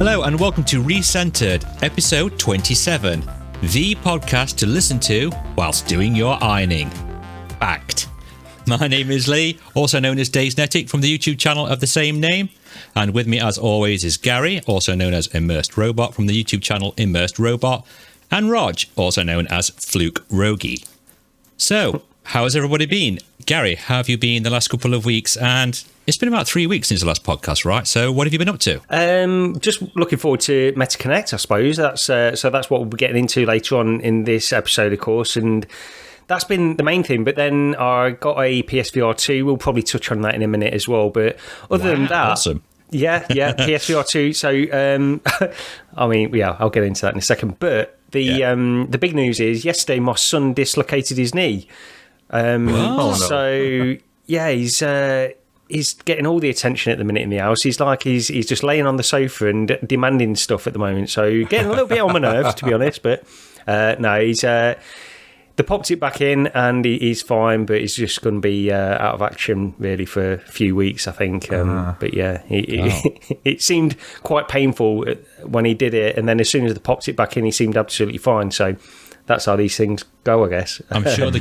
Hello and welcome to Recentered, episode 27, the podcast to listen to whilst doing your ironing. Fact. My name is Lee, also known as Daysnetic from the YouTube channel of the same name. And with me as always is Gary, also known as Immersed Robot from the YouTube channel Immersed Robot. And Rog, also known as Fluke Rogie. So, how has everybody been? Gary, how have you been the last couple of weeks? And it's been about 3 weeks since the last podcast, right? So what have you been up to? Just looking forward to MetaConnect, I suppose. That's what we'll be getting into later on in this episode, of course. And that's been the main thing. But then I got a PS VR2. We'll probably touch on that in a minute as well. But other than that... Awesome. Yeah, PS VR2. So, I'll get into that in a second. But the big news is yesterday my son dislocated his knee. So, yeah, he's getting all the attention at the minute in the house. He's just laying on the sofa and demanding stuff at the moment. So getting a little bit on my nerves, to be honest. But no, they popped it back in and he's fine, but he's just going to be out of action really for a few weeks, I think. But yeah, it seemed quite painful when he did it. And then as soon as they popped it back in, he seemed absolutely fine. So that's how these things go, I guess. I'm sure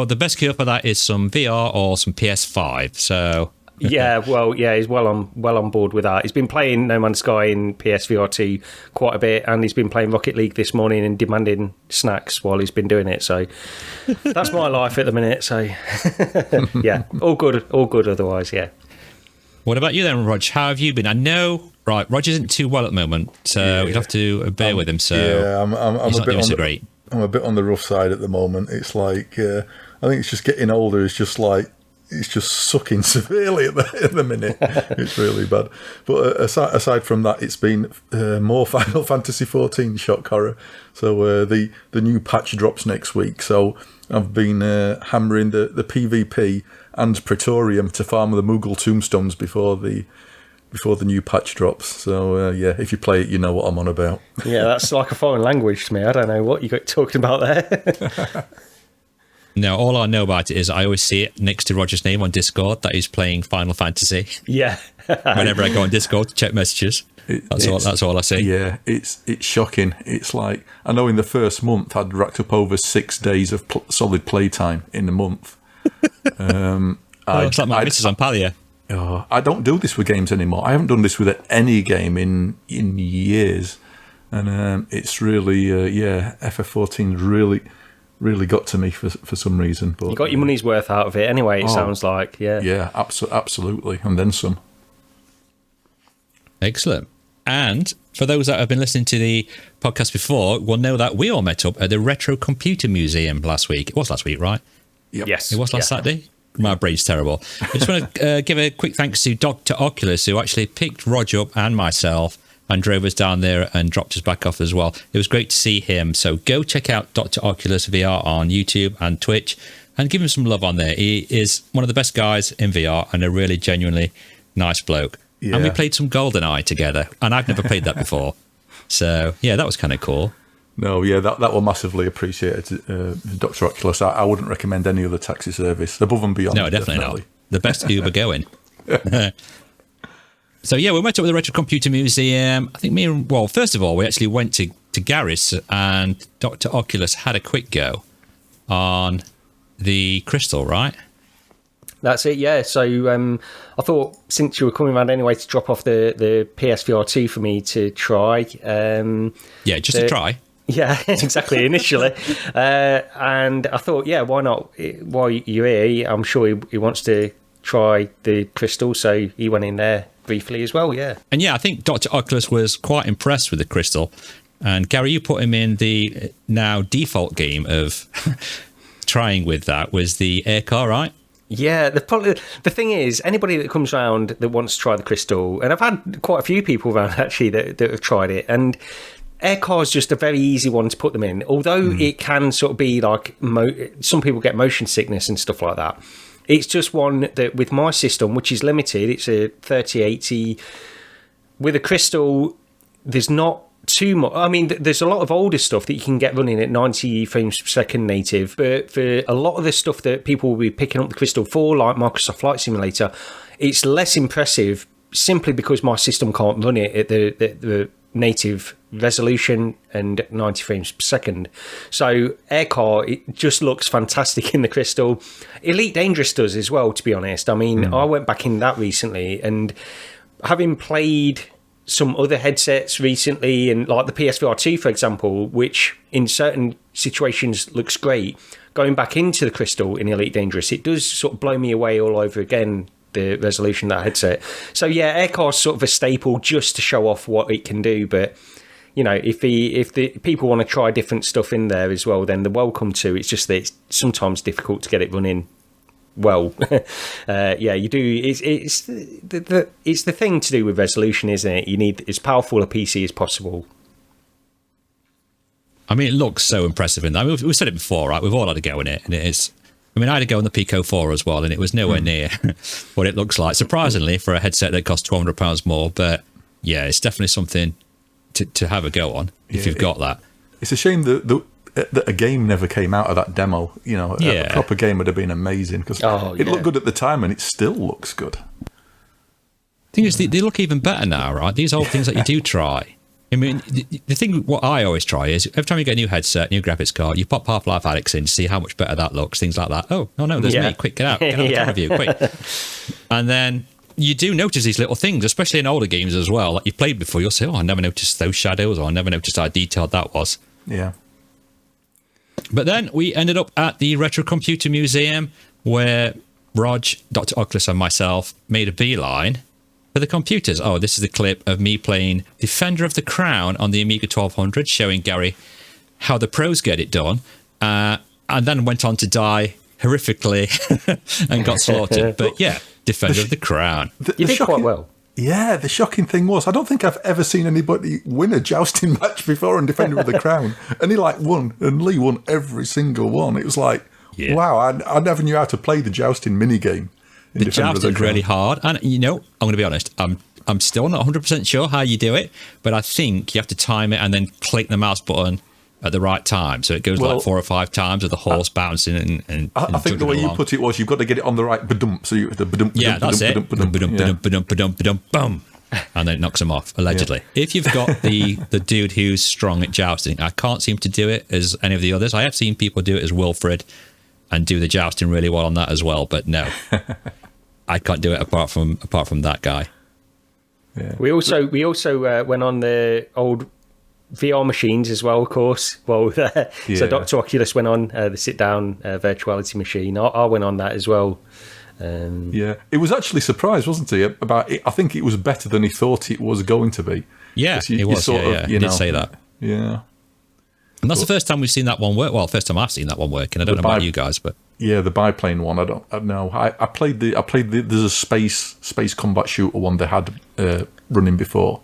the best cure for that is some VR or some PS5. So he's well on board with that. He's been playing No Man's Sky in PSVR2 quite a bit, and he's been playing Rocket League this morning and demanding snacks while he's been doing it. So that's my life at the minute. So yeah, all good otherwise. Yeah. What about you then, Rog? How have you been? I know, right, Rog isn't too well at the moment, so you'll have to bear with him. So yeah, I'm a bit on the rough side at the moment. It's like I think it's just getting older. It's just sucking severely at the minute. It's really bad. But aside from that, it's been more Final Fantasy 14 shock horror. So the new patch drops next week. So I've been hammering the PvP and Praetorium to farm the Moogle tombstones before the new patch drops. So if you play it, you know what I'm on about. Yeah, that's like a foreign language to me. I don't know what you're talking about there. No, all I know about it is I always see it next to Roger's name on Discord that he's playing Final Fantasy. Yeah. Whenever I go on Discord to check messages, that's all I see. Yeah, it's shocking. It's like, I know in the first month I'd racked up over 6 days of solid playtime in a month. It's like my missus on Palia. Oh, I don't do this with games anymore. I haven't done this with any game in years. And it's really, FF14's really got to me for some reason. But you got your money's worth out of it anyway, it sounds like. Yeah, absolutely. And then some. Excellent. And for those that have been listening to the podcast before, will know that we all met up at the Retro Computer Museum last week. It was last week, right? Yep. Yes. It was last Saturday? My brain's terrible. I just want to give a quick thanks to Dr. Oculus, who actually picked Rog up and myself and drove us down there and dropped us back off as well. It was great to see him. So go check out Dr. Oculus VR on YouTube and Twitch and give him some love on there. He is one of the best guys in VR and a really genuinely nice bloke. Yeah. And we played some GoldenEye together, and I've never played that before. So, yeah, that was kind of cool. No, yeah, that will massively appreciated, Dr. Oculus. I wouldn't recommend any other taxi service above and beyond. No, definitely not. The best Uber going. So, yeah, we went up with the Retro Computer Museum. I think first of all, we actually went to Garris, and Dr. Oculus had a quick go on the crystal, right? That's it, yeah. So I thought since you were coming around anyway to drop off the PSVR2 for me to try. A try. Yeah, exactly, initially. And I thought, yeah, why not? While you're here, I'm sure he wants to try the crystal, so he went in there briefly as well, yeah. And yeah, I think Dr. Oculus was quite impressed with the crystal. And Gary, you put him in the now default game of trying with that was the air car, right? Yeah, the thing is, anybody that comes around that wants to try the crystal, and I've had quite a few people around actually that have tried it, and air car is just a very easy one to put them in, although it can sort of be like, some people get motion sickness and stuff like that. It's just one that with my system, which is limited, it's a 3080, with a crystal, there's not too much. I mean, there's a lot of older stuff that you can get running at 90 frames per second native, but for a lot of the stuff that people will be picking up the crystal for, like Microsoft Flight Simulator, it's less impressive simply because my system can't run it at the native resolution and 90 frames per second. So Aircar, it just looks fantastic in the Crystal. Elite Dangerous does as well, to be honest. I mean, I went back in that recently, and having played some other headsets recently, and like the PS VR2, for example, which in certain situations looks great, going back into the Crystal in Elite Dangerous, it does sort of blow me away all over again, the resolution of that headset. So yeah, Aircar's sort of a staple just to show off what it can do, but you know, if the people want to try different stuff in there as well, then they're welcome to. It's just that it's sometimes difficult to get it running well. Yeah, you do. It's the thing to do with resolution, isn't it? You need as powerful a PC as possible. I mean, it looks so impressive in that. I mean, we've said it before, right? We've all had a go in it, and it is. I mean, I had a go on the Pico 4 as well, and it was nowhere near what it looks like. Surprisingly, for a headset that costs £200 more, but yeah, it's definitely something to have a go on if you've got that. It's a shame that a game never came out of that demo. You know, a proper game would have been amazing, because it looked good at the time, and it still looks good. The thing is, they look even better now, right? These old things that you do try. I mean, the thing, what I always try is, every time you get a new headset, new graphics card, you pop Half-Life Alyx in to see how much better that looks, things like that. Oh, no, there's me. Quick, get out of you, quick. And then you do notice these little things, especially in older games as well. Like you've played before, you'll say, I never noticed those shadows, or I never noticed how detailed that was. Yeah. But then we ended up at the Retro Computer Museum, where Rog, Dr. Oculus, and myself made a beeline for the computers. Oh, this is a clip of me playing Defender of the Crown on the Amiga 1200, showing Gary how the pros get it done, and then went on to die horrifically and got slaughtered. But yeah, Defender of the Crown. You did quite well. Yeah, the shocking thing was, I don't think I've ever seen anybody win a jousting match before on Defender of the Crown. And he won, and Lee won every single one. It was like, wow, I never knew how to play the jousting minigame. The jousting's really hard, and you know, I'm going to be honest, I'm still not 100% sure how you do it, but I think you have to time it and then click the mouse button at the right time, so it goes like 4 or 5 times with the horse bouncing and I think the way you put it was, you've got to get it on the right badump, so you the badump, yeah, that's it, boom, and then it knocks them off, allegedly. If you've got the dude who's strong at jousting, I can't seem to do it as any of the others. I have seen people do it as Wilfred and do the jousting really well on that as well, but no. I can't do it apart from that guy. Yeah. We also went on the old VR machines as well, of course. Well, so Dr. Oculus went on the sit-down virtuality machine. I went on that as well. Yeah, it was actually surprised, wasn't he? About it, I think it was better than he thought it was going to be. Yeah, it was. He did say that. Yeah. And that's the first time we've seen that one work. Well, first time I've seen that one working. I don't know about you guys, but yeah, the biplane one. I don't know. I played the. There's a space combat shooter one they had running before.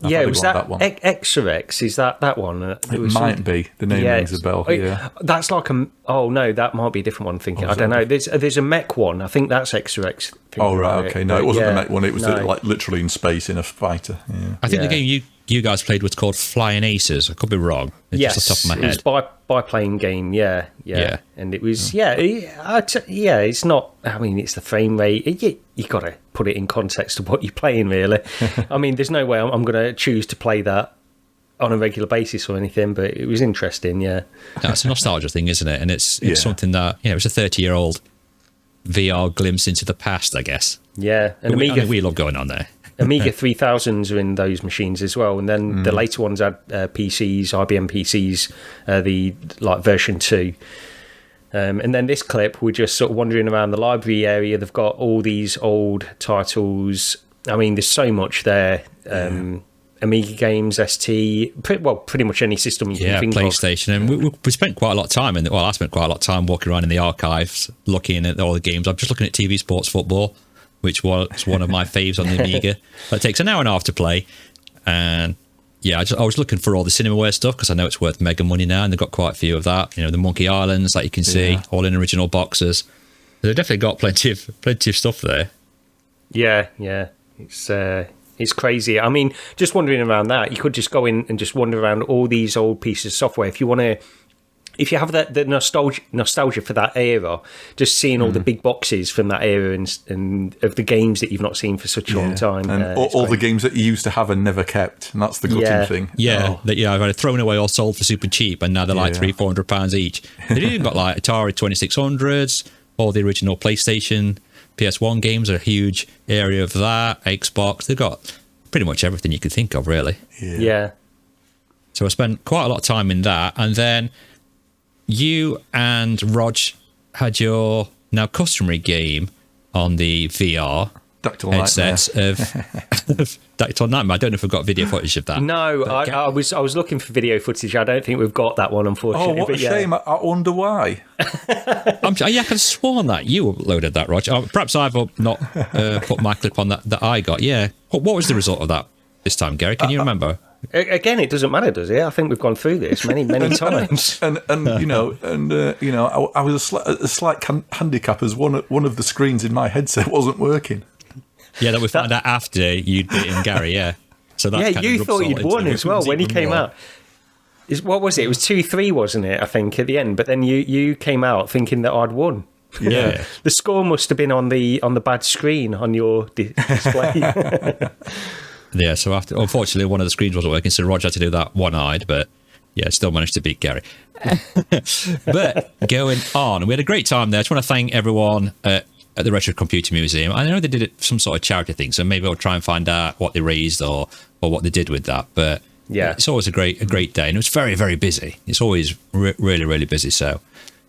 Was that one. Exorex? Is that one? It might be. The name rings a bell. Yeah, that's like a. Oh no, that might be a different one. I'm thinking. I don't know. There's a mech one. I think that's Exorex. Oh right, okay. No, it wasn't the mech one. It was like literally in space in a fighter. Yeah. I think the game you guys played was called Flying Aces. I could be wrong. It's just off the top of my head. It was biplane game. Yeah. And it was it's not. I mean, it's the frame rate. You got to put it in context of what you're playing, really. I mean, there's no way I'm going to choose to play that on a regular basis or anything, but it was interesting. Yeah. No, it's a nostalgia thing, isn't it? And it's something that it's a 30-year-old VR glimpse into the past, I guess. Yeah, and we love going on there. Amiga 3000s are in those machines as well, and then the later ones had PCs, IBM PCs, the version 2. And then this clip, we're just sort of wandering around the library area. They've got all these old titles. I mean, there's so much there. Amiga games, ST, pretty much any system you can think PlayStation. of. And we spent quite a lot of time I spent quite a lot of time walking around in the archives, looking at all the games. I'm just looking at TV Sports Football, which was one of my faves on the Amiga. That takes an hour and a half to play. And I was looking for all the Cinemaware stuff, because I know it's worth mega money now, and they've got quite a few of that. The Monkey Islands that you can see, all in original boxes. They've definitely got plenty of stuff there. Yeah. It's crazy. I mean, just wandering around that, you could just go in and just wander around all these old pieces of software. If you want to if you have the nostalgia for that era, just seeing all the big boxes from that era and of the games that you've not seen for such a long time. And all the games that you used to have and never kept, and that's the gutting thing. Yeah, I've had it thrown away or sold for super cheap, and now they're like £300-400 each. They've even got like Atari 2600s, all the original PlayStation, PS1 games are a huge area of that, Xbox. They've got pretty much everything you could think of, really. Yeah. So I spent quite a lot of time in that, and then you and Rog had your now customary game on the VR headsets of Dactyl Nightmare. I don't know if we've got video footage of that. No, I was looking for video footage. I don't think we've got that one, unfortunately. Oh, what a shame. I wonder why. I could have sworn that you uploaded that, Rog. Perhaps I've not put my clip on that I got. Yeah. What was the result of that this time, Gary? Can you remember? Again, it doesn't matter, does it? I think we've gone through this many times. And I was a slight handicap as one of the screens in my headset wasn't working. Yeah, that we found out after you'd beaten Gary. Yeah, so that you thought you'd won as well when he came out. What was it? It was 2-3, wasn't it? I think at the end, but then you came out thinking that I'd won. Yeah, the score must have been on the bad screen on your display. Yeah, so unfortunately one of the screens wasn't working, so Roger had to do that one-eyed, but yeah, still managed to beat Gary. But going on, we had a great time there. I just want to thank everyone at the Retro Computer Museum. I know they did some sort of charity thing, so maybe I'll try and find out what they raised or what they did with that. But yeah, it's always a great day, and it was very, very busy. It's always really, really busy, so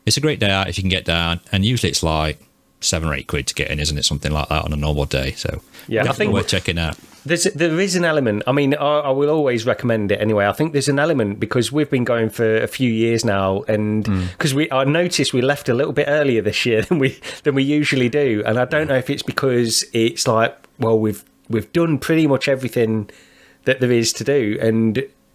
it's a great day out if you can get down, and usually it's like £7 or £8 to get in, isn't it? Something like that on a normal day. So yeah, I think worth checking out. There is an element. I mean, I will always recommend it anyway. I think there's an element because we've been going for a few years now, and because I noticed we left a little bit earlier this year than we usually do, and I don't know if it's because it's like, well, we've done pretty much everything that there is to do,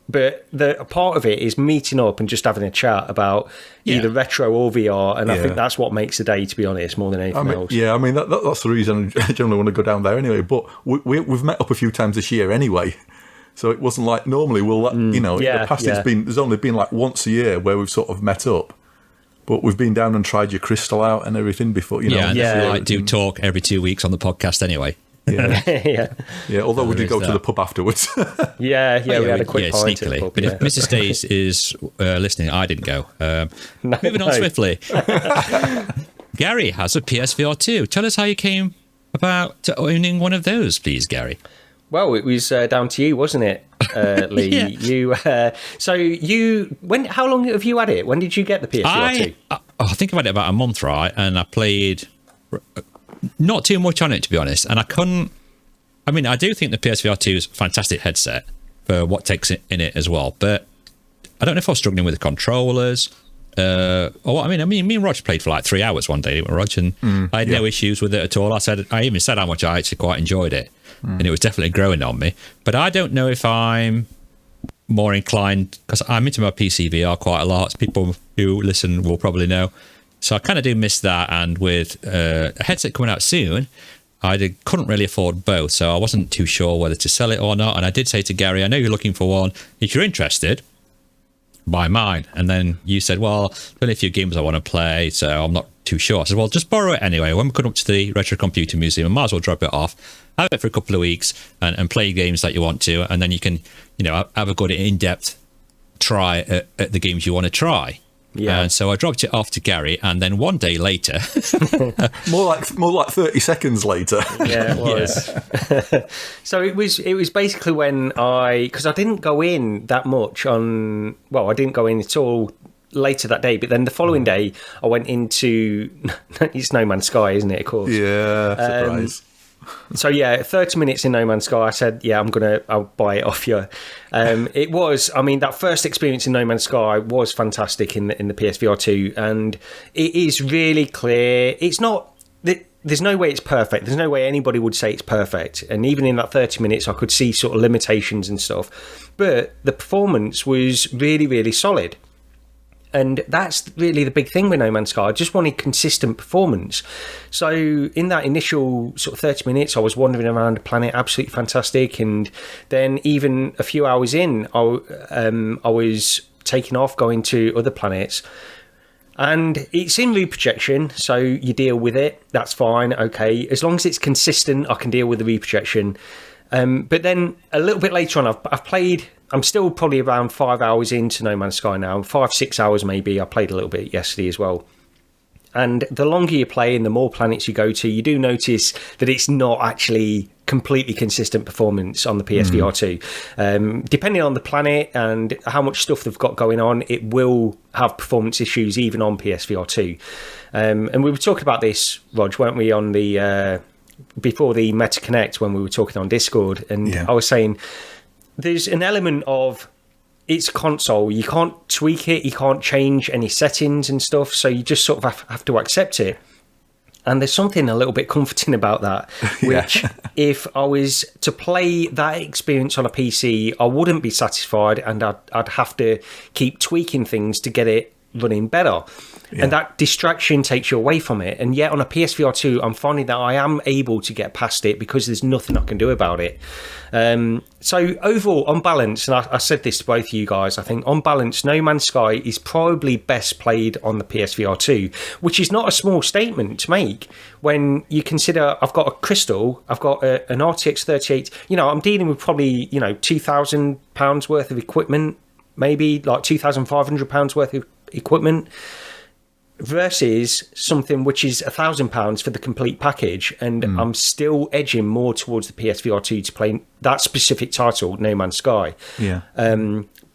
but the part of it is meeting up and just having a chat about either retro or VR, and I think that's what makes the day, to be honest, more than anything else. Yeah, I mean, that's the reason I generally want to go down there anyway, but we've met up a few times this year anyway, so it wasn't like normally in the past there's only been like once a year where we've sort of met up, but we've been down and tried your crystal out and everything before, do talk every 2 weeks on the podcast anyway. Yeah. Although we did go to the pub afterwards. we had a quick pint sneakily. Pub, but if Mrs. Stays is listening, I didn't go. Moving on swiftly. Gary has a PSVR2. Tell us how you came about to owning one of those, please, Gary. Well, it was down to you, wasn't it, Lee? How long have you had it? When did you get the PSVR2? I think I've had it about a month, right? And I played not too much on it, to be honest. And I do think the PSVR2 is a fantastic headset for what takes it in it as well. But I don't know if I was struggling with the controllers. Me and Rog played for like 3 hours one day, didn't we, Rog? And I had no issues with it at all. I even said how much I actually quite enjoyed it. And it was definitely growing on me. But I don't know if I'm more inclined, because I'm into my PC VR quite a lot. People who listen will probably know. So I kind of do miss that, and with a headset coming out soon, I couldn't really afford both, so I wasn't too sure whether to sell it or not. And I did say to Gary, I know you're looking for one. If you're interested, buy mine. And then you said, well, there's only a few games I want to play, so I'm not too sure. I said, well, just borrow it anyway. When we come up to the Retro Computer Museum, I might as well drop it off, have it for a couple of weeks, and play games that you want to, and then you can, have a good in-depth try at the games you want to try. Yeah. And so I dropped it off to Gary, and then one day later, more like 30 seconds later. Yeah, it was. Yeah. So it was basically when because I didn't go in that much I didn't go in at all later that day, but then the following day I went into it's No Man's Sky, isn't it? Of course. Yeah. Surprise. So 30 minutes in No Man's Sky, I said, I'll buy it off you. It was, that first experience in No Man's Sky was fantastic in the PSVR 2, and it is really clear. It's not, there's no way it's perfect. There's no way anybody would say it's perfect. And even in that 30 minutes, I could see sort of limitations and stuff. But the performance was really, really solid. And that's really the big thing with No Man's Sky. I just wanted consistent performance. So in that initial sort of 30 minutes, I was wandering around the planet, absolutely fantastic. And then even a few hours in, I was taking off, going to other planets. And it's in reprojection, so you deal with it. That's fine, okay. As long as it's consistent, I can deal with the reprojection. But then a little bit later on, I've played... I'm still probably around 5 hours into No Man's Sky now. 5-6 hours maybe. I played a little bit yesterday as well. And the longer you play and the more planets you go to, you do notice that it's not actually completely consistent performance on the PSVR 2. Depending on the planet and how much stuff they've got going on, it will have performance issues even on PSVR 2. And we were talking about this, Rog, weren't we, on the before the Meta Connect when we were talking on Discord. And I was saying there's an element of... It's a console. You can't tweak it. You can't change any settings and stuff. So you just sort of have to accept it. And there's something a little bit comforting about that, which if I was to play that experience on a PC, I wouldn't be satisfied and I'd have to keep tweaking things to get it running better. And that distraction takes you away from it. And yet on a PSVR 2, I'm finding that I am able to get past it because there's nothing I can do about it. So overall, on balance, and I said this to both of you guys, I think on balance, No Man's Sky is probably best played on the PSVR 2, which is not a small statement to make when you consider I've got a Crystal, I've got an RTX 38, I'm dealing with probably, £2,000 worth of equipment, maybe like £2,500 worth of equipment, versus something which is £1,000 for the complete package, and I'm still edging more towards the PSVR 2 to play that specific title, No Man's Sky.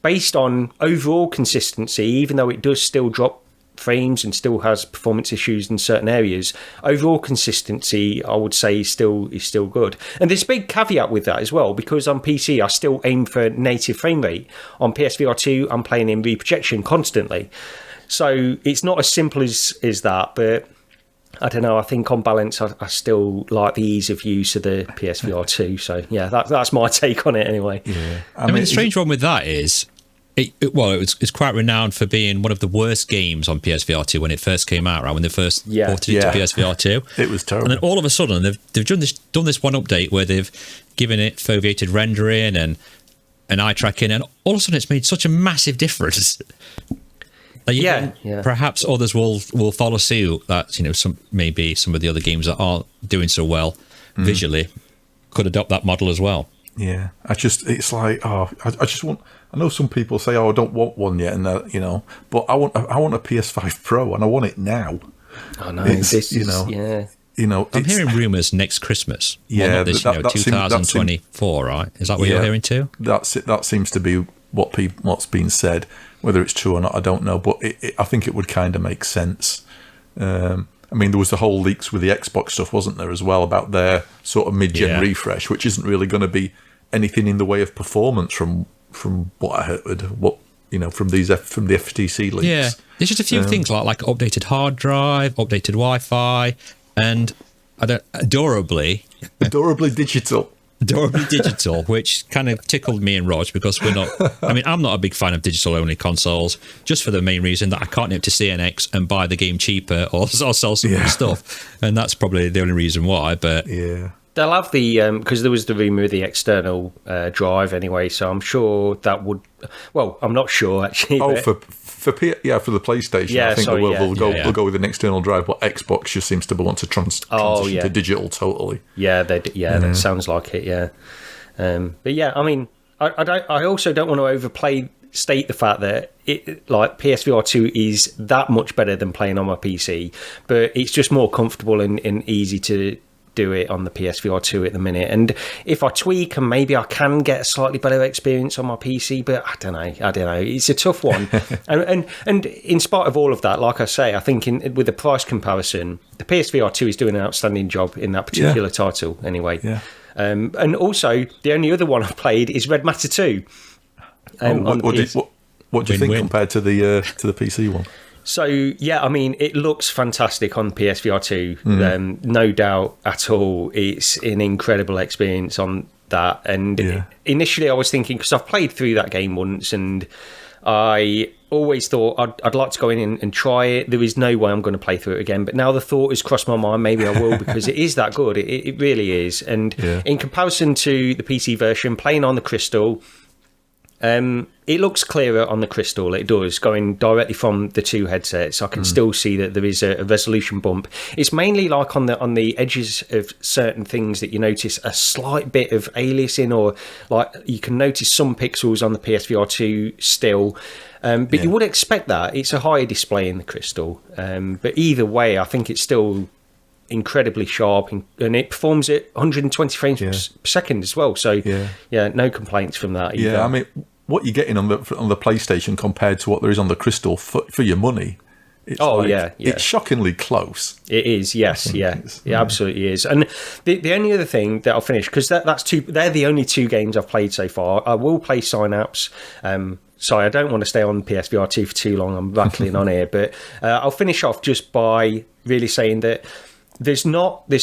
Based on overall consistency, even though it does still drop frames and still has performance issues in certain areas, overall consistency, I would say, is still good. And there's a big caveat with that as well, because on PC I still aim for native frame rate. On PSVR 2 I'm playing in reprojection constantly. So it's not as simple as that, but I don't know. I think on balance, I still like the ease of use of the PSVR 2. So yeah, that's my take on it anyway. Yeah, I mean the strange one with that is, it's quite renowned for being one of the worst games on PSVR 2 when it first came out, right? When they first ported it to PSVR 2, it was terrible. And then all of a sudden, they've done this one update where they've given it foveated rendering and eye tracking, and all of a sudden, it's made such a massive difference. Perhaps others will follow suit. That maybe some of the other games that aren't doing so well visually could adopt that model as well. Yeah, it's like I just want. I know some people say, I don't want one yet, and but I want a PS5 Pro, and I want it now. I know. I'm hearing rumours next Christmas. Yeah, well, not this, 2024, right? Is that what you're hearing too? That's it. That seems to be what's been said. Whether it's true or not, I don't know, but I think it would kind of make sense. I mean, there was the whole leaks with the Xbox stuff, wasn't there, as well, about their sort of mid-gen refresh, which isn't really going to be anything in the way of performance from what I heard, from the FTC leaks. Yeah, there's just a few things like updated hard drive, updated Wi-Fi, and adorably digital. Adorably digital, which kind of tickled me and Rog, because I'm not a big fan of digital only consoles, just for the main reason that I can't nip to CNX and buy the game cheaper or sell some of the stuff, and that's probably the only reason why. But they'll have the because there was the rumour of the external drive anyway, so I'm sure that would. Well, I'm not sure actually. Oh, for the PlayStation, I think they'll go with an external drive, but Xbox just seems to want to transition to digital totally. Yeah, that sounds like it. Yeah, but yeah, I mean, I also don't want to state the fact that PSVR 2 is that much better than playing on my PC, but it's just more comfortable and easy to do it on the PSVR 2 at the minute. And if I tweak, and maybe I can get a slightly better experience on my PC, but I don't know. It's a tough one. and in spite of all of that, like I say, I think with the price comparison, the PSVR 2 is doing an outstanding job in that particular title anyway. Yeah. And also, the only other one I've played is Red Matter 2. What do you think compared to the PC one? So, yeah, I mean, it looks fantastic on PSVR 2. No doubt at all. It's an incredible experience on that. And initially I was thinking, because I've played through that game once, and I always thought I'd like to go in and try it. There is no way I'm going to play through it again. But now the thought has crossed my mind, maybe I will, because it is that good. It really is. And in comparison to the PC version, playing on the Crystal, It looks clearer on the Crystal. It does, going directly from the two headsets. I can still see that there is a resolution bump. It's mainly like on the edges of certain things that you notice a slight bit of aliasing, or like you can notice some pixels on the PSVR2 still. But you would expect that. It's a higher display in the Crystal. But either way, I think it's still incredibly sharp, and it performs at 120 frames per second as well. So no complaints from that either. Yeah, I mean, what you're getting on the PlayStation compared to what there is on the Crystal for your money, it's it's shockingly close. It is, yes, it absolutely is. And the only other thing that I'll finish, because they're the only two games I've played so far. I will play Synapse. Sorry, I don't want to stay on PSVR2 for too long. I'm rattling on here, but I'll finish off just by really saying that there's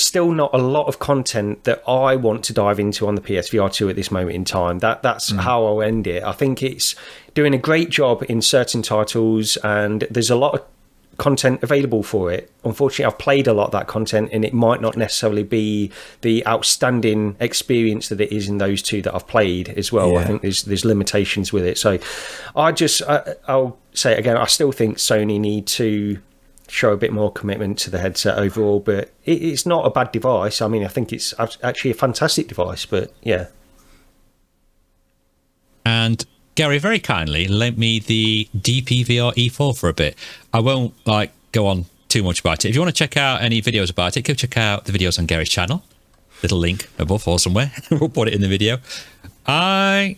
still not a lot of content that I want to dive into on the PSVR2 at this moment in time. That's how I'll end it. I think it's doing a great job in certain titles, and there's a lot of content available for it. Unfortunately, I've played a lot of that content, and it might not necessarily be the outstanding experience that it is in those two that I've played as well. I think there's limitations with it. So I'll say it again, I still think Sony need to show a bit more commitment to the headset overall, but it's not a bad device. I mean, I think it's actually a fantastic device, but yeah. And Gary very kindly lent me the DPVR E4 for a bit. I won't go on too much about it. If you want to check out any videos about it, go check out the videos on Gary's channel. Little link above or somewhere. We'll put it in the video. I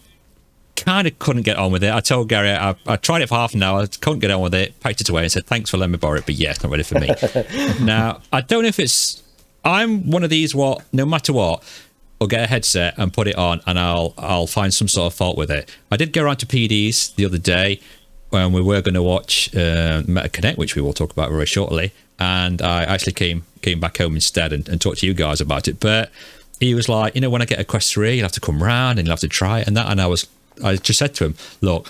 kind of couldn't get on with it. I told Gary I tried it for half an hour, couldn't get on with it, packed it away and said, thanks for letting me borrow it, but it's not ready for me. Now, I don't know if I'm one of these no matter what, I'll get a headset and put it on and I'll find some sort of fault with it. I did go around to PD's the other day when we were going to watch MetaConnect, which we will talk about very shortly, and I actually came back home instead and talked to you guys about it. But he was like, when I get a Quest 3, you'll have to come round and you'll have to try it and that. And I just said to him, look,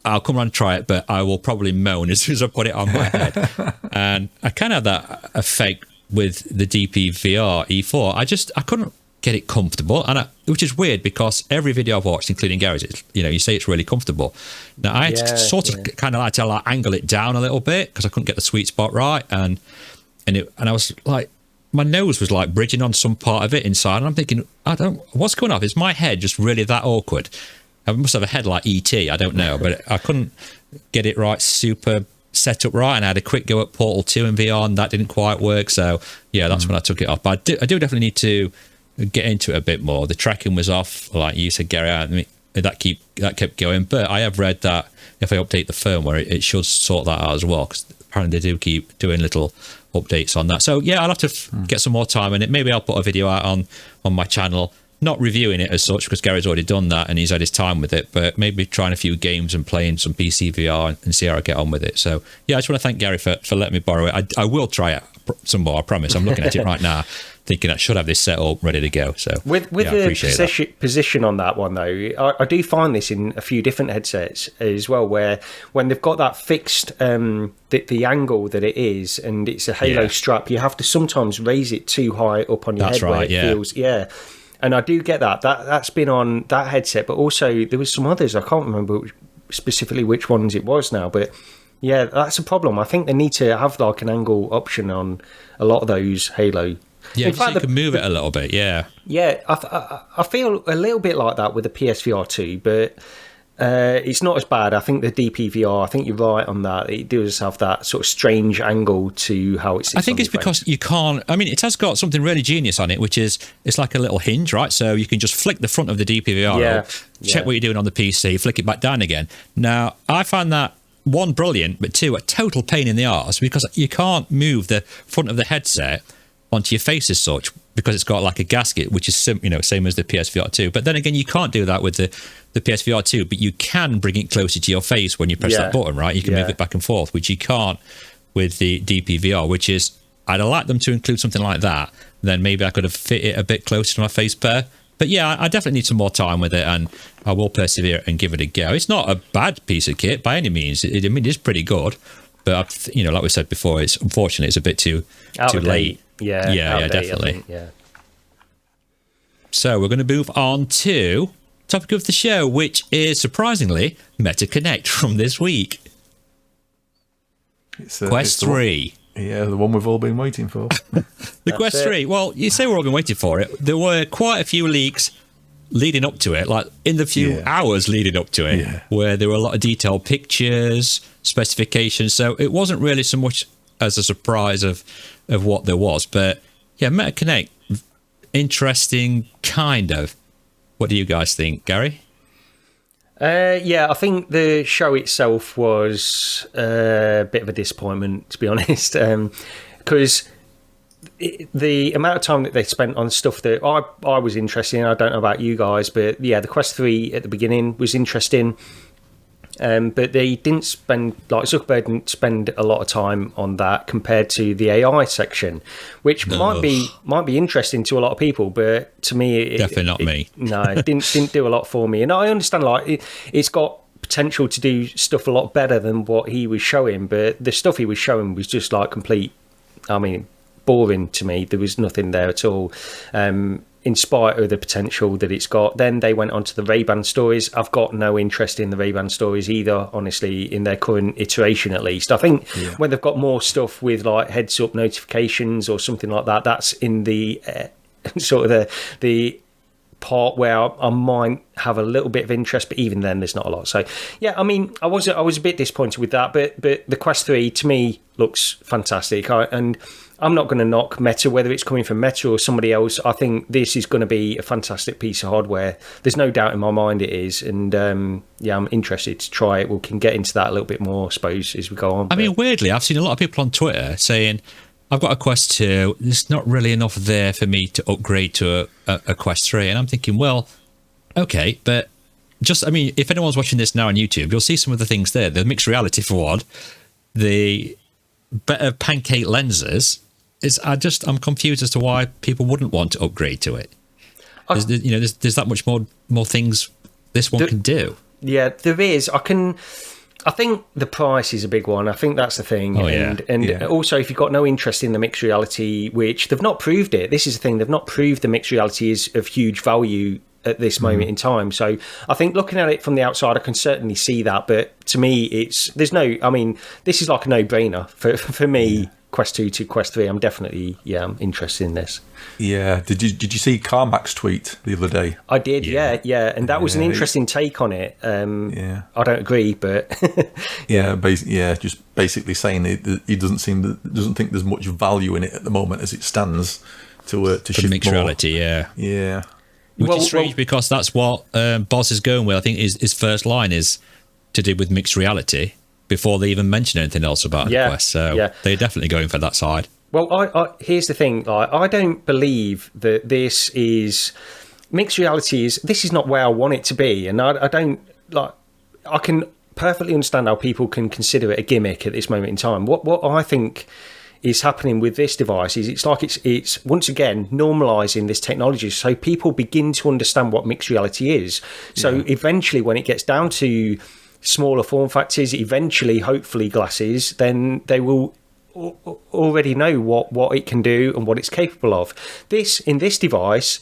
I'll come around and try it, but I will probably moan as soon as I put it on my head. And I kind of had that effect with the DPVR E4. I couldn't get it comfortable, which is weird because every video I've watched, including Gary's, you say it's really comfortable. Now I had to sort of kind of like to angle it down a little bit because I couldn't get the sweet spot right, and I was like, my nose was like bridging on some part of it inside, and I'm thinking, what's going on? Is my head just really that awkward? I must have a head like E.T., I don't know, but I couldn't get it right, super set up right, and I had a quick go at Portal 2 in VR, and that didn't quite work, so that's when I took it off. But I do definitely need to get into it a bit more. The tracking was off, like you said, Gary, that kept going, but I have read that if I update the firmware, it should sort that out as well, because apparently they do keep doing little updates on that. So I'll have to get some more time in it. Maybe I'll put a video out on my channel, not reviewing it as such because Gary's already done that and he's had his time with it, but maybe trying a few games and playing some PC VR and see how I get on with it. So I just want to thank Gary for letting me borrow it. I will try it some more, I promise. I'm looking at it right now thinking I should have this set up ready to go. So with the position on that one though, I do find this in a few different headsets as well, where when they've got that fixed the angle that it is, and it's a Halo strap, you have to sometimes raise it too high up on your head where it feels and I do get that's been on that headset, but also there was some others, I can't remember specifically which ones it was now, but that's a problem. I think they need to have like an angle option on a lot of those Halo. In fact, you can move it a little bit, I feel a little bit like that with the PSVR2, but it's not as bad. I think the DPVR, I think you're right on that. It does have that sort of strange angle to how it sits. I think it's because you can't, it has got something really genius on it, which is it's like a little hinge, right? So you can just flick the front of the DPVR up, check what you're doing on the PC, flick it back down again. Now, I find that, one, brilliant, but two, a total pain in the arse because you can't move the front of the headset onto your face as such because it's got like a gasket, which is same as the PSVR2. But then again, you can't do that with the PSVR2, but you can bring it closer to your face when you press that button, right? You can move it back and forth, which you can't with the DPVR, which is, I'd like them to include something like that. Then maybe I could have fit it a bit closer to my face pair. But I definitely need some more time with it, and I will persevere and give it a go. It's not a bad piece of kit by any means. It is pretty good, but like we said before, it's unfortunately it's a bit too late. Yeah, definitely. So we're going to move on to topic of the show, which is surprisingly MetaConnect from this week. Quest 3. The one we've all been waiting for. The Quest 3. Well, you say we've all been waiting for it. There were quite a few leaks leading up to it, like in the few hours leading up to it, where there were a lot of detailed pictures, specifications. So it wasn't really so much as a surprise of what there was. But yeah, MetaConnect, interesting, kind of. What do you guys think, Gary? I think the show itself was a bit of a disappointment, to be honest, because the amount of time that they spent on stuff that I was interested in, I don't know about you guys, but yeah, the Quest 3 at the beginning was interesting. But they didn't spend, like Zuckerberg didn't spend a lot of time on that compared to the AI section, which might be interesting to a lot of people, but to me, definitely not me. No, it didn't do a lot for me. And I understand, like it's got potential to do stuff a lot better than what he was showing, but the stuff he was showing was just like complete. I mean, boring to me. There was nothing there at all. In spite of the potential that it's got. Then they went on to the Ray-Ban stories. I've got no interest in the Ray-Ban stories either, honestly, in their current iteration at least. I think when they've got more stuff with like heads-up notifications or something like that, that's in the sort of the part where I might have a little bit of interest, but even then there's not a lot. So yeah, I mean, I was a bit disappointed with that, but the Quest 3 to me looks fantastic. And I'm not going to knock Meta, whether it's coming from Meta or somebody else. I think this is going to be a fantastic piece of hardware. There's no doubt in my mind it is. And I'm interested to try it. We can get into that a little bit more, I suppose, as we go on. I mean, weirdly, I've seen a lot of people on Twitter saying, I've got a Quest 2. There's not really enough there for me to upgrade to a Quest 3. And I'm thinking, well, okay, but if anyone's watching this now on YouTube, you'll see some of the things there. The mixed reality for one, the better pancake lenses. I'm confused as to why people wouldn't want to upgrade to it. There's that much more things this one can do. Yeah, there is. I think the price is a big one. I think that's the thing. Also, if you've got no interest in the mixed reality, which they've not proved it, this is the thing, they've not proved the mixed reality is of huge value at this moment in time. So I think looking at it from the outside, I can certainly see that. But to me, this is like a no-brainer for me. Yeah. Quest 2 to Quest 3, I'm definitely I'm interested in this. Yeah, did you see Carmack's tweet the other day? I did, yeah, and that was an interesting take on it. I don't agree, but just basically saying he doesn't think there's much value in it at the moment as it stands to shift mixed more. Reality, yeah. Which is strange because that's what Boz is going with. I think his first line is to do with mixed reality, before they even mention anything else about the Quest. So they're definitely going for that side. Well, I here's the thing. I don't believe that this is... Mixed reality this is not where I want it to be. And I don't... I can perfectly understand how people can consider it a gimmick at this moment in time. What I think is happening with this device is it's once again normalizing this technology so people begin to understand what mixed reality is. So eventually when it gets down to smaller form factors, eventually hopefully glasses, then they will already know what it can do and what it's capable of. In this device,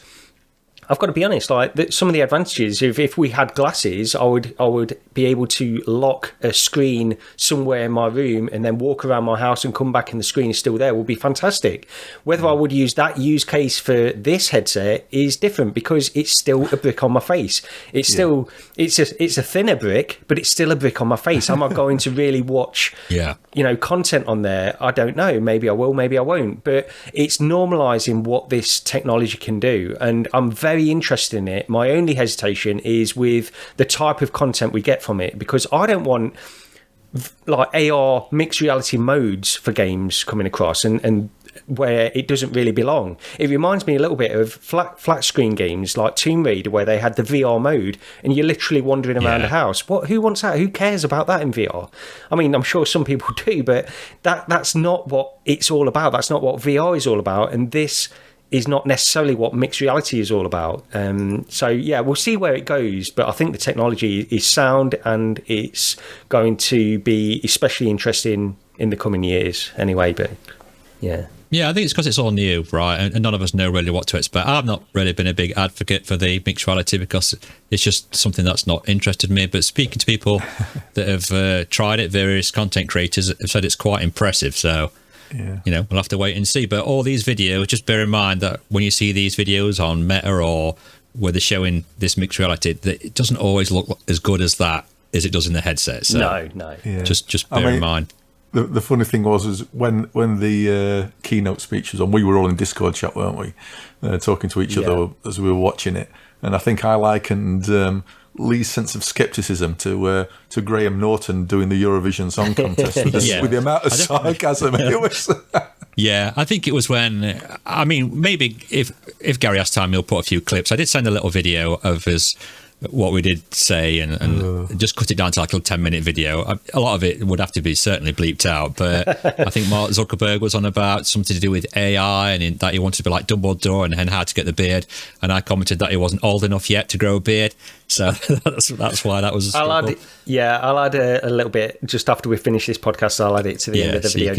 I've got to be honest, some of the advantages, if we had glasses, I would be able to lock a screen somewhere in my room and then walk around my house and come back and the screen is still there would be fantastic. Whether I would use that use case for this headset is different because it's still a brick on my face. It's still, it's a thinner brick, but it's still a brick on my face. Am I going to really watch, content on there? I don't know. Maybe I will, maybe I won't. But it's normalizing what this technology can do. And I'm very interested in it. My only hesitation is with the type of content we get from it, because I don't want like AR mixed reality modes for games coming across and where it doesn't really belong. It reminds me a little bit of flat screen games like Tomb Raider, where they had the VR mode and you're literally wandering around the house. Who wants that? Who cares about that in VR? I mean, I'm sure some people do, but that's not what it's all about. That's not what VR is all about. And this is not necessarily what mixed reality is all about. We'll see where it goes, but I think the technology is sound and it's going to be especially interesting in the coming years anyway. But Yeah, I think it's because it's all new, right? And none of us know really what to expect. I've not really been a big advocate for the mixed reality because it's just something that's not interested me. But speaking to people that have tried it, various content creators have said it's quite impressive. So, we'll have to wait and see. But all these videos, just bear in mind that when you see these videos on Meta or where they're showing this mixed reality, that it doesn't always look as good as it does in the headset. So no. Just bear in mind. The funny thing was when the keynote speech was on, we were all in Discord chat, weren't we? Talking to each other as we were watching it. And I think I likened Lee's sense of skepticism to Graham Norton doing the Eurovision Song Contest with the amount of sarcasm it was. Yeah, I think it was when, I mean, maybe if Gary has time, he'll put a few clips. I did send a little video of what we did say and just cut it down to like a 10-minute video. A lot of it would have to be certainly bleeped out, but I think Mark Zuckerberg was on about something to do with AI and that he wanted to be like Dumbledore and how to get the beard, and I commented that he wasn't old enough yet to grow a beard, so that's why that was I'll add a little bit just after we finish this podcast. I'll add it to the end of the video,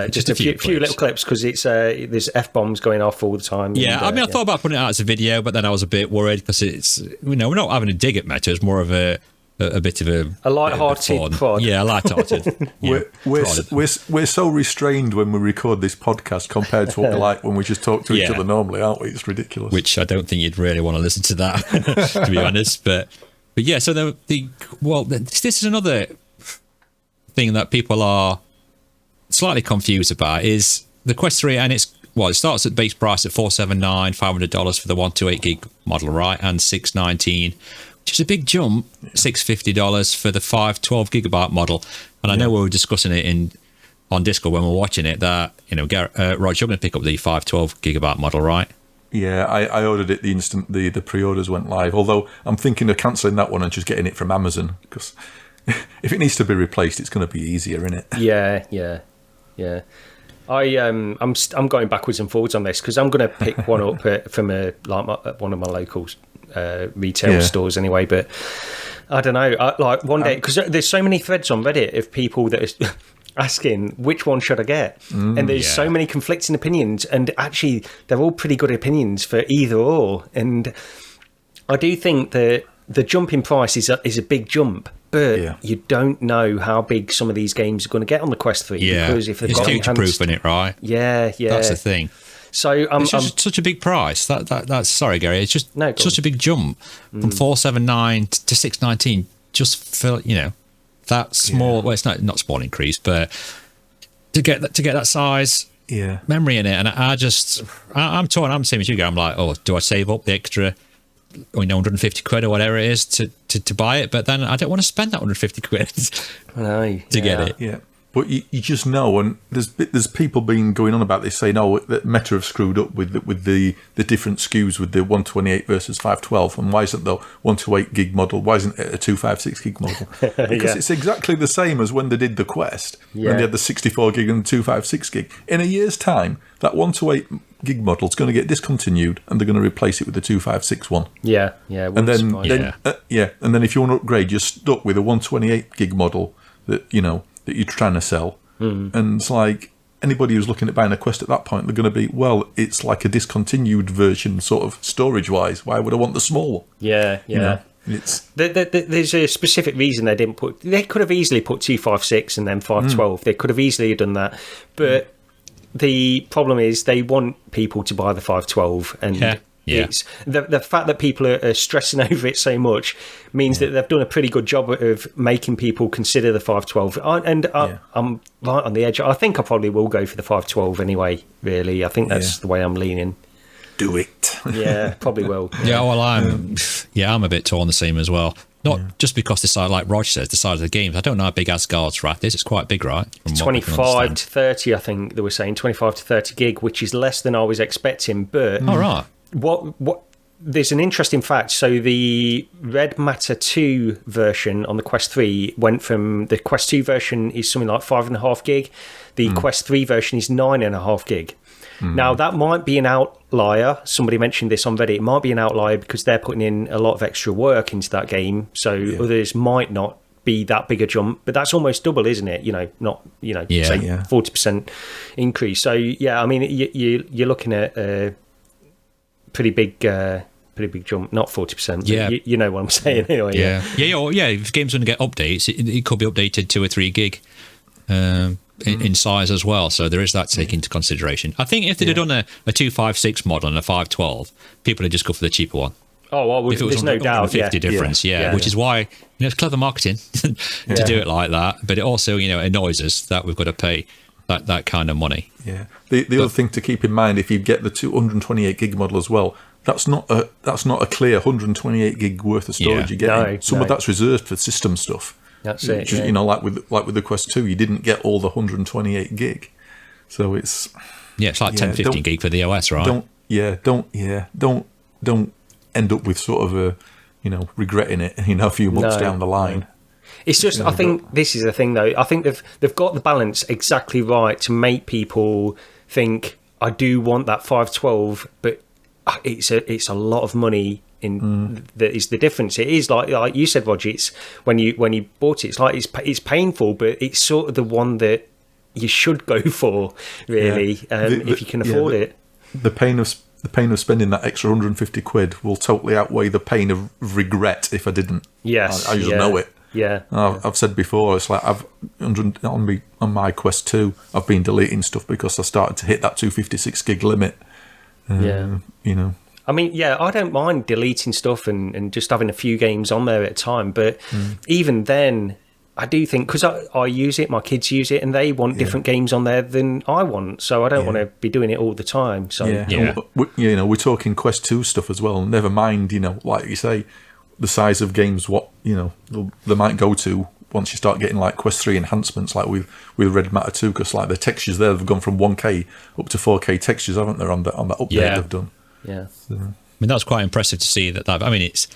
just a few little clips, because it's there's F-bombs going off all the time. I thought about putting it out as a video, but then I was a bit worried because it's, we're not having a dig at Meta. It's more of a bit of a light-hearted prod. Yeah, light-hearted. We're so restrained when we record this podcast compared to what we're like when we just talk to each other normally, aren't we? It's ridiculous. Which I don't think you'd really want to listen to that, to be honest. But yeah, so this is another thing that people are slightly confused about is the Quest 3, and it starts at base price at $479, $500 for the 128 gig model, right, and $619, which is a big jump. $650 for the 512 gigabyte model. And I know we were discussing it on Discord when we were watching it that Rog, you're going to pick up the 512 gigabyte model, right? Yeah, I ordered it the instant the pre-orders went live. Although I'm thinking of cancelling that one and just getting it from Amazon, because if it needs to be replaced, it's going to be easier, isn't it? Yeah. I'm going backwards and forwards on this because I'm going to pick one up from one of my local retail stores anyway. But I don't know. Like one day, because there's so many threads on Reddit of people that are asking which one should I get, and there's so many conflicting opinions, and actually they're all pretty good opinions for either or. And I do think that the jump in price is a big jump. But you don't know how big some of these games are going to get on the Quest 3. Because if they've it's future-proof in it, right? Yeah. That's the thing. So it's just such a big price. That's sorry, Gary. It's just such a big jump from $479 to $619. Just for that small. Well, it's not small increase, but to get that size memory in it, and I'm torn. I'm the same as you, Gary. I'm like, oh, do I save up the extra? 150 quid or whatever it is to buy it, but then I don't want to spend that 150 quid to get it. Yeah, but you just know, and there's people been going on about this, saying, oh, that Meta have screwed up with the different SKUs with the 128 versus 512, and why isn't the 128 gig model, why isn't it a 256 gig model? Because it's exactly the same as when they did the Quest, when they had the 64 gig and the 256 gig. In a year's time, that 128 gig model is going to get discontinued, and they're going to replace it with the 256 one. And then if you want to upgrade, you're stuck with a 128 gig model that you're trying to sell. And it's like anybody who's looking at buying a Quest at that point, they're going to be, well, it's like a discontinued version, sort of storage wise. Why would I want the small one? There's a specific reason they didn't put. They could have easily put 256 and then 512. They could have easily done that, but. The problem is they want people to buy the 512, and it's the fact that people are stressing over it so much means that they've done a pretty good job of making people consider the 512. I'm right on the edge. I think I probably will go for the 512 anyway. Really, I think that's the way I'm leaning. Do it. Yeah, probably will. I'm a bit torn the same as well. Not just because the size, like Rog says, the size of the games. I don't know how big Asgard's rat is. It's quite big, right? 25 to 30, I think they were saying. 25 to 30 gig, which is less than I was expecting. But all right. What? There's an interesting fact. So the Red Matter 2 version on the Quest 3 went from the Quest 2 version is something like 5.5 gig. The Quest 3 version is 9.5 gig. Now, that might be an outlier. Somebody mentioned this on Reddit. It might be an outlier because they're putting in a lot of extra work into that game. So others might not be that big a jump, but that's almost double, isn't it? Not say 40% increase. So yeah, I mean, you're looking at a pretty big jump, not 40%. Yeah, you know what I'm saying anyway. Yeah. If games going to get updates, it could be updated 2 or 3 gig in size as well. So there is that to take into consideration. I think if they'd have done a 256 model and a 512, people would just go for the cheaper one. Oh, well, if it was there's no doubt. 50 difference, which is why it's clever marketing to do it like that. But it also, annoys us that we've got to pay that kind of money. Yeah. The other thing to keep in mind, if you get the 228 gig model as well, that's not a clear 128 gig worth of storage. You're getting some of that's reserved for system stuff. That's it. Just, like with the Quest 2, you didn't get all the 128 gig, so it's it's like 10, 15 gig for the OS, right? Don't end up with sort of a regretting it a few months down the line. It's just I think this is the thing though. I think they've got the balance exactly right to make people think I do want that 512, but it's a lot of money. That is the difference. It is like you said, Roger. It's when you bought it, it's like it's painful, but it's sort of the one that you should go for, really, if you can afford it. The pain of spending that extra 150 quid will totally outweigh the pain of regret if I didn't. Yes, I just know it. Yeah, I've said before. It's like on my Quest 2, I've been deleting stuff because I started to hit that 256 gig limit. I mean, I don't mind deleting stuff and just having a few games on there at a time. But even then, I do think, because I use it, my kids use it, and they want different games on there than I want. So I don't want to be doing it all the time. So we're talking Quest 2 stuff as well. Never mind, like you say, the size of games, what, they might go to once you start getting like Quest 3 enhancements, like with Red Matter 2, because like the textures there have gone from 1K up to 4K textures, haven't they, on that update they've done. Yeah. So. I mean, that's quite impressive to see that. I mean, it's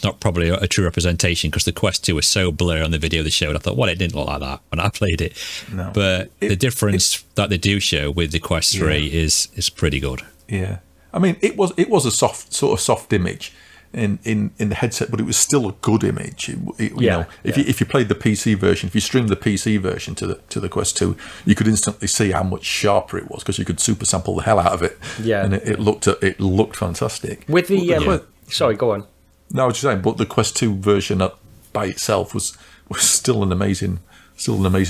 not probably a true representation because the Quest 2 was so blurry on the video they showed. I thought, well, it didn't look like that when I played it. No. But the difference that they do show with the Quest 3 is pretty good. Yeah. I mean, it was a soft image in the headset, but it was still a good image. If you played the PC version, if you streamed the PC version to the Quest 2, you could instantly see how much sharper it was because you could super sample the hell out of it. Yeah, and it looked fantastic. With the sorry, go on. No, I was just saying, but the Quest 2 version by itself was still an amazing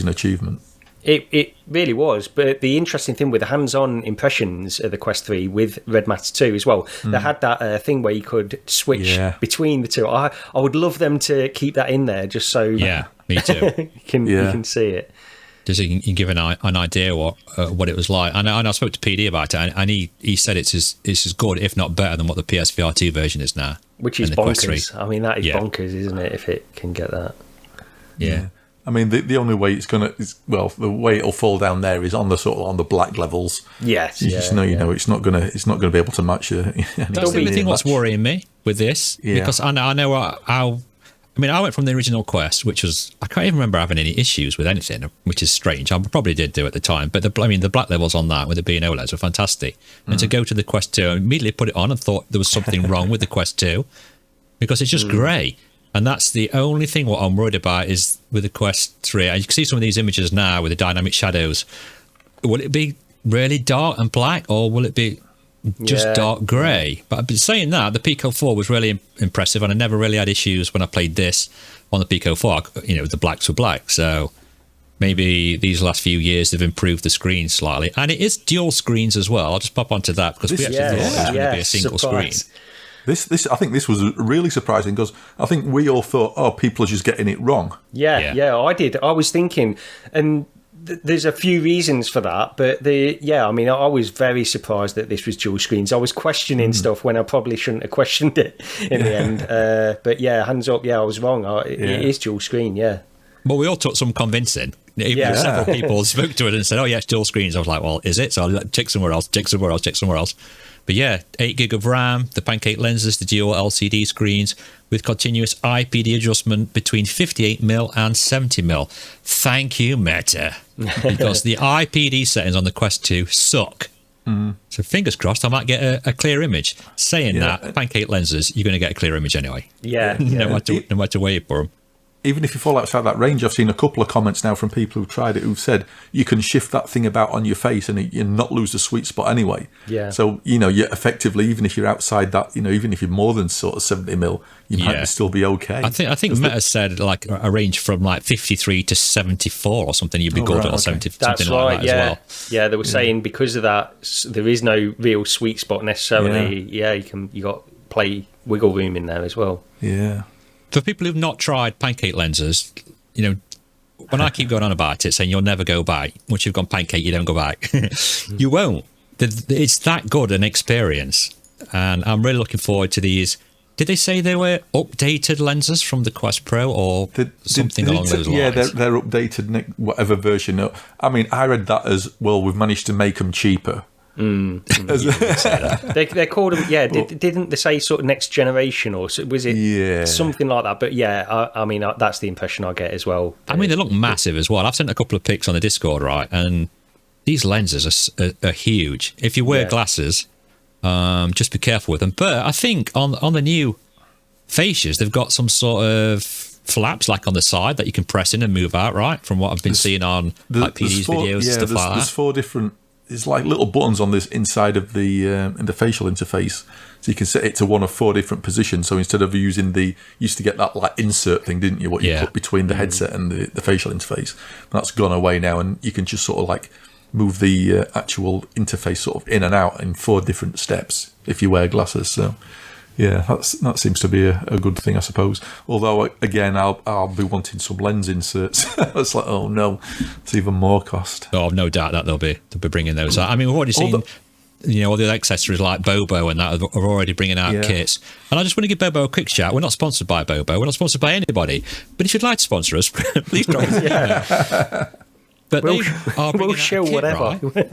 achievement. It really was, but the interesting thing with the hands-on impressions of the Quest 3 with Red Matter 2 as well, they had that thing where you could switch between the two. I would love them to keep that in there, just so me too. you can see it. Just so you can give an idea what it was like. And I spoke to PD about it, and he said it's as good, if not better, than what the PS VR2 version is now. Which is bonkers. I mean, that is bonkers, isn't it, if it can get that? Yeah. I mean, the only way the way it'll fall down there is on the black levels. Yes, you just know, it's not gonna be able to match you. That's the only thing what's worrying me with this, because I know how. I mean, I went from the original Quest, which was I can't even remember having any issues with anything, which is strange. I probably did do at the time, but the black levels on that with it being OLEDs were fantastic. And to go to the Quest 2, I immediately put it on and thought there was something wrong with the Quest 2 because it's just grey. And that's the only thing what I'm worried about is with the Quest 3. And you can see some of these images now with the dynamic shadows. Will it be really dark and black, or will it be just dark grey? But saying that, the Pico 4 was really impressive, and I never really had issues when I played this on the Pico 4. The blacks were black. So maybe these last few years they've improved the screen slightly. And it is dual screens as well. I'll just pop onto that because we actually thought it was going to be a single screen. I think this was really surprising because I think we all thought, people are just getting it wrong. Yeah, I did. I was thinking, and there's a few reasons for that, but I was very surprised that this was dual screens. I was questioning stuff when I probably shouldn't have questioned it in the end. But hands up, I was wrong. It is dual screen, But we all took some convincing. Several people spoke to it and said, it's dual screens. I was like, well, is it? So I'll check somewhere else. But 8 gig of RAM, the pancake lenses, the dual LCD screens with continuous IPD adjustment between 58mm and 70mm. Thank you, Meta. Because the IPD settings on the Quest 2 suck. So fingers crossed I might get a clear image. Saying that, pancake lenses, you're going to get a clear image anyway. Yeah. No matter where you put them. even if you fall outside that range, I've seen a couple of comments now from people who've tried it who've said you can shift that thing about on your face and you not lose the sweet spot anyway. Yeah. So, you're effectively, even if you're outside that, even if you're more than sort of 70 mil, you might still be okay. I think Meta said like a range from like 53 to 74 or something. You'd be good at 70, That's something right, like that as well. Yeah, they were saying because of that, there is no real sweet spot necessarily. Yeah, you got play wiggle room in there as well. Yeah. For people who've not tried pancake lenses, when I keep going on about it, saying you'll never go back, once you've gone pancake, you don't go back. You won't. It's that good an experience. And I'm really looking forward to these. Did they say they were updated lenses from the Quest Pro or something along those lines? Yeah, they're updated, whatever version. I mean, I read that as, well, we've managed to make them cheaper. They called them, didn't they say sort of next generation, or was it something like that? But I mean, that's the impression I get as well. I mean, they look massive as well. I've sent a couple of pics on the Discord, right? And these lenses are huge. If you wear glasses, just be careful with them. But I think on the new fascias, they've got some sort of flaps like on the side that you can press in and move out, right? From what I've been seeing on like PD's videos and stuff like that. There's 4 different. It's like little buttons on this inside of the facial interface, so you can set it to one of 4 different positions. So instead of using you used to get that like insert thing, didn't you? What you put between the headset and the facial interface. That's gone away now, and you can just sort of like move the actual interface sort of in and out in 4 different steps if you wear glasses. So yeah, that seems to be a good thing, I suppose. Although again, I'll be wanting some lens inserts. It's like, oh no, it's even more cost. Oh, no doubt that they'll be bringing those out. I mean, we've already seen, all the accessories like Bobo and that are already bringing out kits. And I just want to give Bobo a quick shout. We're not sponsored by Bobo. We're not sponsored by anybody. But if you'd like to sponsor us, please drop us. But we'll show kit, whatever. Right?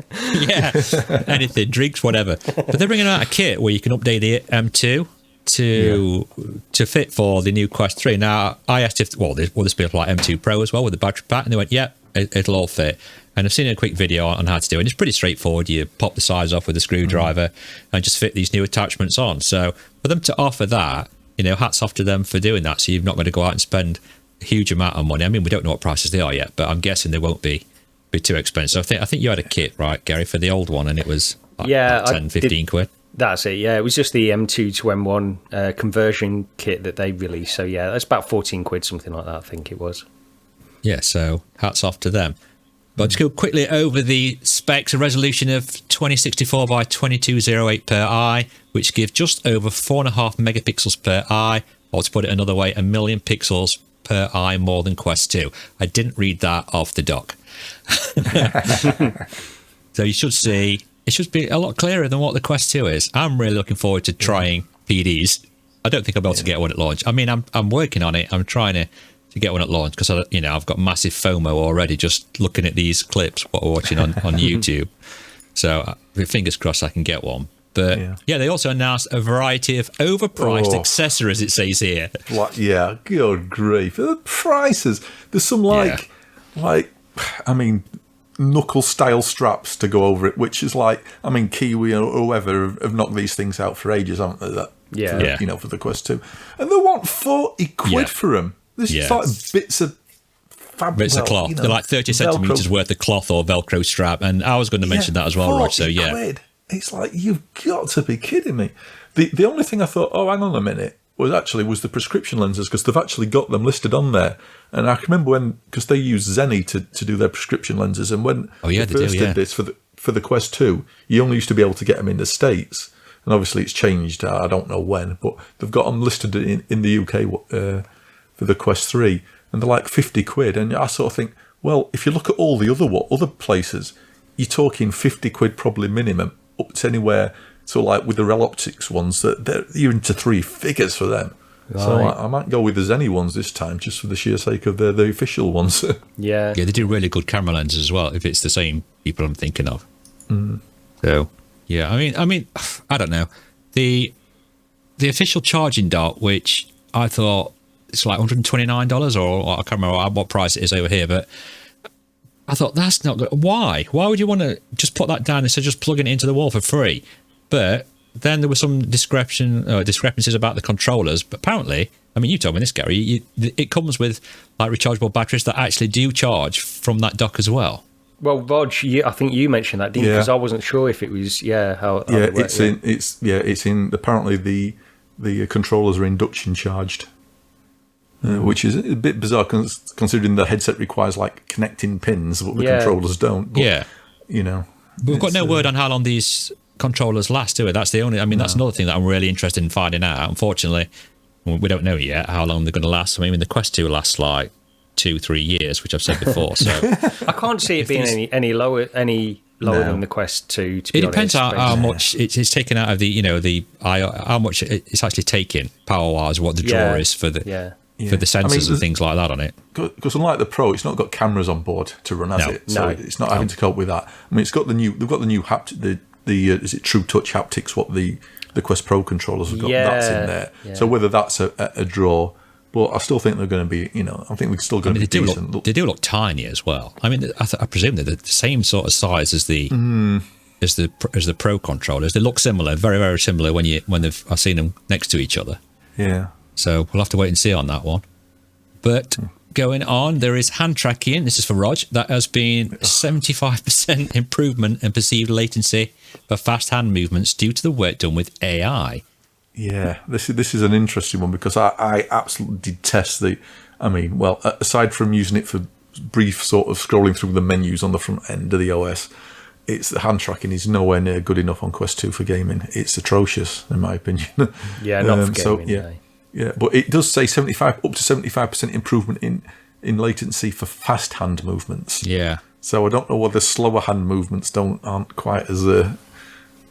Anything, drinks, whatever. But they're bringing out a kit where you can update the M2 to fit for the new Quest 3. Now, I asked if, will this be like M2 Pro as well with the battery pack? And they went, it'll all fit. And I've seen a quick video on how to do it. And it's pretty straightforward. You pop the sides off with a screwdriver and just fit these new attachments on. So for them to offer that, hats off to them for doing that. So you're not going to go out and spend a huge amount of money. I mean, we don't know what prices they are yet, but I'm guessing they won't be too expensive. I think you had a kit, right, Gary, for the old one, and it was like 10, 15 quid. That's it, yeah. It was just the M2 to M1 conversion kit that they released. So, yeah, that's about 14 quid, something like that, I think it was. Yeah, so hats off to them. But just go quickly over the specs. A resolution of 2064 by 2208 per eye, which give just over 4.5 megapixels per eye, or to put it another way, 1 million pixels per eye more than Quest 2. I didn't read that off the doc. So you should see... It should be a lot clearer than what the Quest 2 is. I'm really looking forward to trying PDs. I don't think I'll be able to get one at launch. I mean, I'm working on it. I'm trying to get one at launch because I've got massive FOMO already just looking at these clips what we're watching on YouTube. So fingers crossed I can get one. But they also announced a variety of overpriced accessories. It says here. Good grief! The prices. There's some knuckle style straps to go over it, which is like, I mean, Kiwi or whoever have knocked these things out for ages, haven't they? For the Quest 2, and they want 40 quid for them. This is like bits of fabric, bits of cloth. They're like 30 centimeters worth of cloth or Velcro strap, and I was going to mention that as well, Rog. So quid. It's like, you've got to be kidding me. The only thing I thought, hang on a minute, was the prescription lenses, because they've actually got them listed on there. And I can remember because they use Zenny to do their prescription lenses, and when they first did this for the Quest 2, you only used to be able to get them in the States, and obviously it's changed. I don't know when, but they've got them listed in the UK for the Quest 3, and they're like 50 quid. And I sort of think, well, if you look at all the other places, you're talking 50 quid probably minimum, up to anywhere. So like with the Rel Optics ones, you're into 3 figures for them. Right. So I might go with the Zenny ones this time, just for the sheer sake of the official ones. Yeah, they do really good camera lenses as well, if it's the same people I'm thinking of. So, yeah, I mean, I don't know. The official charging dock, which I thought it's like $129, or I can't remember what price it is over here, but I thought that's not good. Why? Why would you want to just put that down instead of just plugging it into the wall for free? But then there were some discrepancies about the controllers. But apparently, I mean, you told me this, Gary. It comes with like rechargeable batteries that actually do charge from that dock as well. Well, Rog, I think you mentioned that, didn't you? Because I wasn't sure if it was, how it worked, it's in. Apparently, the controllers are induction charged, which is a bit bizarre considering the headset requires like connecting pins, but the controllers don't. But, we've got no word on how long these controllers last, do we? That's the only. I mean, that's another thing that I'm really interested in finding out. Unfortunately, we don't know yet how long they're going to last. I mean, the Quest 2 lasts like 2-3 years, which I've said before. So I can't see it being any lower than the Quest 2. To be honest, depends how much it's taken out of the how much it's actually taking power wise, what the draw is for the sensors and things like that on it. Because unlike the Pro, it's not got cameras on board to run it, so it's not having to cope with that. I mean, it's got they've got the new haptic, is it True Touch haptics? What the Quest Pro controllers have got, that's in there. Yeah. So whether that's a draw. But I still think they're going to be, I think we're still going to be decent. They do look tiny as well. I mean, I presume they're the same sort of size as the Pro controllers. They look similar, very, very similar when I've seen them next to each other. Yeah. So we'll have to wait and see on that one. But going on, there is hand tracking. This is for Rog. That has been 75% improvement in perceived latency for fast hand movements due to the work done with AI. Yeah, this is an interesting one because I absolutely detest aside from using it for brief sort of scrolling through the menus on the front end of the OS, it's the hand tracking is nowhere near good enough on Quest 2 for gaming. It's atrocious, in my opinion. Yeah, not for gaming. Yeah, but it does say up to 75% improvement in latency for fast hand movements. Yeah. So I don't know whether slower hand movements aren't quite as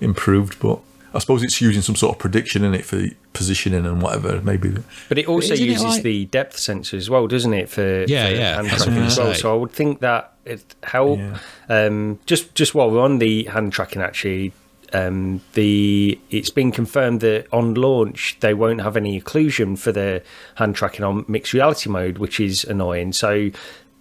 improved, but I suppose it's using some sort of prediction in it for positioning and whatever, maybe. But it also uses the depth sensor as well, doesn't it? For hand tracking as well. So I would think that it help. Yeah. Just while we're on the hand tracking, actually, it's been confirmed that on launch they won't have any occlusion for the hand tracking on mixed reality mode, which is annoying. So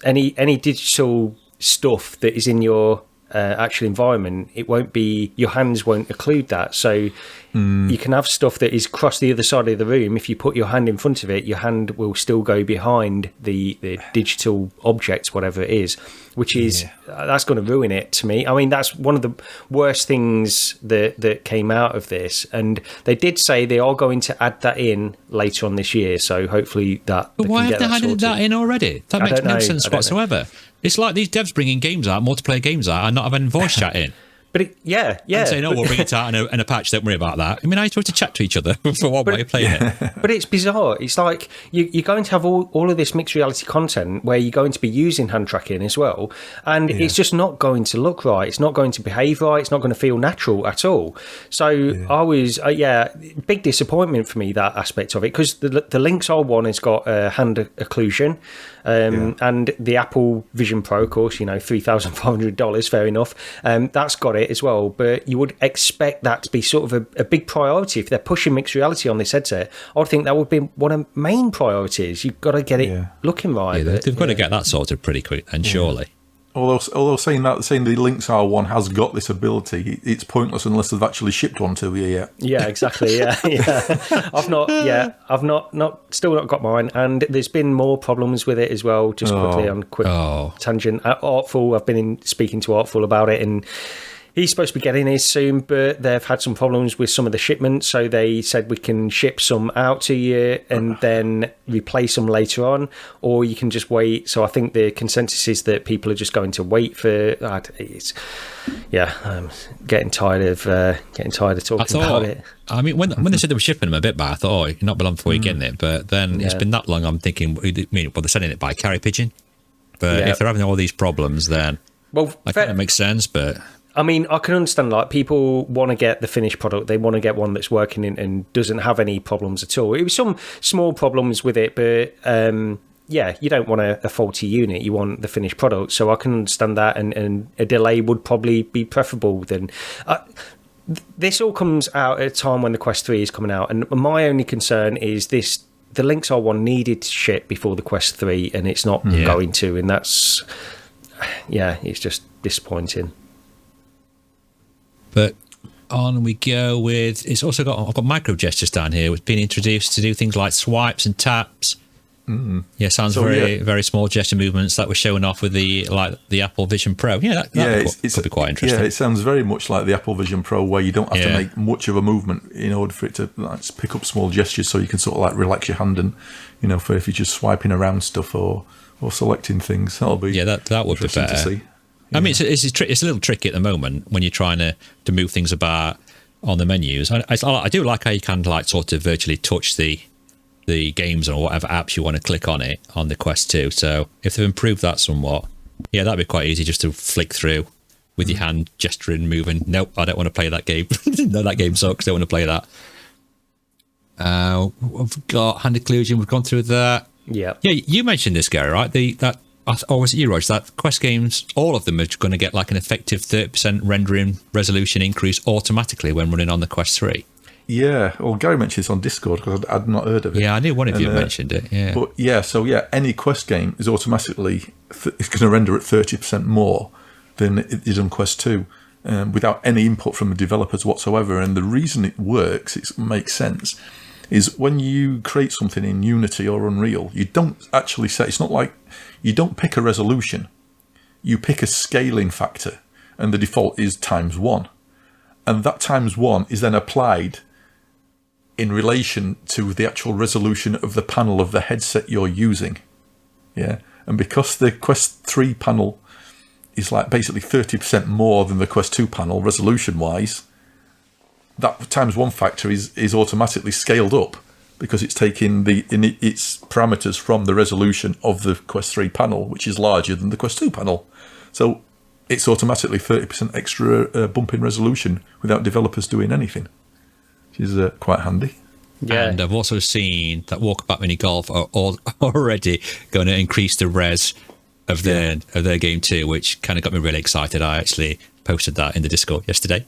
any digital stuff that is in your actual environment, your hands won't occlude that. So you can have stuff that is across the other side of the room. If you put your hand in front of it, your hand will still go behind the digital object, whatever it is, which is that's going to ruin it to me. I mean, that's one of the worst things that came out of this. And they did say they are going to add that in later on this year. So hopefully that. But why have they added that in already? That makes no sense whatsoever. It's like these devs bringing games out, multiplayer games out, and not having voice chat in. But and saying, we'll bring it out in a patch, don't worry about that. I mean, I supposed to chat to each other for one way of playing it. But it's bizarre. It's like you're going to have all of this mixed reality content where you're going to be using hand tracking as well, and it's just not going to look right. It's not going to behave right. It's not going to feel natural at all. So I was, big disappointment for me, that aspect of it, because the Lynx R1 has got hand occlusion. And the Apple Vision Pro, of course, $3,500, fair enough. That's got it as well. But you would expect that to be sort of a big priority. If they're pushing mixed reality on this headset, I would think that would be one of the main priorities. You've got to get it looking right. Yeah, they've got to get that sorted pretty quick, and surely. Although saying the Lynx R1 has got this ability, it's pointless unless they've actually shipped one to you yet. Yeah, exactly. Yeah. I've still not got mine, and there's been more problems with it as well. Just quickly on tangent. Artful, I've been speaking to Artful about it, and he's supposed to be getting his soon, but they've had some problems with some of the shipments, so they said we can ship some out to you and then replace them later on, or you can just wait. So I think the consensus is that people are just going to wait for. I'm getting tired of talking about it. I mean, when they said they were shipping them a bit back, I thought, you're not long before you're getting it. But then it's been that long. I'm thinking, they're sending it by carrier pigeon. But if they're having all these problems, then that kind of makes sense. But I mean, I can understand, like, people want to get the finished product. They want to get one that's working and doesn't have any problems at all. It was some small problems with it, but you don't want a faulty unit. You want the finished product. So I can understand that, and a delay would probably be preferable than. This all comes out at a time when the Quest 3 is coming out, and my only concern is the Lynx R1 needed to ship before the Quest 3, and it's not going to, and that's, it's just disappointing. But on we go with, it's also got, I've got micro gestures down here, with being introduced to do things like swipes and taps. Yeah, sounds very small gesture movements that were shown off with the Apple Vision Pro. Yeah, that could be quite interesting. Yeah, it sounds very much like the Apple Vision Pro, where you don't have to make much of a movement in order for it to pick up small gestures, so you can sort of like relax your hand and, for if you're just swiping around stuff or selecting things. That'll be that would be better to see. I mean, it's a little tricky at the moment when you're trying to move things about on the menus. I do like how you can sort of virtually touch the games or whatever apps you want to click on it on the Quest 2. So if they've improved that somewhat, that'd be quite easy just to flick through with your hand gesturing, moving. Nope, I don't want to play that game. No, that game sucks. Don't want to play that. We've got hand occlusion. We've gone through that. Yeah. You mentioned this, Gary, right? Or was it you, Roger? That Quest games, all of them are going to get like an effective 30% rendering resolution increase automatically when running on the Quest 3. Yeah, well, Gary mentioned this on Discord because I'd not heard of it. Yeah, I knew one of you mentioned it. Yeah, but any Quest game is automatically it's going to render at 30% more than it is on Quest 2, without any input from the developers whatsoever. And the reason it works, it makes sense, is when you create something in Unity or Unreal, you don't actually set. It's not like you don't pick a resolution, you pick a scaling factor, and the default is ×1, and that ×1 is then applied in relation to the actual resolution of the panel of the headset you're using. Yeah. And because the Quest 3 panel is like basically 30% more than the Quest 2 panel resolution wise, that ×1 factor is automatically scaled up because it's taking its parameters from the resolution of the Quest 3 panel, which is larger than the Quest 2 panel. So it's automatically 30% extra bump in resolution without developers doing anything, which is quite handy. Yeah. And I've also seen that Walkabout Mini Golf are already going to increase the res of their game too, which kind of got me really excited. I actually posted that in the Discord yesterday.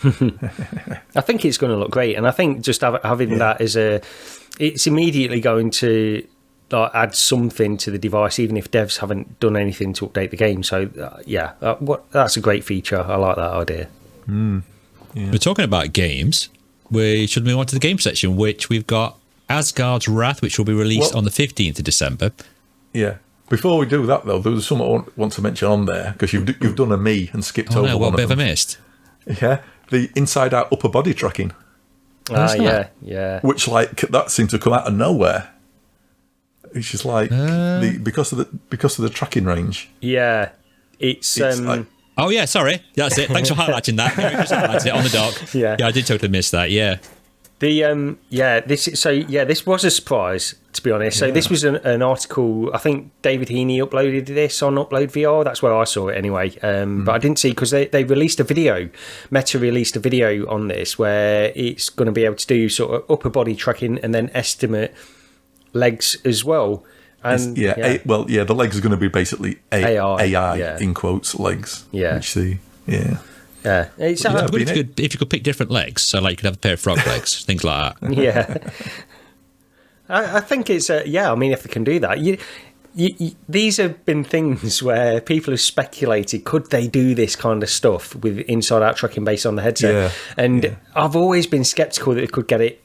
I think it's going to look great, and I think just having that as it's immediately going to add something to the device, even if devs haven't done anything to update the game. So that's a great feature. I like that idea. We're talking about games. We should move on to the game section, which we've got Asgard's Wrath, which will be released on the 15th of December. Yeah. Before we do that, though, there was something I want to mention on there, because you've done a me and skipped over one of them. What bit have I missed? Yeah, the inside-out upper body tracking. Yeah. Which, that seemed to come out of nowhere. It's just because of the tracking range. Yeah, it's oh yeah, sorry, that's it. Thanks for highlighting that. Gary just highlighted it on the dock. Yeah, I did totally miss that. Yeah. This was a surprise, to be honest. So this was an article. I think David Heaney uploaded this on Upload VR. That's where I saw it anyway. But I didn't see, because they released a video. Meta released a video on this where it's going to be able to do sort of upper body tracking and then estimate legs as well. And the legs are going to be basically AI in quotes legs. Yeah, which it's good if you could pick different legs, so you could have a pair of frog legs, things like that. Yeah, I think it's I mean, if they can do that, these have been things where people have speculated, could they do this kind of stuff with inside-out tracking based on the headset? I've always been sceptical that they could get it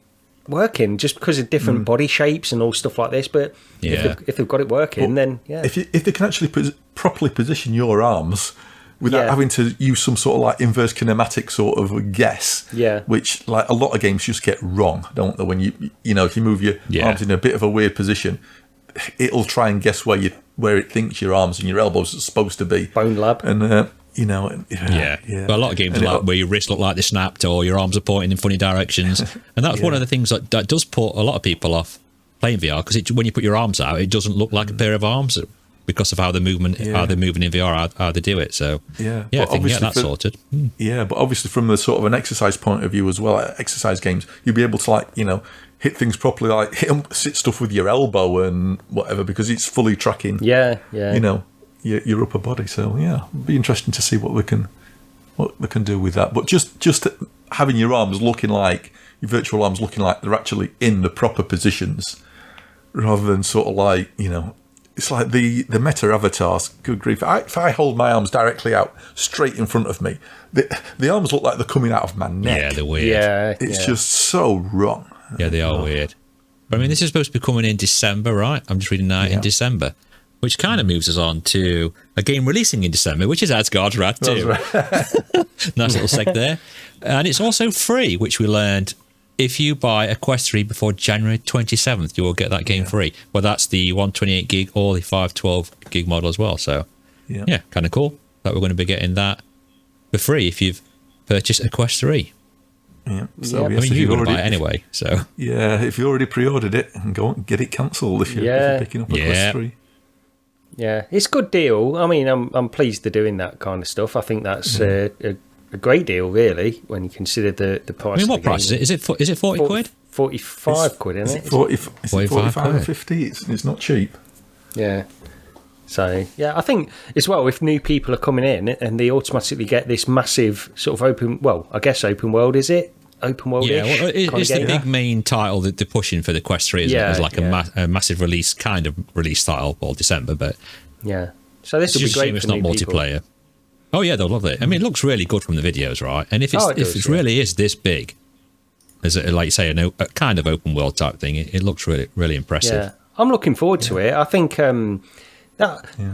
working, just because of different body shapes and all stuff like this. But if they've got it working, then if they can actually properly position your arms without having to use some sort of inverse kinematic sort of guess, which a lot of games just get wrong, don't they? When if you move your arms in a bit of a weird position, it'll try and guess where it thinks your arms and your elbows are supposed to be. Bone Lab. And but a lot of games are where your wrists look like they're snapped or your arms are pointing in funny directions, and that's one of the things that does put a lot of people off playing VR, because when you put your arms out, it doesn't look like a pair of arms because of how they're moving in VR, how they do it. So if they can get that sorted. But obviously from the sort of an exercise point of view as well, exercise games, you'll be able to hit things properly, sit stuff with your elbow and whatever, because it's fully tracking. Your upper body. So it'll be interesting to see what they can do with that. But just having your arms looking like your virtual arms looking like they're actually in the proper positions, rather than sort of it's like the meta avatars. Good grief! If I hold my arms directly out straight in front of me, the arms look like they're coming out of my neck. Yeah, they're weird. Yeah, it's just so wrong. Yeah, they are weird. But I mean, this is supposed to be coming in December, right? I'm just reading that in December, which kind of moves us on to a game releasing in December, which is Asgard Rad 2. Right. Nice little seg there. And it's also free, which we learned. If you buy a Quest 3 before January 27th, you will get that game free. Well, that's the 128 gig or the 512 gig model as well. So, yeah, kind of cool that we're going to be getting that for free if you've purchased a Quest 3. Yeah, so I mean, you're going to buy it anyway. So yeah, if you already pre-ordered it, and go and get it cancelled if you're picking up a Quest 3. Yeah, it's a good deal. I mean, I'm pleased they're doing that kind of stuff. I think that's a great deal, really, when you consider the price. I mean, what price is it? Is it 40 quid? 45 quid, isn't it? 45 or 50? It's not cheap. Yeah. So, yeah, I think as well, if new people are coming in and they automatically get this massive sort of open world, is it? Open world. Yeah, well, it's the big main title that they're pushing for the Quest 3, isn't it? It's like a massive release, kind of release title, well, December, but yeah. So this will be great for it's not multiplayer. People. Oh yeah, they'll love it. I mean, it looks really good from the videos, right? And if it really is this big, as like you say, a kind of open world type thing, it looks really, really impressive. Yeah, I'm looking forward to it. I think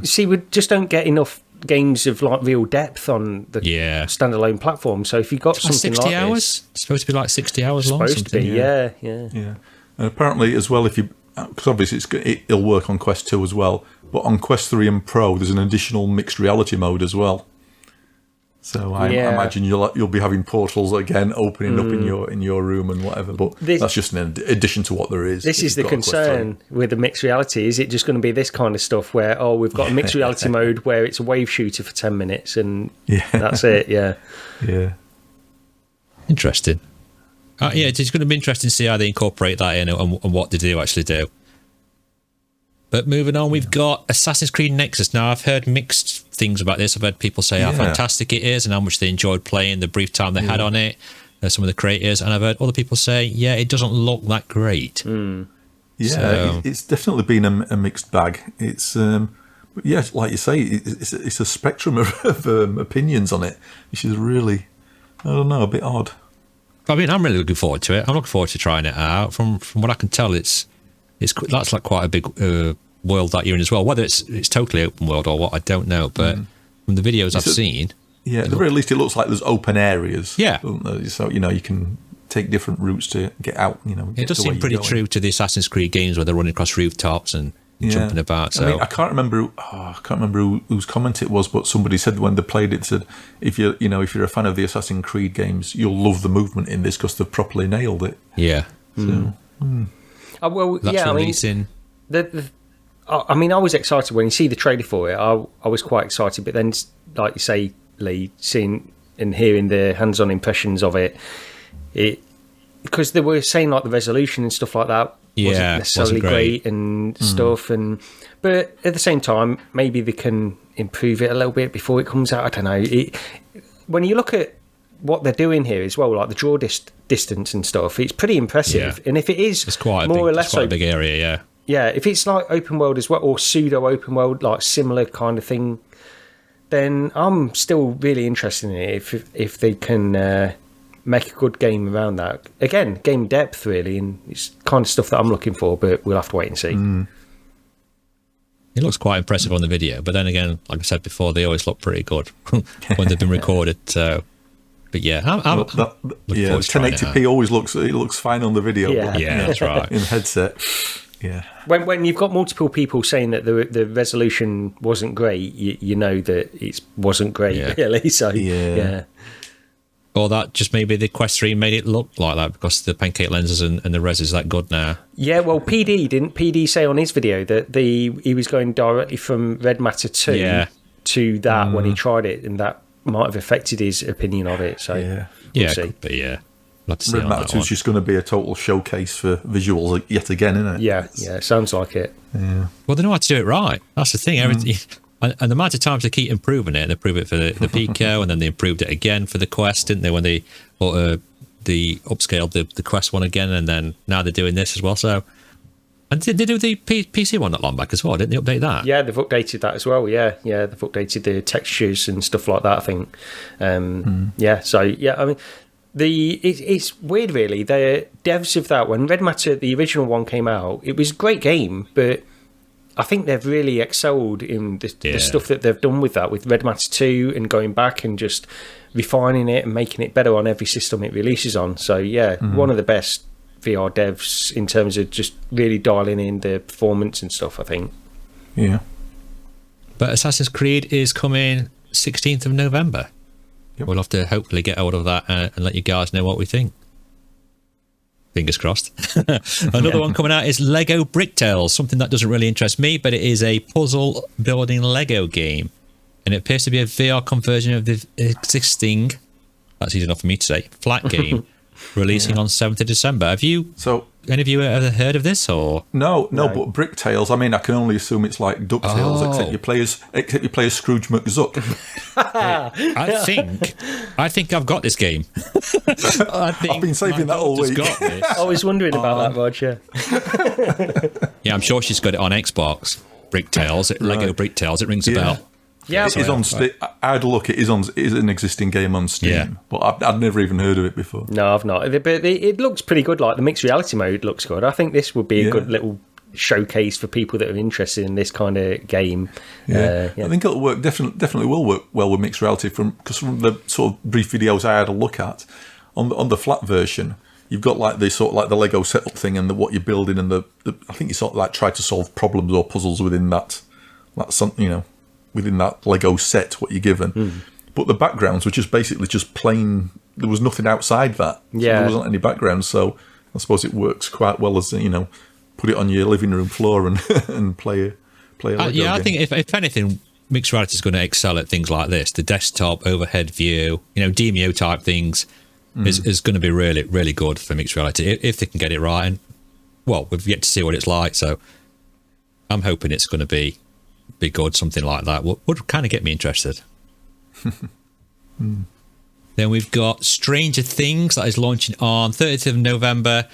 see, we just don't get enough games of like real depth on the standalone platform. So if you got something 60 like hours, this, it's supposed to be like 60 hours long. Supposed to be, yeah. And apparently as well, because obviously it'll work on Quest 2 as well, but on Quest 3 and Pro, there's an additional mixed reality mode as well. So I imagine you'll be having portals again opening up in your room and whatever. But that's just an addition to what there is. This is the concern with the mixed reality. Is it just going to be this kind of stuff where we've got a mixed reality mode where it's a wave shooter for 10 minutes and that's it? Yeah. Interesting. It's going to be interesting to see how they incorporate that in and what they do actually do. But moving on, we've got Assassin's Creed Nexus. Now, I've heard mixed things about this. I've heard people say how fantastic it is and how much they enjoyed playing, the brief time they had on it, some of the creators. And I've heard other people say, it doesn't look that great. It's definitely been a mixed bag. It's, like you say, it's a spectrum of opinions on it, which is really, I don't know, a bit odd. I mean, I'm really looking forward to it. I'm looking forward to trying it out. From what I can tell, that's like quite a big world that you're in as well. Whether it's totally open world or what, I don't know. But from the videos I've seen, at the very least, it looks like there's open areas. Yeah. So you can take different routes to get out. It does seem pretty true to the Assassin's Creed games where they're running across rooftops and jumping about. So I can't remember. Whose comment it was, but somebody said when they played it, said if you're a fan of the Assassin's Creed games, you'll love the movement in this because they've properly nailed it. Yeah. So. Releasing. I mean, I was excited when you see the trailer for it. I was quite excited, but then, like you say, Lee, seeing and hearing the hands-on impressions of it, because they were saying like the resolution and stuff like that wasn't necessarily great and stuff, but at the same time, maybe they can improve it a little bit before it comes out. I don't know. When you look at what they're doing here as well, like the draw distance and stuff, it's pretty impressive. And if it is, it's quite a big area. Yeah, if it's like open world as well, or pseudo open world, like similar kind of thing, then I'm still really interested in it. If they can make a good game around that, again, game depth really, and it's kind of stuff that I'm looking for. But we'll have to wait and see. It looks quite impressive on the video, but then again, like I said before, they always look pretty good when they've been recorded. So. But yeah, I'm looking forward to 1080p always looks fine on the video. Yeah, that's right. In the headset, yeah. When you've got multiple people saying that the resolution wasn't great, you know that it wasn't great really. So yeah. Or that just maybe the Quest 3 made it look like that because the pancake lenses and the res is that good now. Yeah, well, PD say on his video that he was going directly from Red Matter 2 to that when he tried it, and that might have affected his opinion of it. So we'll see. But let's see. Red Matter 2 is just going to be a total showcase for visuals yet again, isn't it? Yeah, it sounds like it. Yeah. Well, they know how to do it right. That's the thing. Everything, and the amount of times they keep improving it. They improve it for the Pico, and then they improved it again for the Quest, didn't they? When they upscaled the Quest one again, and then now they're doing this as well. So And did they do the PC one not long back as well? Didn't they update that? Yeah, they've updated that as well. Yeah, they've updated the textures and stuff like that, I think. Yeah, so, yeah, I mean, it's weird, really. The devs of that, when Red Matter, the original one, came out, it was a great game, but I think they've really excelled in the stuff that they've done with that, with Red Matter 2, and going back and just refining it and making it better on every system it releases on. So, yeah, one of the best VR devs in terms of just really dialing in the performance and stuff, I think. Yeah. But Assassin's Creed is coming 16th of November. Yep. We'll have to hopefully get hold of that and let you guys know what we think. Fingers crossed. Another one coming out is Lego Bricktales, something that doesn't really interest me, but it is a puzzle building Lego game. And it appears to be a VR conversion of the existing, that's easy enough for me to say, flat game, releasing on 7th of December. Have you, any of you ever heard of this? Or No, but Bricktales, I mean, I can only assume it's like DuckTales, except you play as Scrooge McZuck. I think I've got this game. I've been saving that all week. I was wondering about that, Roger. Yeah, I'm sure she's got it on Xbox. Bricktales, Lego Bricktales, it rings a bell. Yeah, it is on Steam. I had a look. It is an existing game on Steam, but I'd never even heard of it before. No, I've not. But it looks pretty good. Like the mixed reality mode looks good. I think this would be a good little showcase for people that are interested in this kind of game. I think it'll work. Definitely will work well with mixed reality. Because from the sort of brief videos I had a look at on the flat version, you've got like the sort of like the Lego setup thing and what you're building, and the I think you sort of like try to solve problems or puzzles within that. That's something within that Lego set, what you're given. But the backgrounds were basically just plain. There was nothing outside that. So there wasn't any background. So I suppose it works quite well as put it on your living room floor and and play a Lego game. I think if anything, mixed reality is going to excel at things like this. The desktop overhead view, DMO type things is going to be really, really good for mixed reality if they can get it right. And well, we've yet to see what it's like, so I'm hoping it's going to be good. Something like that would kind of get me interested. Then we've got Stranger Things that is launching on 30th of November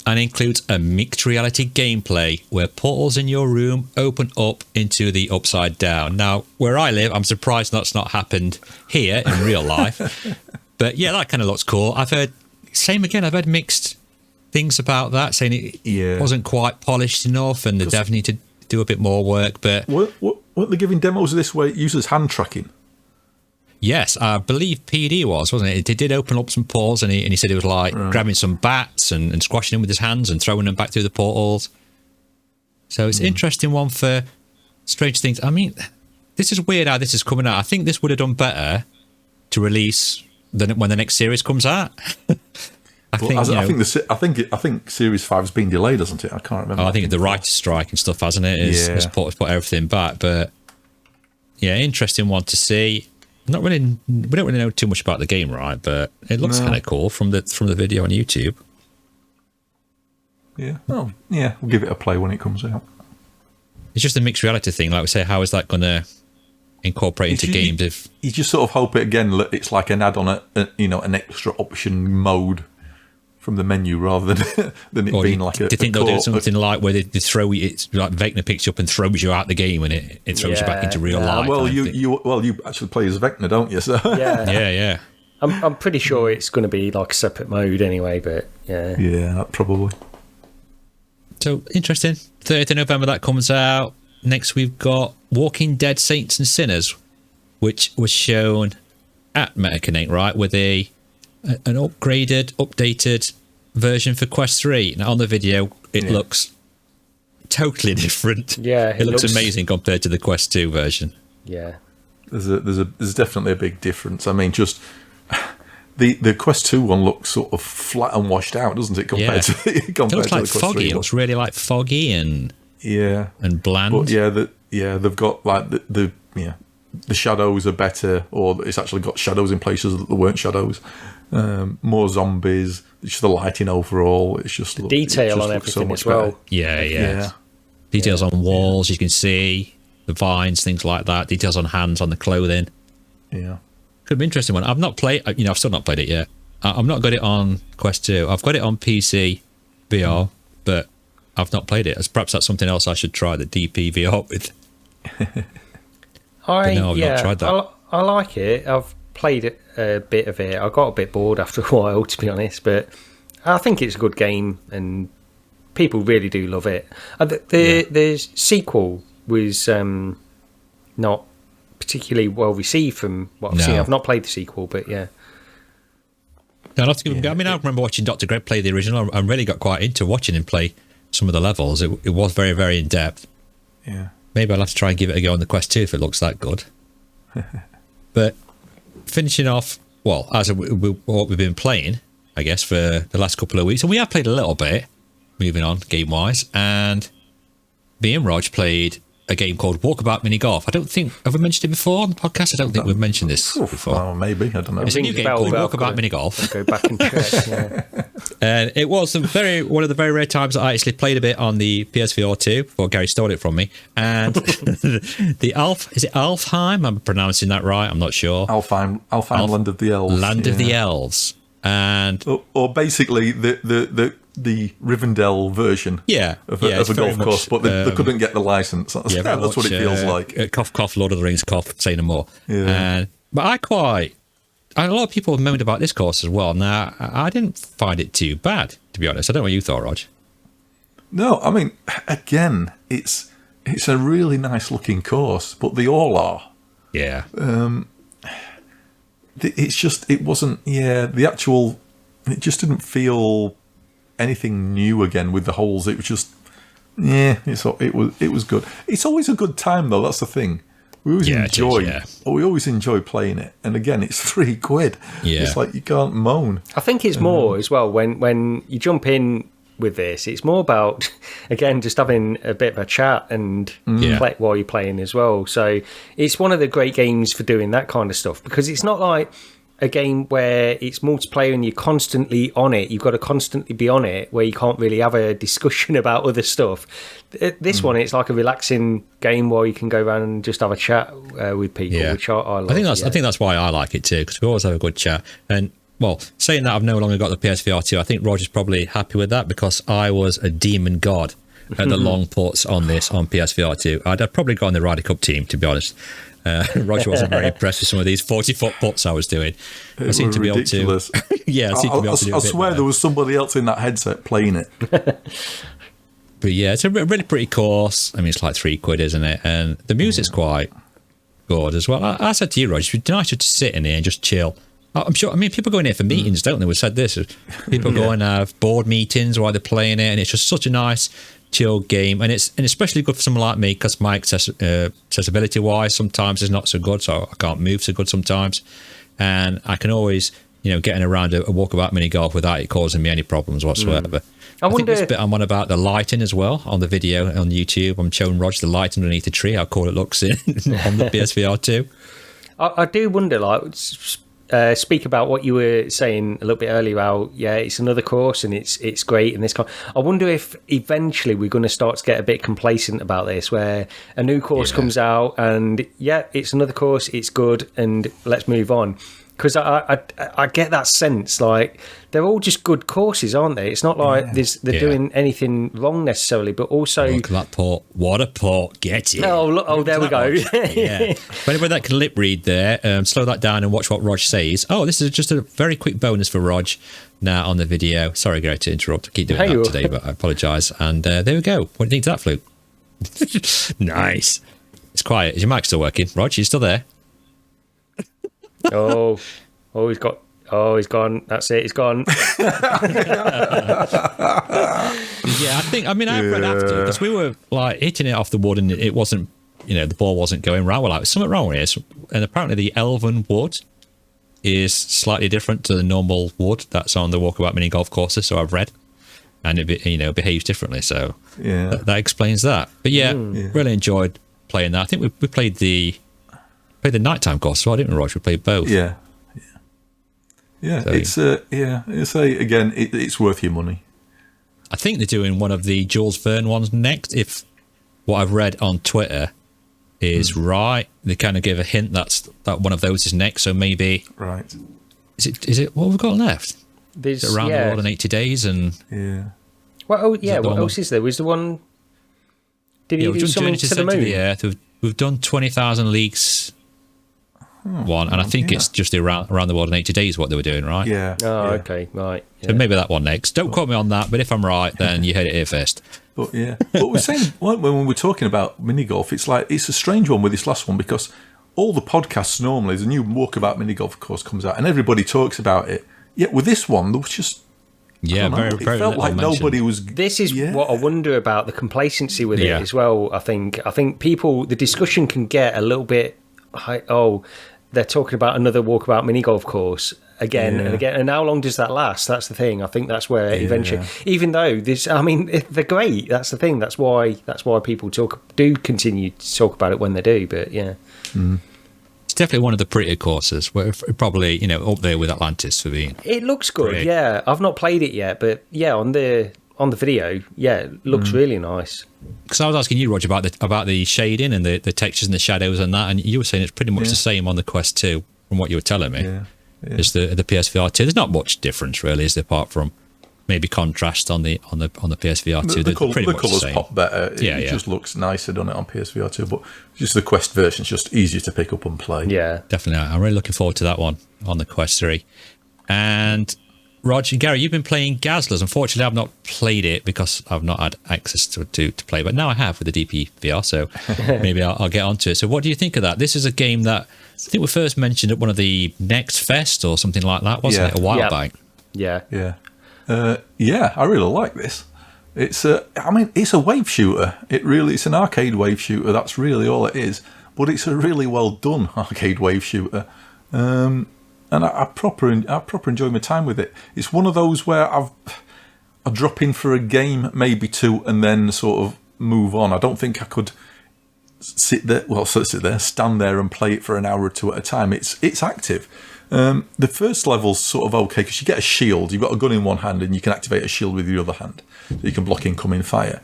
and includes a mixed reality gameplay where portals in your room open up into the upside down. Now, where I live, I'm surprised that's not happened here in real life. But yeah, that kind of looks cool. I've heard mixed things about that, saying it wasn't quite polished enough and the dev need to do a bit more work. But weren't they giving demos of this where it uses hand tracking? Yes, I believe PD wasn't it? It did open up some portals, and he said he was like grabbing some bats and squashing them with his hands and throwing them back through the portals. So it's an interesting one for Strange Things. I mean, this is weird how this is coming out. I think this would have done better to release when the next series comes out. I think Series 5 has been delayed, hasn't it? I can't remember. I think the writer's strike and stuff, hasn't it? Has put everything back. But yeah, interesting one to see. We don't really know too much about the game, right? But it looks kind of cool from the video on YouTube. Yeah. Oh, yeah. We'll give it a play when it comes out. It's just a mixed reality thing. Like we say, how is that going to incorporate into games? If you just sort of hope it again, it's like an add-on, an extra option mode from the menu rather than it being like a. Do you think they'll do something like where they throw it, like Vecna picks you up and throws you out the game, and it throws you back into real life? Well, you actually play as Vecna, don't you? So yeah. I'm pretty sure it's going to be like a separate mode anyway, but yeah, probably. So interesting. 30th of November that comes out. Next we've got Walking Dead: Saints and Sinners, which was shown at MetaConnect, right, with an updated version for Quest 3. Now on the video, it looks totally different. Yeah, it looks amazing compared to the Quest 2 version. Yeah, there's definitely a big difference. I mean, just the Quest 2 one looks sort of flat and washed out, doesn't it? Compared to it looks like the Quest foggy. 3 it looks really like foggy and bland. But they've got like the shadows are better, or it's actually got shadows in places that there weren't shadows. More zombies. It's just the lighting overall. It's just the detail on everything as well. Better. Yeah. Details on walls, you can see the vines, things like that. Details on hands, on the clothing. Yeah, could be an interesting one. I've not played. I've still not played it yet. I've not got it on Quest 2. I've got it on PC VR, but I've not played it. Perhaps that's something else I should try the DPVR with. I've not tried that. I like it. I've played a bit of it. I got a bit bored after a while, to be honest, but I think it's a good game and people really do love it. The sequel was not particularly well received from what I've seen. I've not played the sequel, but yeah. I'll have to give him. I mean, I remember watching Dr. Greg play the original. I really got quite into watching him play some of the levels. It was very, very in depth. Yeah. Maybe I'll have to try and give it a go on the Quest 2 if it looks that good. But finishing off, well, as what we've been playing, I guess, for the last couple of weeks, and we have played a little bit, moving on game-wise, and me and Rog played a game called Walkabout Mini Golf. I don't think, have we mentioned it before on the podcast? I don't think we've mentioned this before. Oh, maybe, I don't know. It's a new game called Walkabout Mini Golf. Go back and check, yeah. And it was one of the very rare times that I actually played a bit on the PS VR2 before Gary stole it from me. And is it Alfheim? I'm pronouncing that right. I'm not sure. Alfheim, Land of the Elves. Land of the Elves. And or basically the Rivendell version of a golf course, but they couldn't get the license. That's what it feels like. Cough, cough, Lord of the Rings, cough, say no more. Yeah. But a lot of people have moaned about this course as well. Now, I didn't find it too bad, to be honest. I don't know what you thought, Rog. No, I mean, again, it's a really nice looking course, but they all are. Yeah. It's just, it wasn't, it just didn't feel anything new again with the holes. It was just, it was good. It's always a good time though, that's the thing. We always enjoy playing it. And again, it's £3. Yeah. It's like you can't moan. I think it's more as well when you jump in with this, it's more about, again, just having a bit of a chat and play while you're playing as well. So it's one of the great games for doing that kind of stuff, because it's not like a game where it's multiplayer and you're constantly on it. You've got to constantly be on it, where you can't really have a discussion about other stuff. This one, it's like a relaxing game where you can go around and just have a chat with people, which I love. I think that's why I like it too, because we always have a good chat. And well, saying that, I've no longer got the PSVR 2. I think Roger's probably happy with that, because I was a demon god at the long puts on this on PSVR 2. I'd probably gone the Ryder Cup team, to be honest. Roger wasn't very impressed with some of these 40-foot putts I was doing. I seem to be able to. I seem to be able to do. I swear there was somebody else in that headset playing it. But yeah, it's a really pretty course. I mean, it's like £3, isn't it? And the music's quite good as well. I said to you, Roger, it'd be nice to sit in here and just chill. I'm sure. I mean, people go in here for meetings, don't they? We said this. People go and have board meetings while they're playing it, and it's just such a nice, chill game. And it's especially good for someone like me, because my accessibility wise sometimes is not so good, so I can't move so good sometimes. And I can always, getting around a walkabout mini golf without it causing me any problems whatsoever. I think this bit I'm on about the lighting as well on the video on YouTube. I'm showing Roger the light underneath the tree, how cool it looks on the PSVR 2. I do wonder, speak about what you were saying a little bit earlier about, it's another course and it's great, and this I wonder if eventually we're going to start to get a bit complacent about this, where a new course comes out and it's another course, it's good, and let's move on. Because I get that sense, like, they're all just good courses, aren't they? It's not like they're doing anything wrong necessarily, but also... Look at that port. What a port. Get it. Oh, there we go. For anybody that can lip read there, slow that down and watch what Rog says. Oh, this is just a very quick bonus for Rog now on the video. Sorry, Gary, to interrupt. I keep doing that today, but I apologise. And there we go. What do you think of that, Fluke? Nice. It's quiet. Is your mic still working? Rog, you still there? He's gone. That's it. He's gone. I read after, because we were like hitting it off the wood and it wasn't, the ball wasn't going right. We're like, there's something wrong with this. And apparently the elven wood is slightly different to the normal wood that's on the Walkabout mini golf courses. So I've read, and it behaves differently. So that explains that. But really enjoyed playing that. I think we played the nighttime course as well, didn't we, Roger? We played both. Yeah. So, it's worth your money. I think they're doing one of the Jules Verne ones next. If what I've read on Twitter is right, they kind of give a hint that one of those is next. So maybe Is it what we've got left? There's around the world in 80 days, and What else is there? Was the one... Did he do something to the moon? Yeah, we've done 20,000 Leagues one, and I think it's just around the world in 80 days what they were doing, right? Yeah. Oh, okay, right. Yeah. So maybe that one next. Don't quote me on that, but if I'm right, then you heard it here first. But we're saying when we're talking about mini golf, it's a strange one with this last one because all the podcasts normally, the new Walkabout mini golf, of course, comes out and everybody talks about it. Yet with this one, there was just very felt like nobody was. This is what I wonder about the complacency with it as well. I think people, the discussion can get a little bit. They're talking about another Walkabout mini golf course again and again, and how long does that last? That's the thing. I think that's where eventually, even though this, I mean, they're great. That's the thing. That's why people do continue to talk about it when they do. But it's definitely one of the prettier courses. We're probably up there with Atlantis for being. It looks good. Pretty. Yeah, I've not played it yet, but on the video, it looks really nice. Because I was asking you, Roger, about the shading and the textures and the shadows and that, and you were saying it's pretty much the same on the Quest 2 from what you were telling me. Yeah. It's the PSVR 2. There's not much difference really, is there, apart from maybe contrast on the PSVR 2. The colours pop better. It just looks nicer, doesn't it, on PSVR 2? But just the Quest version is just easier to pick up and play. Yeah, definitely. I'm really looking forward to that one on the Quest 3. And Roger and Gary, you've been playing Gazzlers. Unfortunately, I've not played it because I've not had access to play, but now I have with the DPVR, so maybe I'll get onto it. So what do you think of that? This is a game that I think we first mentioned at one of the Next Fest or something like that, wasn't it, a while back? Yeah. I really like this. It's a wave shooter. It's an arcade wave shooter. That's really all it is. But it's a really well done arcade wave shooter. And I proper enjoy my time with it. It's one of those where I drop in for a game, maybe two, and then sort of move on. I don't think I could stand there and play it for an hour or two at a time. It's active. The first level's sort of okay because you get a shield. You've got a gun in one hand and you can activate a shield with your other hand, so you can block incoming fire.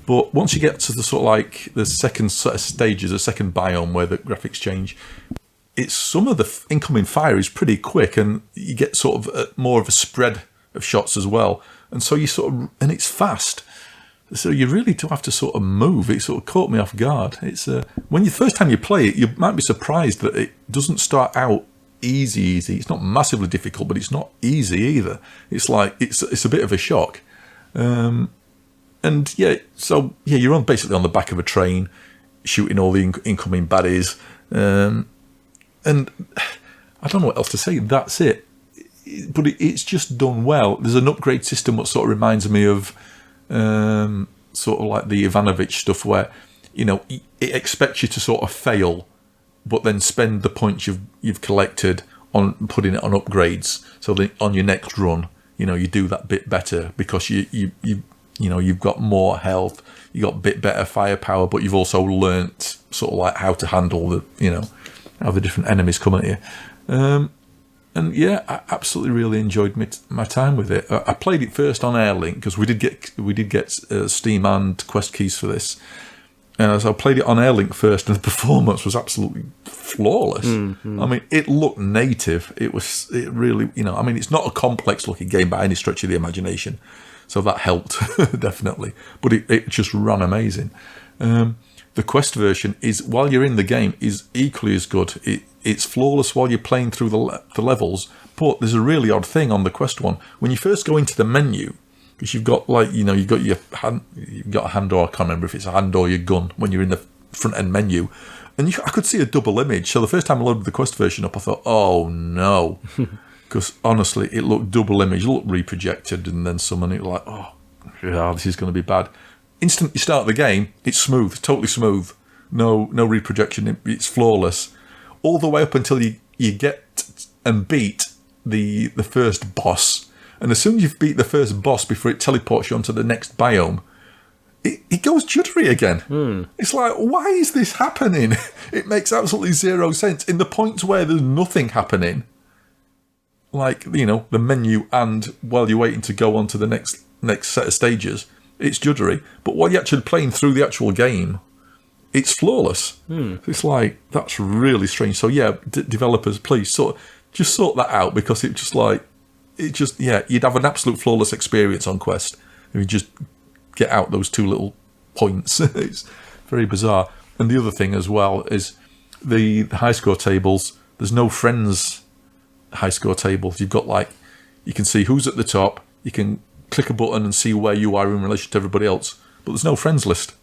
But once you get to the sort of like the second set of stages, the second biome where the graphics change, it's some of the incoming fire is pretty quick, and you get sort of more of a spread of shots as well. And so and it's fast. So you really do have to sort of move. It sort of caught me off guard. It's when the first time you play it, you might be surprised that it doesn't start out easy. It's not massively difficult, but it's not easy either. It's like it's a bit of a shock. You're basically on the back of a train, shooting all the incoming baddies. And I don't know what else to say. That's it. But it's just done well. There's an upgrade system that sort of reminds me of sort of like the Ivanovich stuff, where it expects you to sort of fail, but then spend the points you've collected on putting it on upgrades. So that on your next run, you do that bit better because you've got more health, you got a bit better firepower, but you've also learnt sort of like how to handle how the different enemies come at you. I absolutely really enjoyed my time with it. I played it first on Airlink because we did get Steam and Quest keys for this. So I played it on Airlink first, and the performance was absolutely flawless. I mean, it looked native. It really, it's not a complex looking game by any stretch of the imagination, so that helped definitely. But it just ran amazing. The Quest version is, while you're in the game, is equally as good. It's flawless while you're playing through the levels, but there's a really odd thing on the Quest one. When you first go into the menu, because you've got you've got your hand, you've got a hand, or I can't remember if it's a hand or your gun when you're in the front end menu, and I could see a double image. So the first time I loaded the Quest version up, I thought, oh no, because honestly, it looked double image, it looked reprojected, and then someone it was like, oh, yeah, this is going to be bad. Instant you start the game, it's smooth, totally smooth. No reprojection. It's flawless, all the way up until you get and beat the first boss. And as soon as you've beat the first boss, before it teleports you onto the next biome, it goes juddery again. It's like, why is this happening? It makes absolutely zero sense. In the points where there's nothing happening, like the menu, and while you're waiting to go on to the next set of stages, it's juddery. But while you're actually playing through the actual game, it's flawless. It's like, that's really strange. So yeah, developers, please sort that out, because you'd have an absolute flawless experience on Quest. If you just get out those two little points, it's very bizarre. And the other thing as well is the high score tables. There's no friends high score tables. You've got you can see who's at the top. You can click a button and see where you are in relation to everybody else. But there's no friends list.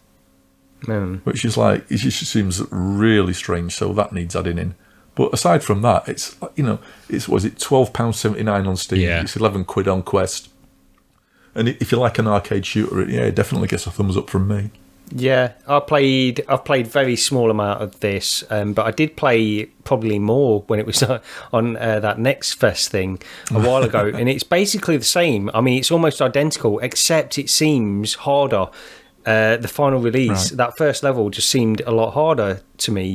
Which is it just seems really strange. So that needs adding in. But aside from that, it's was it £12.79 on Steam? Yeah. It's £11 on Quest. And if you like an arcade shooter, it definitely gets a thumbs up from me. Yeah, I've played very small amount of this, but I did play probably more when it was on that Next Fest thing a while ago, and it's basically the same. I mean, it's almost identical, except it seems harder. The final release, that first level, just seemed a lot harder to me.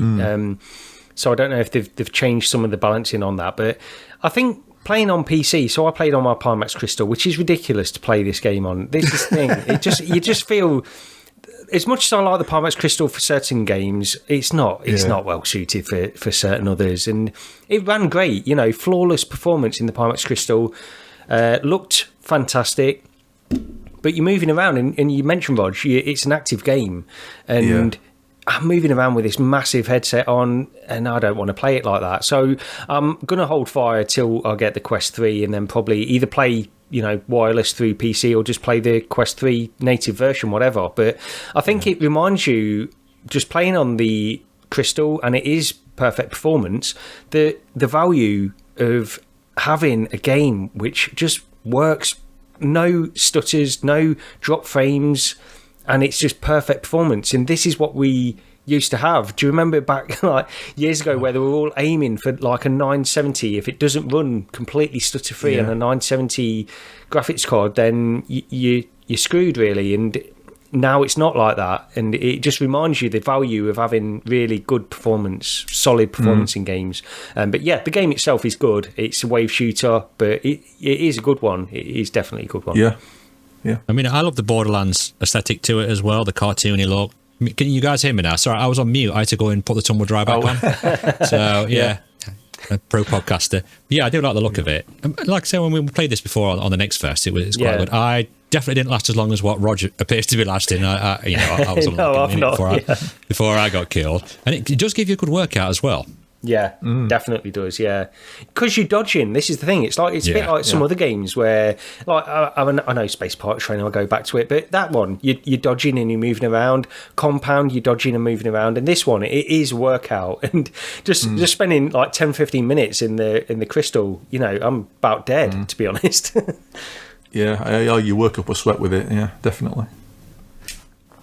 So I don't know if they've changed some of the balancing on that, but I think playing on PC, so I played on my Pimax Crystal, which is ridiculous to play this game on. This is the thing. You just feel, as much as I like the Pimax Crystal for certain games, it's not well suited for certain others. And it ran great, flawless performance in the Pimax Crystal, looked fantastic. But you're moving around, and you mentioned, Rog, it's an active game, and I'm moving around with this massive headset on, and I don't want to play it like that. So I'm going to hold fire till I get the Quest 3, and then probably either play wireless through PC or just play the Quest 3 native version, whatever. But I think it reminds you, just playing on the Crystal, and it is perfect performance, the value of having a game which just works, no stutters, no drop frames, and it's just perfect performance. And this is what we used to have. Do you remember back years ago where they were all aiming for a 970? If it doesn't run completely stutter free on a 970 graphics card, then you're screwed, really. And now it's not like that, and it just reminds you the value of having really good performance, solid performance in games. But the game itself is good. It's a wave shooter, but it is a good one. It is definitely a good one. Yeah. I mean, I love the Borderlands aesthetic to it as well, the cartoony look. Can you guys hear me now? Sorry, I was on mute. I had to go and put the tumble dryer back on. So, a pro podcaster. But I do like the look of it. Like I said, when we played this before on the Next Fest, it was quite good. I definitely didn't last as long as what Roger appears to be lasting. I was before I got killed. And it does give you a good workout as well. Yeah, definitely does. Yeah, because you're dodging. This is the thing. It's a bit like some other games where, I know Space Pirate Trainer. I'll go back to it, but that one you're dodging and you're moving around. Compound, you're dodging and moving around, and this one it is workout. And just spending 10-15 minutes in the Crystal, I'm about dead to be honest. You work up a sweat with it. Yeah, definitely.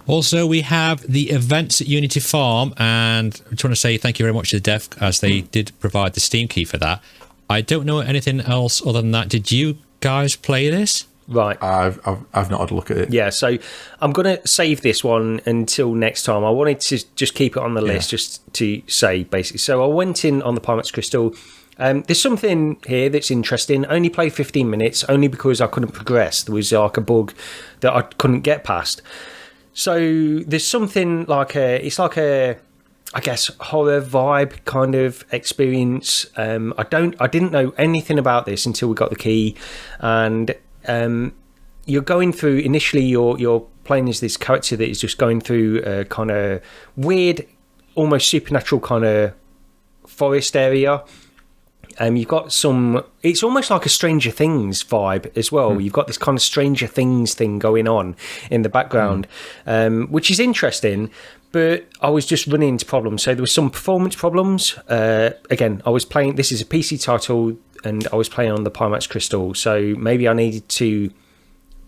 Also, we have the events at Unity Farm, and I just want to say thank you very much to the dev, as they did provide the Steam key for that. I don't know anything else other than that. Did you guys play this? Right. I've not had a look at it. Yeah, so I'm going to save this one until next time. I wanted to just keep it on the list just to say, basically. So I went in on the Pimax Crystal. There's something here that's interesting. Only played 15 minutes, only because I couldn't progress. There was a bug that I couldn't get past. So there's something it's like a horror vibe kind of experience. I didn't know anything about this until we got the key, and you're going through. Initially, you're playing as this character that is just going through a kind of weird, almost supernatural kind of forest area. You've got it's almost like a Stranger Things vibe as well. You've got this kind of Stranger Things thing going on in the background, which is interesting, but I was just running into problems. So there were some performance problems. Again, I was playing, this is a PC title, and I was playing on the Pimax Crystal, so maybe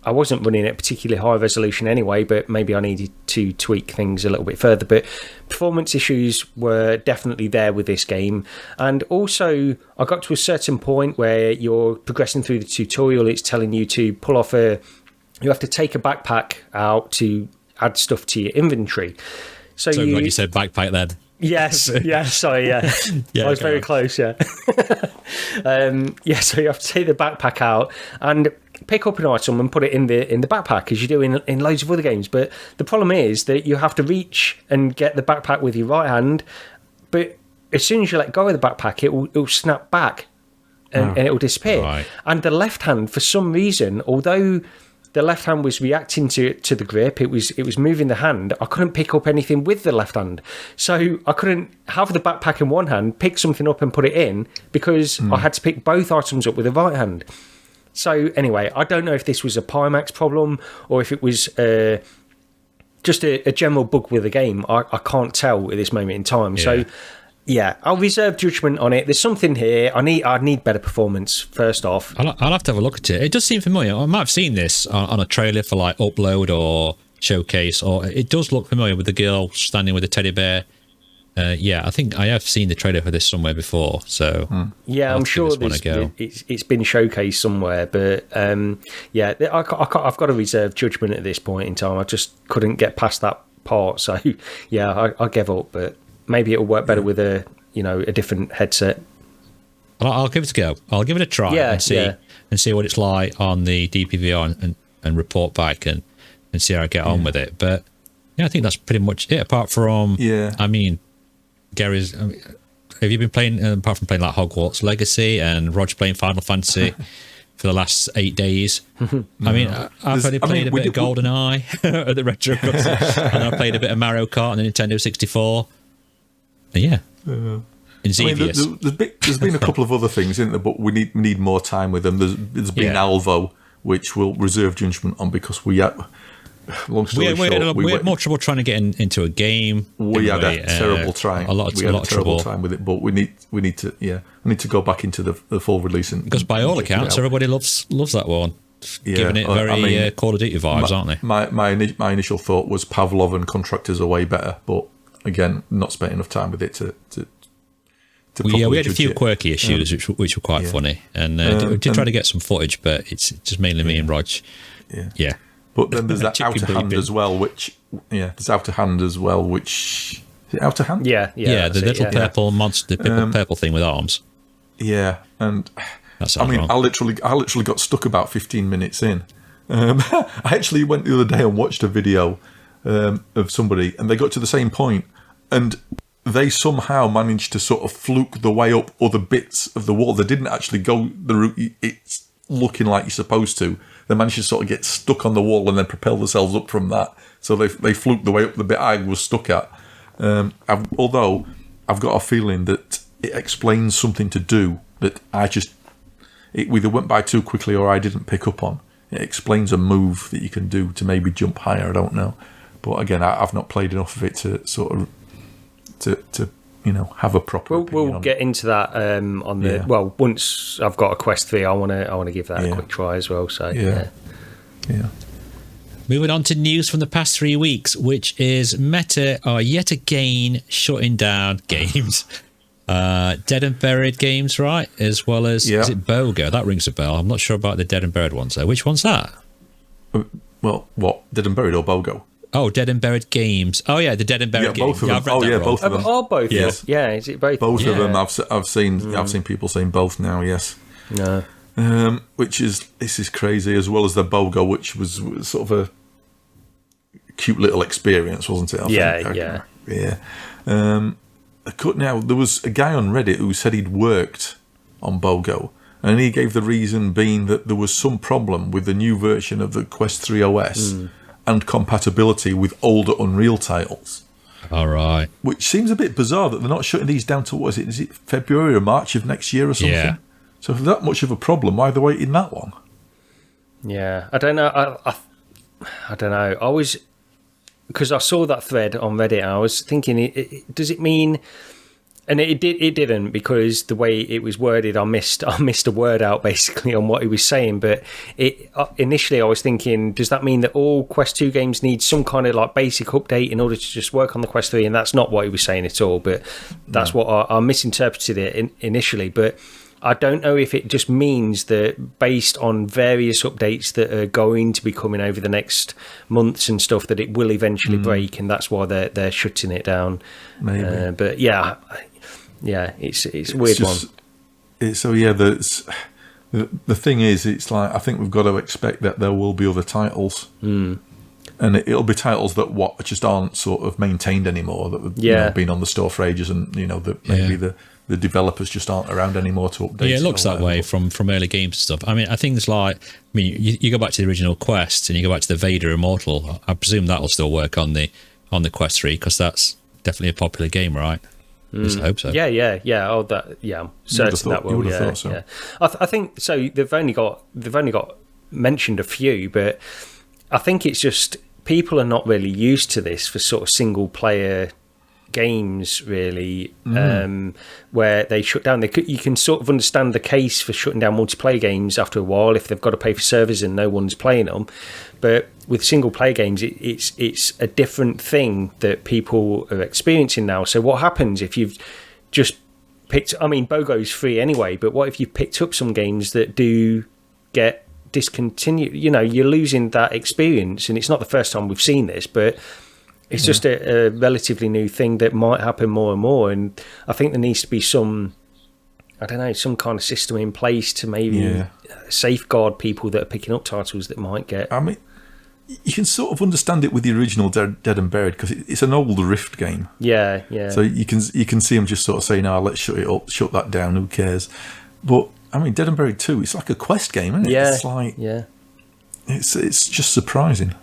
I wasn't running at particularly high resolution anyway, but maybe I needed to tweak things a little bit further. But performance issues were definitely there with this game. And also, I got to a certain point where you're progressing through the tutorial. It's telling you to pull off you have to take a backpack out to add stuff to your inventory. So you said backpack then. Yes, sorry, I was very close, so you have to take the backpack out and pick up an item and put it in the backpack, as you do in loads of other games. But the problem is that you have to reach and get the backpack with your right hand, but as soon as you let go of the backpack, it will snap back and it will disappear. Right. And the left hand, for some reason, although the left hand was reacting to the grip. It was moving the hand. I couldn't pick up anything with the left hand, so I couldn't have the backpack in one hand, pick something up and put it in, because I had to pick both items up with the right hand. So anyway, I don't know if this was a Pimax problem or if it was just a general bug with the game. I can't tell at this moment in time. Yeah. So yeah, I'll reserve judgment on it. There's something here. I need better performance first off. I'll have to have a look at it. It does seem familiar. I might have seen this on a trailer for like Upload or Showcase, or it does look familiar with the girl standing with a teddy bear. Yeah, I think I have seen the trailer for this somewhere before. So yeah, I'm sure it's been showcased somewhere. But yeah, I've got to reserve judgment at this point in time. I just couldn't get past that part. So yeah, I gave up. But maybe it'll work better with a different headset. I'll give it a go. I'll give it a try and see what it's like on the DPVR and report back and see how I get on with it. But yeah, I think that's pretty much it. Apart from I mean, Gary's. Have you been playing apart from playing like Hogwarts Legacy and Roger playing Final Fantasy for the last 8 days? I mean, I've only played a bit of GoldenEye at the Retro Cups, and I played a bit of Mario Kart on the Nintendo 64. Yeah. There's been a couple of other things, isn't there? But we need more time with them. There's been Alvo, which we'll reserve judgment on because we had. Long story short, we had more trouble trying to get into a game. We had a terrible time. A lot of trouble time with it, but we need to go back into the full release because by all accounts, everybody loves that one. Giving it very Call of Duty vibes, aren't they? My initial thought was Pavlov and Contractors are way better, but again, not spent enough time with it to we had a few quirky issues which were quite funny, and we did try to get some footage, but it's just mainly me and Rog. Yeah. But then there's that Outer Hand as well, which there's Outer Hand as well, which is it Outer Hand? Yeah, the little purple monster, the purple thing with arms. Yeah, and I mean, wrong. I literally got stuck about 15 minutes in. I actually went the other day and watched a video of somebody, and they got to the same point, and they somehow managed to sort of fluke the way up other bits of the wall. They didn't actually go the route it's looking like you're supposed to. They managed to sort of get stuck on the wall and then propel themselves up from that. So they fluked the way up the bit I was stuck at. Although I've got a feeling that it explains something to do that it either went by too quickly or I didn't pick up on. It explains a move that you can do to maybe jump higher. I don't know. But again, I've not played enough of it to sort of to have a proper opinion we'll get into that on the once I've got a Quest 3, I want to give that a quick try as well. So yeah. Moving on to news from the past 3 weeks, which is Meta are yet again shutting down games. Dead and Buried games, right? As well as is it BOGO? That rings a bell. I'm not sure about the Dead and Buried ones though. Which one's that? Well, what, Dead and Buried or BOGO? Oh, Dead and Buried games. Oh yeah, the Dead and Buried games. Both of them. Both of them. Oh, both. Yes. Yeah, is it both? Both of them. I've seen people saying both now. Yes. No. This is crazy. As well as the BOGO, which was sort of a cute little experience, wasn't it? I think. Now there was a guy on Reddit who said he'd worked on BOGO, and he gave the reason being that there was some problem with the new version of the Quest 3 OS. And compatibility with older Unreal titles. All right. Which seems a bit bizarre that they're not shutting these down to, what is it? Is it February or March of next year or something? Yeah. So if that much of a problem, why are they waiting that long? Yeah, I don't know. I don't know. I was, because I saw that thread on Reddit, I was thinking, does it mean... And it didn't, because the way it was worded, I missed a word out basically on what he was saying. But initially I was thinking, does that mean that all Quest 2 games need some kind of like basic update in order to just work on the Quest 3? And that's not what he was saying at all. But that's what I misinterpreted it initially. But I don't know if it just means that based on various updates that are going to be coming over the next months and stuff, that it will eventually break, and that's why they're shutting it down. Maybe. But it's a weird one. The thing is, it's like, I think we've got to expect that there will be other titles, and it'll be titles that just aren't sort of maintained anymore, that have been on the store for ages, and that maybe the developers just aren't around anymore to update. Yeah, it looks that way from early games and stuff. I mean, I think it's like, you go back to the original Quest and you go back to the Vader Immortal. I presume that will still work on the Quest 3 because that's definitely a popular game, right? I hope so. Yeah. Oh, that. Yeah, I'm certain that will. Yeah, thought so. Yeah. I think so. They've only got mentioned a few, but I think it's just people are not really used to this for sort of single player games, really, where they shut down. You can sort of understand the case for shutting down multiplayer games after a while if they've got to pay for servers and no one's playing them. But with single player games, it's a different thing that people are experiencing now. So what happens if you've just picked? I mean, BOGO's free anyway, but what if you've picked up some games that do get discontinued? You're losing that experience, and it's not the first time we've seen this, but it's just a relatively new thing that might happen more and more. And I think there needs to be some kind of system in place to maybe safeguard people that are picking up titles that might get. I mean, you can sort of understand it with the original Dead and Buried because it's an old Rift game. Yeah. So you can see them just sort of saying, let's shut it up, shut that down, who cares? But I mean, Dead and Buried 2, it's like a Quest game, isn't it? Yeah. It's like, it's just surprising.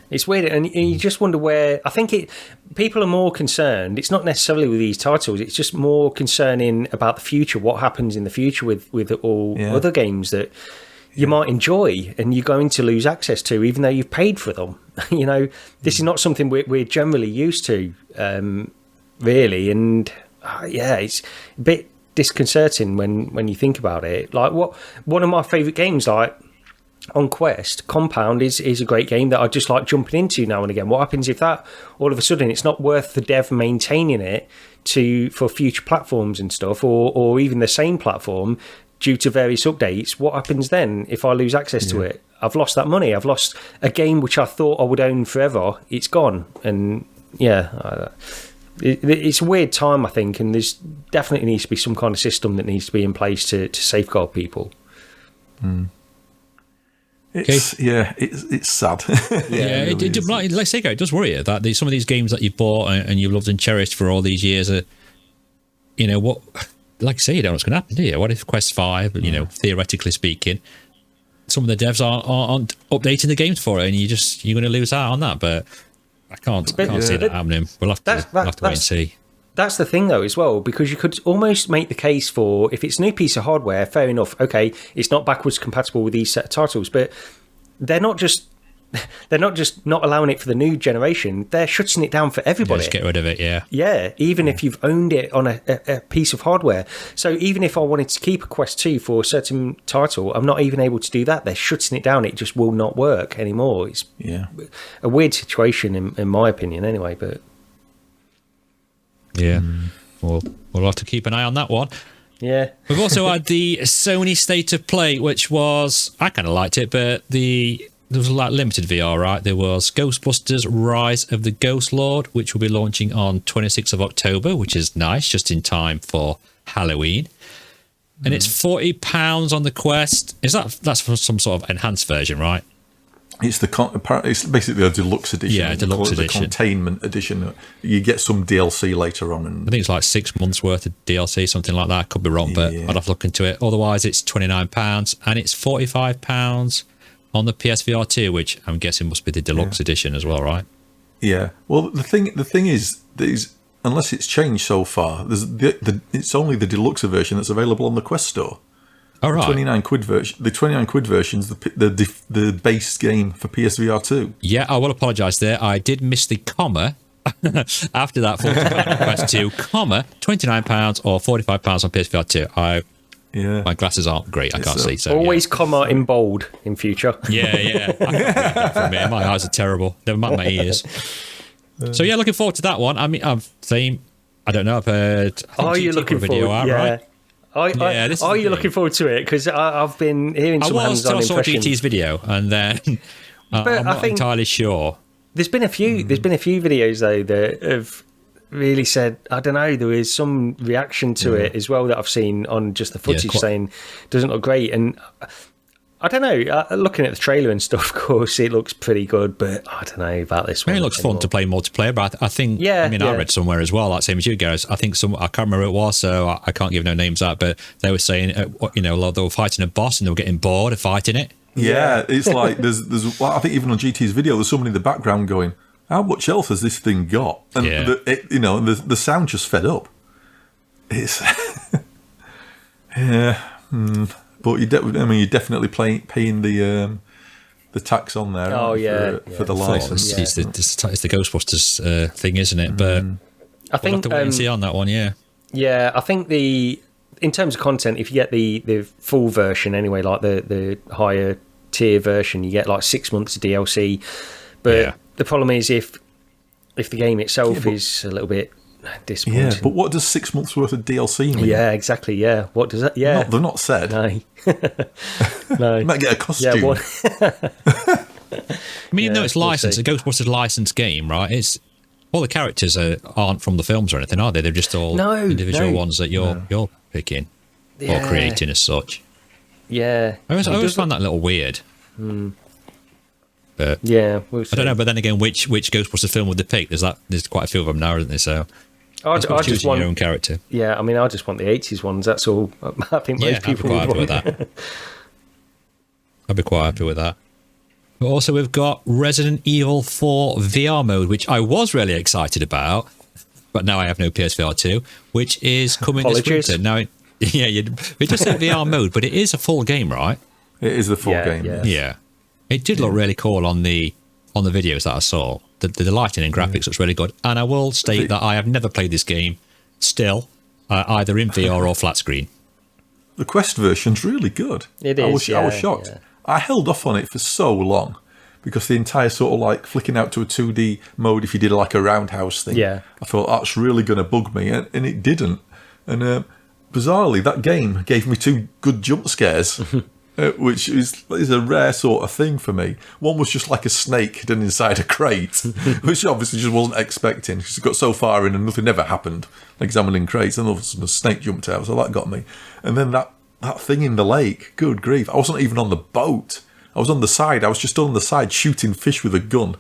It's weird, and you just wonder where. I think people are more concerned. It's not necessarily with these titles. It's just more concerning about the future. What happens in the future with all other games that you might enjoy and you're going to lose access to, even though you've paid for them. This is not something we're generally used to, really. And it's a bit disconcerting when you think about it. Like one of my favourite games, like on Quest, Compound is a great game that I just like jumping into now and again. What happens if that all of a sudden it's not worth the dev maintaining it for future platforms and stuff, or even the same platform due to various updates? What happens then if I lose access to it? I've lost that money. I've lost a game which I thought I would own forever. It's gone. And it's a weird time, I think, and there's definitely needs to be some kind of system that needs to be in place to safeguard people. It's sad. Let's say it does worry you that some of these games that you bought and you've loved and cherished for all these years are, what, like I say, you don't know what's going to happen, do you? What if Quest 5, theoretically speaking, some of the devs aren't updating the games for it, and you're going to lose out on that? But I can't see that happening. We'll have to wait and see. That's the thing, though, as well, because you could almost make the case for, if it's a new piece of hardware, fair enough, okay, it's not backwards compatible with these set of titles, but they're not just not allowing it for the new generation, they're shutting it down for everybody. Just get rid of it, even if you've owned it on a piece of hardware. So even if I wanted to keep a Quest 2 for a certain title, I'm not even able to do that. They're shutting it down. It just will not work anymore. It's a weird situation, in my opinion, anyway, but... We'll have to keep an eye on that one. Yeah. We've also had the Sony State of Play, which was, I kind of liked it, but there was like limited VR, right? There was Ghostbusters Rise of the Ghost Lord, which will be launching on 26th of October, which is nice, just in time for Halloween. And it's £40 on the Quest. That's for some sort of enhanced version, right? It's it's basically a deluxe edition. Yeah, deluxe edition. The containment edition. You get some DLC later on. And I think it's like 6 months worth of DLC, something like that. I could be wrong, but I'd have to look into it. Otherwise, it's £29, and it's £45 on the PSVR2, which I'm guessing must be the deluxe edition as well, right? Yeah. Well, the thing is, unless it's changed so far, it's only the deluxe version that's available on the Quest store. Oh, right. The 29 quid version's the base game for PSVR2. Yeah, I will apologise there. I did miss the comma after that. £40 on Quest 2, comma, £29 or £45 on PSVR2. My glasses aren't great. I can't see. So always comma in bold in future. Yeah. I can't read that from here. My eyes are terrible. Never mind my ears. So yeah, looking forward to that one. I mean, I don't know. I've heard. Are you looking forward? Right? Are you looking forward to it? Because I've been hearing some hands-on impressions. I saw GT's video, and then I'm not entirely sure. There's been a few videos though that have really said, I don't know. There is some reaction to it as well that I've seen on just the footage saying it doesn't look great, and I don't know. Looking at the trailer and stuff, of course, it looks pretty good, but I don't know about this one. It looks fun to play multiplayer, but I think, I read somewhere as well, like same as you guys. I think I can't remember who it was, so I can't give no names out, but they were saying, they were fighting a boss and they were getting bored of fighting it. Yeah, it's like there's. I think even on GT's video, there's someone in the background going, "How much health has this thing got?" And the sound just fed up. It's but you're definitely paying the tax on there. For the license. It's the Ghostbusters thing, isn't it? But I think we'll have to wait and see on that one. Yeah, I think in terms of content, if you get the full version anyway, like the higher tier version, you get like 6 months of DLC. But the problem is if the game itself is a little bit disappointing. Yeah, but what does 6 months worth of DLC mean? Yeah, exactly. Yeah, what does that? Yeah, they're not said. No, no. You might get a costume. No, it's licensed. A Ghostbusters licensed game, right? It's all the characters aren't from the films or anything, are they? They're just all individual ones that you're picking or creating as such. Yeah, I always find that a little weird. But we'll see. I don't know. But then again, which Ghostbusters film would they pick? There's quite a few of them now, isn't there? So I just want your own character. Yeah, I just want the 80s ones. That's all. I think most people would want that. I'd be quite happy with that. But also, we've got Resident Evil 4 VR mode, which I was really excited about, but now I have no PS VR2, which is coming this winter. Now, we just said VR mode, but it is a full game, right? It is the full game. Yeah. It did look really cool on the videos that I saw. The lighting and graphics looks really good. And I will state that I have never played this game still, either in VR or flat screen. The Quest version's really good. It is. I was shocked. Yeah. I held off on it for so long because the entire sort of like flicking out to a 2D mode, if you did like a roundhouse thing, I thought that's really going to bug me, and it didn't. And bizarrely, that game gave me 2 good jump scares. Which is a rare sort of thing for me. One was just like a snake hidden inside a crate, which obviously just wasn't expecting, because it got so far in and nothing ever happened, examining crates, and all of a sudden a snake jumped out, so that got me. And then that thing in the lake, good grief, I wasn't even on the boat. I was on the side, I was just on the side shooting fish with a gun.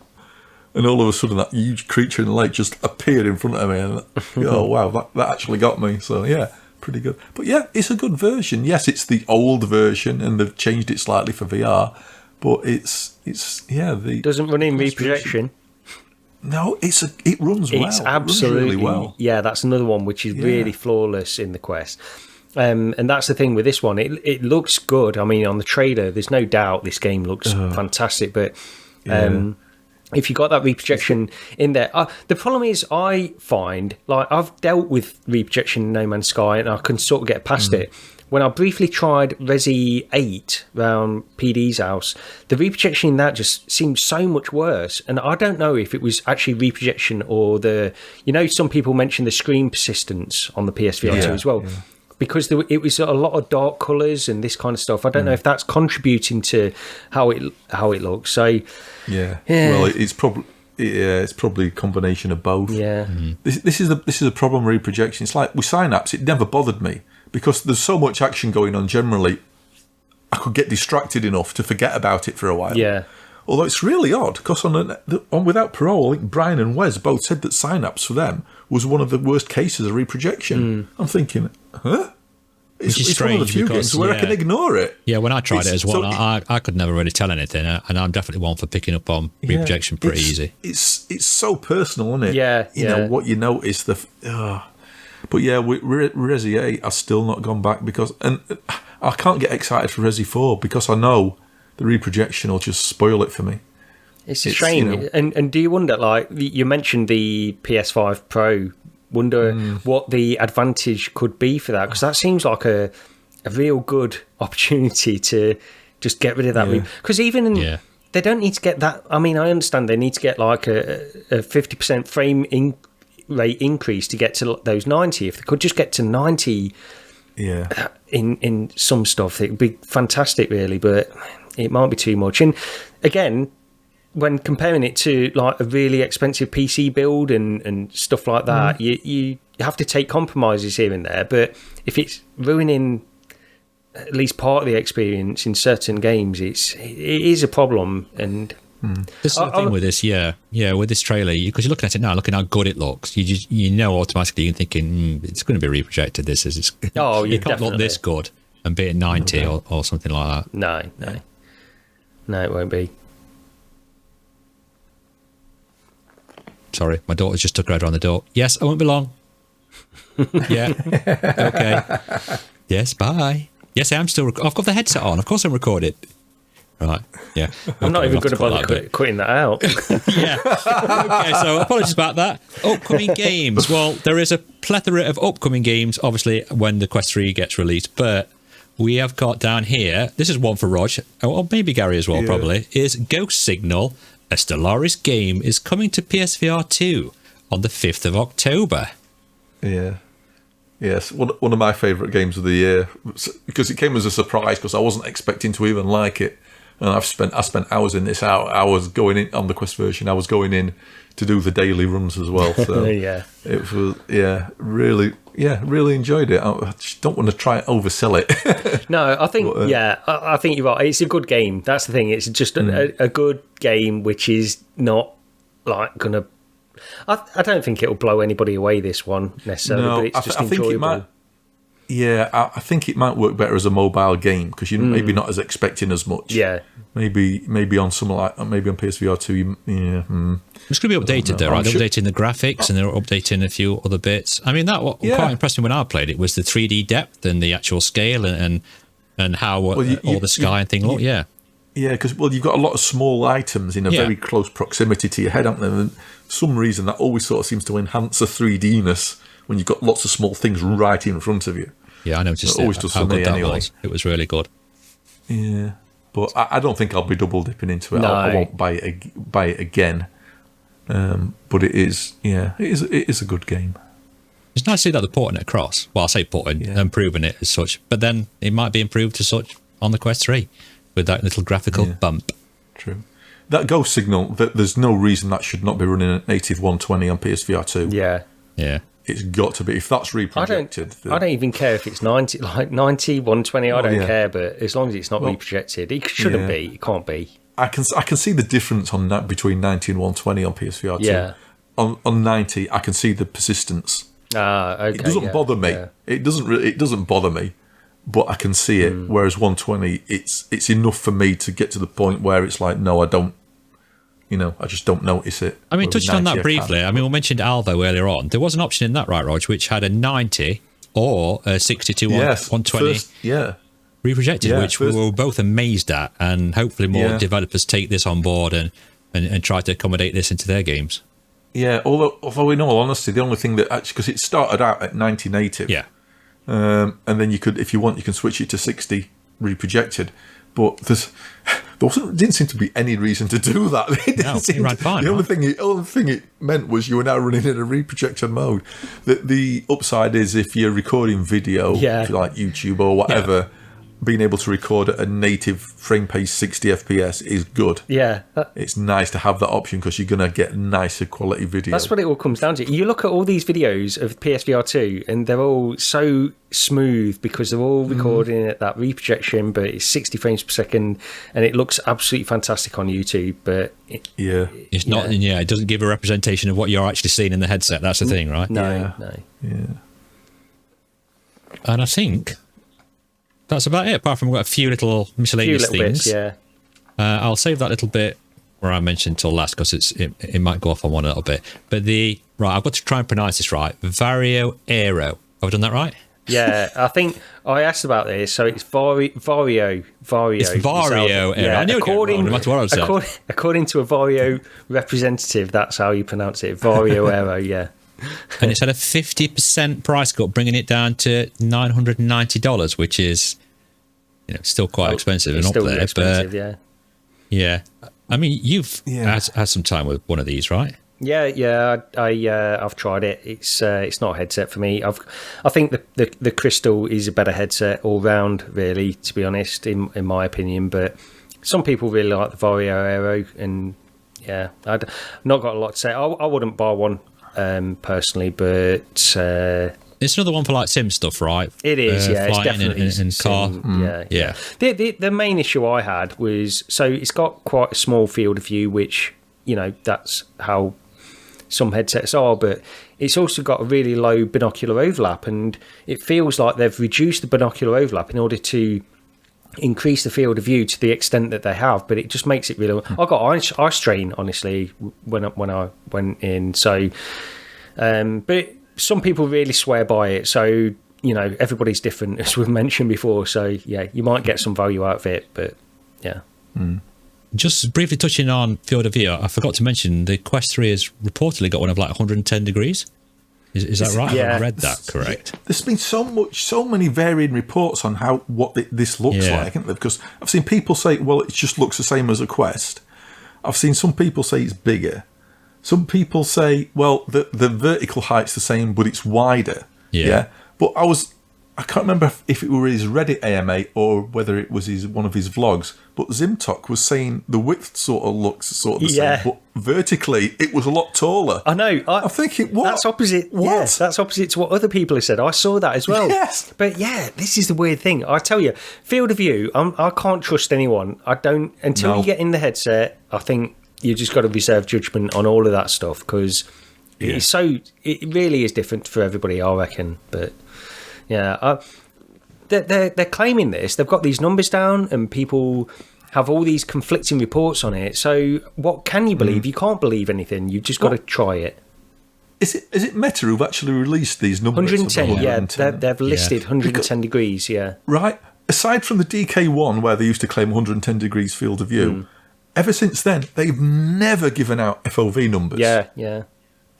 And all of a sudden that huge creature in the lake just appeared in front of me, and oh wow, that actually got me, so yeah. Pretty good. But yeah, it's a good version. Yes, it's the old version and they've changed it slightly for VR, but it's the doesn't run in reprojection. No, it runs well. It's absolutely really well. Yeah, that's another one which is really flawless in the Quest. And that's the thing with this one. It looks good. I mean, on the trailer, there's no doubt this game looks fantastic, but if you got that reprojection in there, the problem is I find, like, I've dealt with reprojection in No Man's Sky and I can sort of get past it. When I briefly tried Resi 8 around PD's house, the reprojection in that just seemed so much worse. And I don't know if it was actually reprojection or some people mention the screen persistence on the PSVR 2 as well. Yeah. Because it was a lot of dark colours and this kind of stuff. I don't know if that's contributing to how it looks. So well, it's probably a combination of both. Yeah, this is a problem with reprojection. It's like with Synapse, it never bothered me because there's so much action going on. Generally, I could get distracted enough to forget about it for a while. Yeah. Although it's really odd because on Without Parole, I think Brian and Wes both said that Synapse for them was one of the worst cases of reprojection. I'm thinking, huh? It's one of the few games where I can ignore it. Yeah, when I tried it as well, I could never really tell anything, and I'm definitely one for picking up on reprojection pretty easy. It's so personal, isn't it? Yeah, you know what you notice. But yeah, with Resi 8, I've still not gone back because, and I can't get excited for Resi 4 because I know the reprojection will just spoil it for me. It's a shame. And do you wonder, like, you mentioned the PS5 Pro, wonder what the advantage could be for that? Because that seems like a real good opportunity to just get rid of that. Because they don't need to get that. I mean, I understand they need to get like a 50% frame rate increase to get to those 90. If they could just get to 90 in some stuff, it would be fantastic, really. But it might be too much. And again, when comparing it to like a really expensive PC build and stuff like that, you have to take compromises here and there. But if it's ruining at least part of the experience in certain games. It is a problem, and this is the thing with this, with this trailer, because you're looking at it now, looking how good it looks. You know automatically you're thinking it's going to be reprojected. This is it can't look this good and be at 90 or something like that. No, it won't be. Sorry, my daughter's just took her head around the door. Yes, I won't be long. Yeah. Okay. Yes, bye. Yes, I am still. I've got the headset on. Of course, I'm recording. Right. Yeah. I'm not even good about quitting that out. Yeah. Okay. So apologies about that. Upcoming games. Well, there is a plethora of upcoming games. Obviously, when the Quest 3 gets released, but we have got down here. This is one for Rog, or maybe Gary as well. Probably is Ghost Signal. A Stellaris game is coming to PSVR 2 on the 5th of October. Yeah. Yes, one of my favourite games of the year, because it came as a surprise because I wasn't expecting to even like it, and I spent hours in this. I was going in on the Quest version. I was going in to do the daily runs as well. So it was really enjoyed it. I just don't want to try and oversell it. No, I think I think you're right. It's a good game. That's the thing. It's just a good game, which is not like gonna. I don't think it'll blow anybody away, this one, necessarily, but it's just enjoyable. I think it might work better as a mobile game, because you're maybe not as expecting as much. Yeah. Maybe on maybe on PSVR 2, It's going to be updated though, right? They're updating the graphics and they're updating a few other bits. I mean, what quite impressed me when I played it was the 3D depth and the actual scale and how all the sky and thing look, Yeah, because you've got a lot of small items in a very close proximity to your head, haven't they? And for some reason, that always sort of seems to enhance the 3D-ness when you've got lots of small things right in front of you. Yeah, I noticed how good that was. It was really good. Yeah, but I don't think I'll be double dipping into it. No. I won't buy it again. But it is a good game. It's nice to see that they're porting it across. Well, I say porting, improving it as such, but then it might be improved as such on the Quest 3 with that little graphical bump. True. That Ghost Signal, there's no reason that should not be running at native 120 on PSVR 2. Yeah. It's got to be. If that's reprojected... I don't even care if it's 90, 120, I don't care, but as long as it's not reprojected, it shouldn't be, it can't be. I can see the difference on that between 90 and 120 on PSVR 2. Yeah. On 90, I can see the persistence. Okay. It doesn't bother me. Yeah. It doesn't bother me, but I can see it. Whereas 120, it's enough for me to get to the point where it's like, no, I don't. I just don't notice it. I mean, touching on that briefly, we mentioned Alvo earlier on. There was an option in that, right, Rog, which had a 90 or a 62 120 reprojected, which we were both amazed at, and hopefully more developers take this on board and try to accommodate this into their games. Yeah, although in all honesty, the only thing that actually, because it started out at 90 native, and then you could, if you want, you can switch it to 60 reprojected, but there didn't seem to be any reason to do that. It ran fine. The only thing it meant was you were now running in a reprojected mode. The upside is if you're recording video, if you like YouTube or whatever, being able to record at a native frame pace 60 FPS is good. Yeah. It's nice to have that option because you're going to get nicer quality video. That's what it all comes down to. You look at all these videos of PSVR 2 and they're all so smooth because they're all recording at that reprojection, but it's 60 frames per second and it looks absolutely fantastic on YouTube. But it's not. Yeah, it doesn't give a representation of what you're actually seeing in the headset. That's the thing, right? No. And I think that's about it, apart from we've got a few little miscellaneous things. Bits, I'll save that little bit where I mentioned till last because it might go off on one a little bit. But I've got to try and pronounce this right. Varjo Aero. Have I done that right? Yeah, I think I asked about this. So it's Varjo. It's Varjo Aero. Yeah, I knew it no matter what I said. According to a Varjo representative, that's how you pronounce it. Varjo Aero, yeah. And it's had a 50% price cut, bringing it down to $990, which is still quite expensive and up there. Expensive, but yeah. I mean, you've had some time with one of these, right? Yeah. I've tried it. It's not a headset for me. I think the Crystal is a better headset all round, really, to be honest, in my opinion. But some people really like the Varjo Aero, and I've not got a lot to say. I wouldn't buy one personally, but It's another one for like sim stuff, right? It is, yeah. It's definitely in car. Yeah. The main issue I had was, so it's got quite a small field of view, which, that's how some headsets are, but it's also got a really low binocular overlap, and it feels like they've reduced the binocular overlap in order to increase the field of view to the extent that they have, but it just makes it really... I got eye strain, honestly, when I went in, so... but some people really swear by it, so, everybody's different, as we've mentioned before, so, yeah, you might get some value out of it, but, yeah. Just briefly touching on field of view, I forgot to mention the Quest 3 has reportedly got one of like 110 degrees. Is that right? Yeah. I read that correct. There's been so many varying reports on what this looks like, haven't there? Because I've seen people say, well, it just looks the same as a Quest. I've seen some people say it's bigger. Some people say, well, the vertical height's the same, but it's wider. Yeah. But I can't remember if it were his Reddit AMA or whether it was one of his vlogs, but Zimtok was saying the width sort of looks the same, but vertically it was a lot taller. I know. I'm thinking, what? That's opposite. What? Yes, that's opposite to what other people have said. I saw that as well. Yes. But yeah, this is the weird thing. I tell you, field of view, I can't trust anyone. I don't, until you get in the headset, I think you just got to reserve judgment on all of that stuff, because it really is different for everybody, I reckon. But yeah, they're claiming this. They've got these numbers down, and people have all these conflicting reports on it. So what can you believe? You can't believe anything. You've just got to try it. Is it Meta who've actually released these numbers? 110, yeah. They've listed 110 degrees, yeah. Right. Aside from the DK1, where they used to claim 110 degrees field of view, ever since then, they've never given out FOV numbers. Yeah.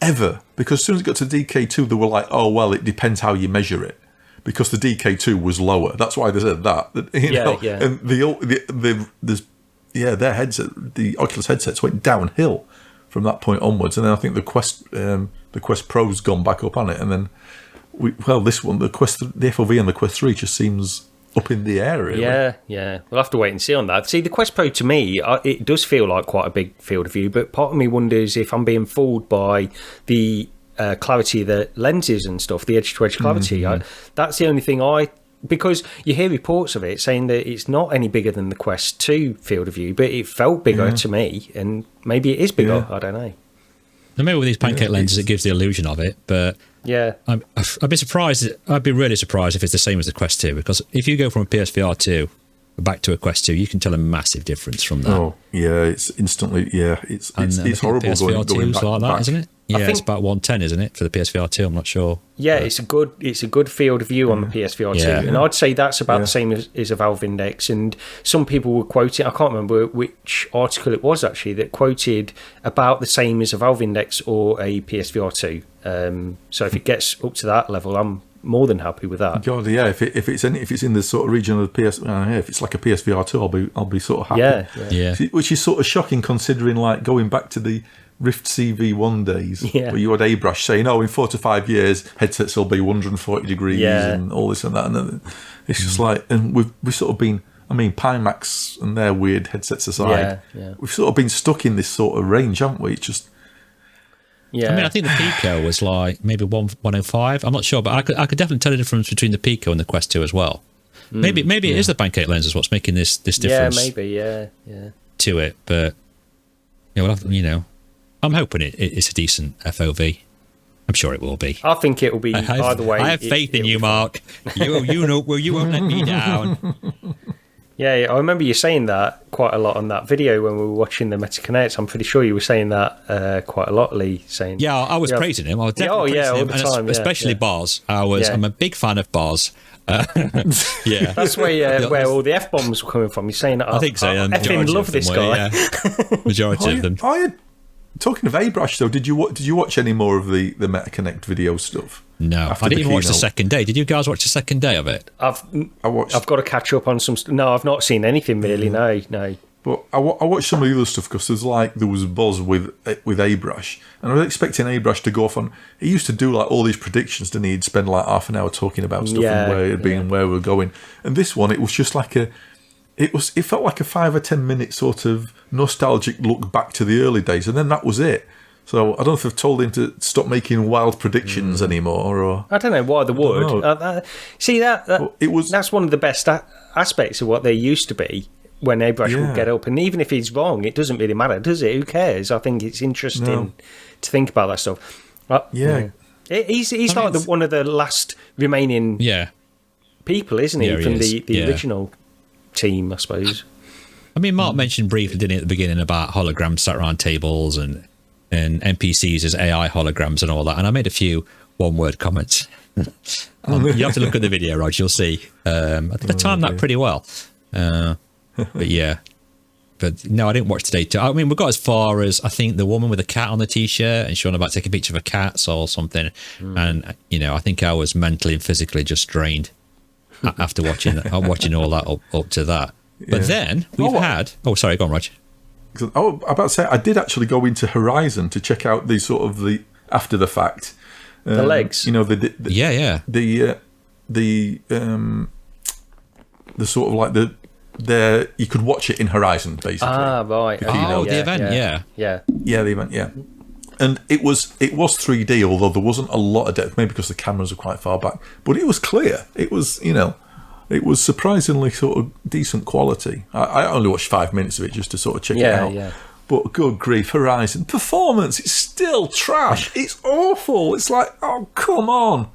Ever. Because as soon as it got to DK2, they were like, oh, well, it depends how you measure it. Because the DK2 was lower. That's why they said that. Yeah. And their headset, the Oculus headsets, went downhill from that point onwards. And then I think the Quest Pro's gone back up on it. And then, this one, the FOV and the Quest 3 just seems up in the air, really. Yeah. We'll have to wait and see on that. See, the Quest Pro, to me, it does feel like quite a big field of view, but part of me wonders if I'm being fooled by the clarity of the lenses and stuff, the edge-to-edge clarity. That's the only thing because you hear reports of it saying that it's not any bigger than the Quest 2 field of view, but it felt bigger to me, and maybe it is bigger. I don't know. Now, maybe with these pancake lenses, it gives the illusion of it, but I'd be surprised. I'd be really surprised if it's the same as the Quest 2, because if you go from a PSVR 2 back to a Quest 2, you can tell a massive difference from that. Oh, yeah, it's instantly, it's horrible PSVR going back like that, back. isn't it? Yeah, it's about 110, isn't it, for the PSVR 2? I'm not sure. Yeah, it's a good field of view on the PSVR 2, and I'd say that's about the same as a Valve Index. And some people were quoting, I can't remember which article it was actually, that quoted about the same as a Valve Index or a PSVR 2. So if it gets up to that level, I'm more than happy with that. God, yeah. If it's in the sort of region of the if it's like a PSVR 2, I'll be sort of happy. Yeah. Which is sort of shocking considering, like, going back to the Rift CV1 days, where you had Abrush saying, in 4 to 5 years, headsets will be 140 degrees and all this and that. And it's just like, and we've sort of been, Pimax and their weird headsets aside, we've sort of been stuck in this sort of range, haven't we? I think the Pico was like maybe 105. I'm not sure, but I could definitely tell the difference between the Pico and the Quest 2 as well. Maybe it is the pancake lenses what's making this difference. To it, but I'm hoping it's a decent FOV. I'm sure it will be. I think it will be either way. I have faith in you, Mark. You won't let me down. Yeah, I remember you saying that quite a lot on that video when we were watching the MetaConnect. I'm pretty sure you were saying that quite a lot, Lee. Saying, I was praising him. I was definitely praising him, all the time, especially Boz. I'm a big fan of Boz. That's where all the F-bombs were coming from. You're saying that I think so. I effing love this guy. Majority of them. Talking of Abrush, though, did you watch any more of the MetaConnect video stuff? No, I didn't even watch the second day. Did you guys watch the second day of it? I've got to catch up on some. No, I've not seen anything really. No. But I watched some of the other stuff because there was a buzz with Abrush, and I was expecting Abrush to go off on. He used to do like all these predictions, didn't he? He'd spend like half an hour talking about stuff and where it'd be and where we're going. And this one, it was just like it felt like a 5 or 10 minute sort of nostalgic look back to the early days, and then that was it. So I don't know if they've told him to stop making wild predictions anymore, or I don't know why they would. See that's one of the best aspects of what they used to be when Airbrush would get up, and even if he's wrong, it doesn't really matter, does it? Who cares? I think it's interesting to think about that stuff. He's like one of the last remaining people, isn't he, from the original team, I suppose. I mean, Mark mentioned briefly, didn't he, at the beginning about holograms sat around tables and NPCs as AI holograms and all that. And I made a few one-word comments. You have to look at the video, Rog, you'll see. I think I timed that pretty well. But yeah. But no, I didn't watch today. I mean, we got as far as, I think, the woman with a cat on the T-shirt, and she wanted about to take a picture of a cat or something. And, I think I was mentally and physically just drained after watching all that up to that. But then we've had... Oh, sorry, go on, Rog. I'm about to say, I did actually go into Horizon to check out the after the fact. The legs. The sort of like the you could watch it in Horizon, basically. Ah, right. The event, yeah, the event, yeah. And it was 3D, although there wasn't a lot of depth, maybe because the cameras were quite far back. But it was clear. It was, it was surprisingly sort of decent quality. I only watched 5 minutes of it just to sort of check it out. Yeah. But good grief, Horizon performance, it's still trash. It's awful. It's like, oh, come on.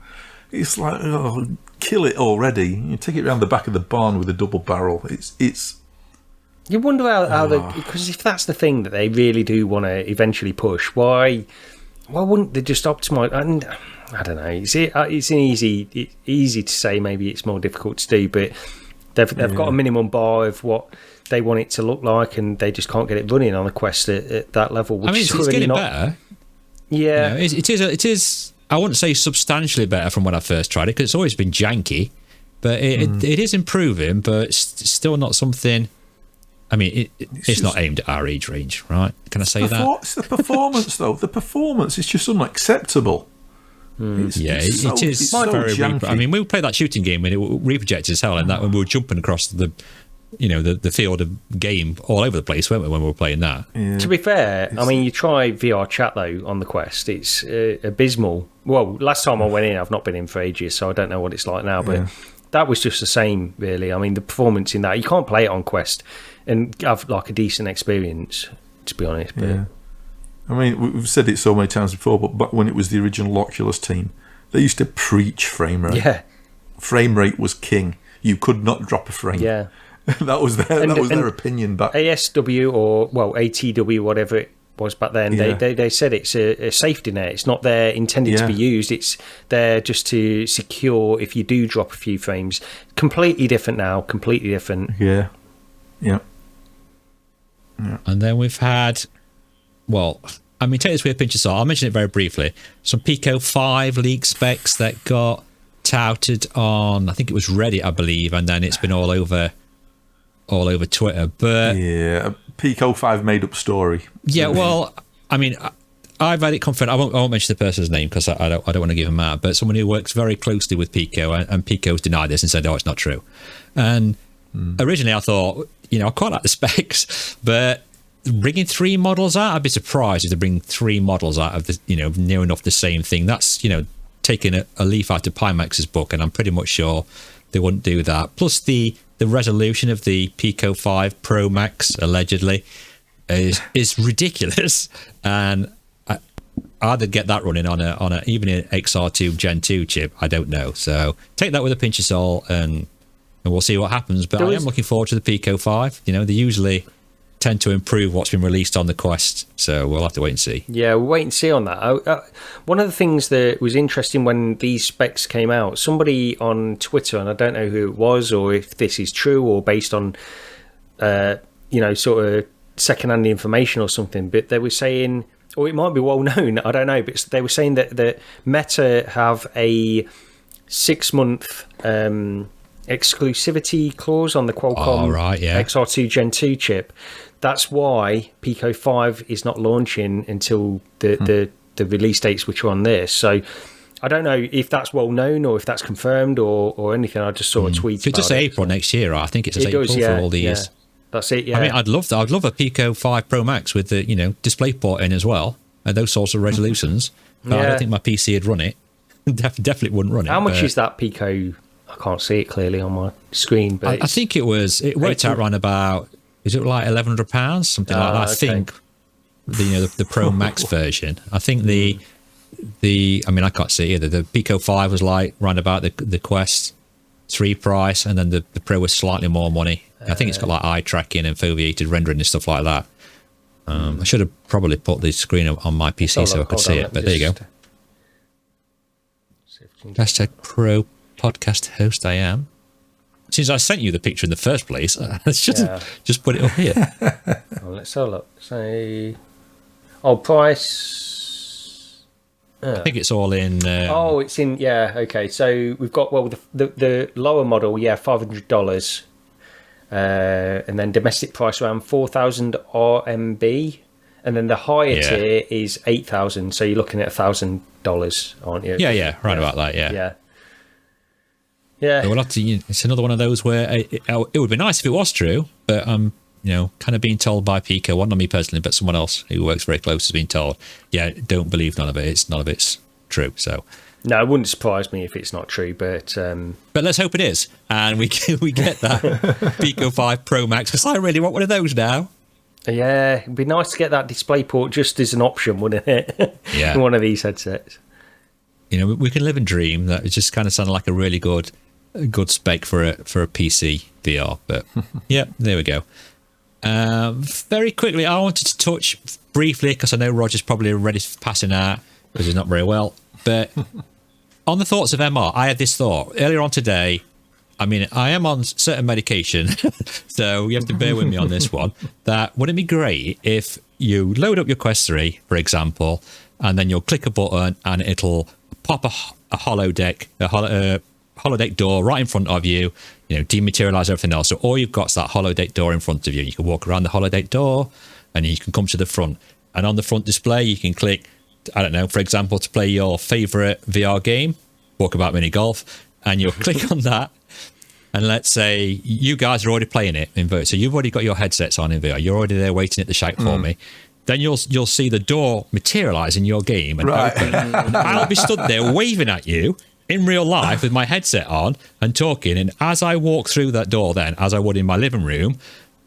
It's like, oh, kill it already. You take it around the back of the barn with a double barrel. It's. You wonder how because if that's the thing that they really do want to eventually push, why wouldn't they just optimize? And I don't know. It's easy to say. Maybe it's more difficult to do, but they've got a minimum bar of what they want it to look like, and they just can't get it running on the Quest at that level. Which it's getting better. Yeah, it is. I wouldn't say substantially better from when I first tried it, because it's always been janky, but it is improving. But it's still not something. I mean, it's not aimed at our age range, right? Can I say that? It's the performance, though. The performance is just unacceptable. It is very janky. I mean, we played that shooting game and it reprojected as hell, and that when we were jumping across the field of game all over the place, weren't we, when we were playing that? Yeah. To be fair, I mean, you try VR chat though on the Quest, it's abysmal. Well, last time I went in, I've not been in for ages, so I don't know what it's like now, but that was just the same, really. I mean, the performance in that, you can't play it on Quest and have like a decent experience, to be honest. But I mean, we've said it so many times before, but back when it was the original Oculus team, they used to preach frame rate. Yeah, frame rate was king. You could not drop a frame. Yeah, that was their opinion back. ASW or ATW, whatever it was back then. Yeah. They said it's a safety net. It's not there intended to be used. It's there just to secure if you do drop a few frames. Completely different now. Completely different. Yeah. And then we've had. Well, I mean, take this with a pinch of salt. I'll mention it very briefly. Some Pico 5 leak specs that got touted on, I think it was Reddit, I believe, and then it's been all over Twitter. But Pico 5 made up story. Yeah, well, I mean, I've had it confirmed. I won't mention the person's name because I don't want to give him out. But someone who works very closely with Pico, and Pico's denied this and said, "Oh, it's not true." And originally, I thought, I quite like the specs, but bringing 3 models out, I'd be surprised if they bring 3 models out of the, near enough the same thing. That's, taking a leaf out of Pimax's book, and I'm pretty much sure they wouldn't do that. Plus the resolution of the Pico 5 Pro Max, allegedly, is ridiculous, and either get that running on a even an XR2 Gen 2 chip, I don't know. So take that with a pinch of salt, and we'll see what happens. But I am looking forward to the Pico 5. They usually tend to improve what's been released on the Quest, so we'll have to wait and see. Yeah, we'll wait and see on that. One of the things that was interesting when these specs came out, somebody on Twitter, and I don't know who it was or if this is true or based on sort of second-hand information or something, but they were saying, or it might be well known, I don't know, but they were saying that Meta have a 6-month exclusivity clause on the Qualcomm XR2 Gen 2 chip. That's why Pico 5 is not launching until the release dates which are on this. So I don't know if that's well known or if that's confirmed or anything. I just saw a tweet. If it does say April next year, I think it's April for all these. Yeah. That's it. Yeah. I mean, I'd love that. I'd love a Pico 5 Pro Max with the DisplayPort in as well. at those sorts of resolutions. But I don't think my PC would run it. Definitely wouldn't run it. How much is that Pico? I can't see it clearly on my screen, but I think it worked out around about, is it like £1,100, something like that? I think the Pro Max version. I think I can't see it either. The Pico 5 was like round about the Quest 3 price, and then the Pro was slightly more money. I think it's got like eye tracking and foveated rendering and stuff like that. I should have probably put the screen on my PC so I could see it, but there you go. Hashtag Pro Podcast host I am. Since I sent you the picture in the first place, let's just put it up here. Let's have a look. Say, price. I think it's all in. It's in. Yeah, okay. So we've got the lower model, $500, and then domestic price around 4,000 RMB, and then the higher tier is 8,000. So you're looking at $1,000, aren't you? Yeah, right about that. Yeah. Well, it's another one of those where it would be nice if it was true, but I'm kind of being told by Pico, well, not me personally, but someone else who works very close has been told, don't believe none of it. None of it's true. So no, it wouldn't surprise me if it's not true, but let's hope it is, and we get that Pico 5 Pro Max, because I really want one of those now. Yeah, it'd be nice to get that DisplayPort just as an option, wouldn't it? Yeah, in one of these headsets. We can live and dream. That it just kind of sounded like a really good spec for a PC VR, but yeah, there we go. Very quickly, I wanted to touch briefly, because I know Roger's probably already passing out because he's not very well, but on the thoughts of MR, I had this thought earlier on today. I mean, I am on certain medication, so you have to bear with me on this one. That wouldn't it be great if you load up your Quest 3, for example, and then you'll click a button and it'll pop a holodeck door right in front of you, dematerialize everything else. So all you've got is that holodeck door in front of you. You can walk around the holodeck door and you can come to the front. And on the front display, you can click, I don't know, for example, to play your favorite VR game, Walkabout Mini Golf, and you'll click on that. And let's say you guys are already playing it in VR. So you've already got your headsets on in VR. You're already there waiting at the shack for me. Then you'll see the door materialize in your game and open. And I'll be stood there waving at you in real life with my headset on and talking. And as I walk through that door, then as I would in my living room,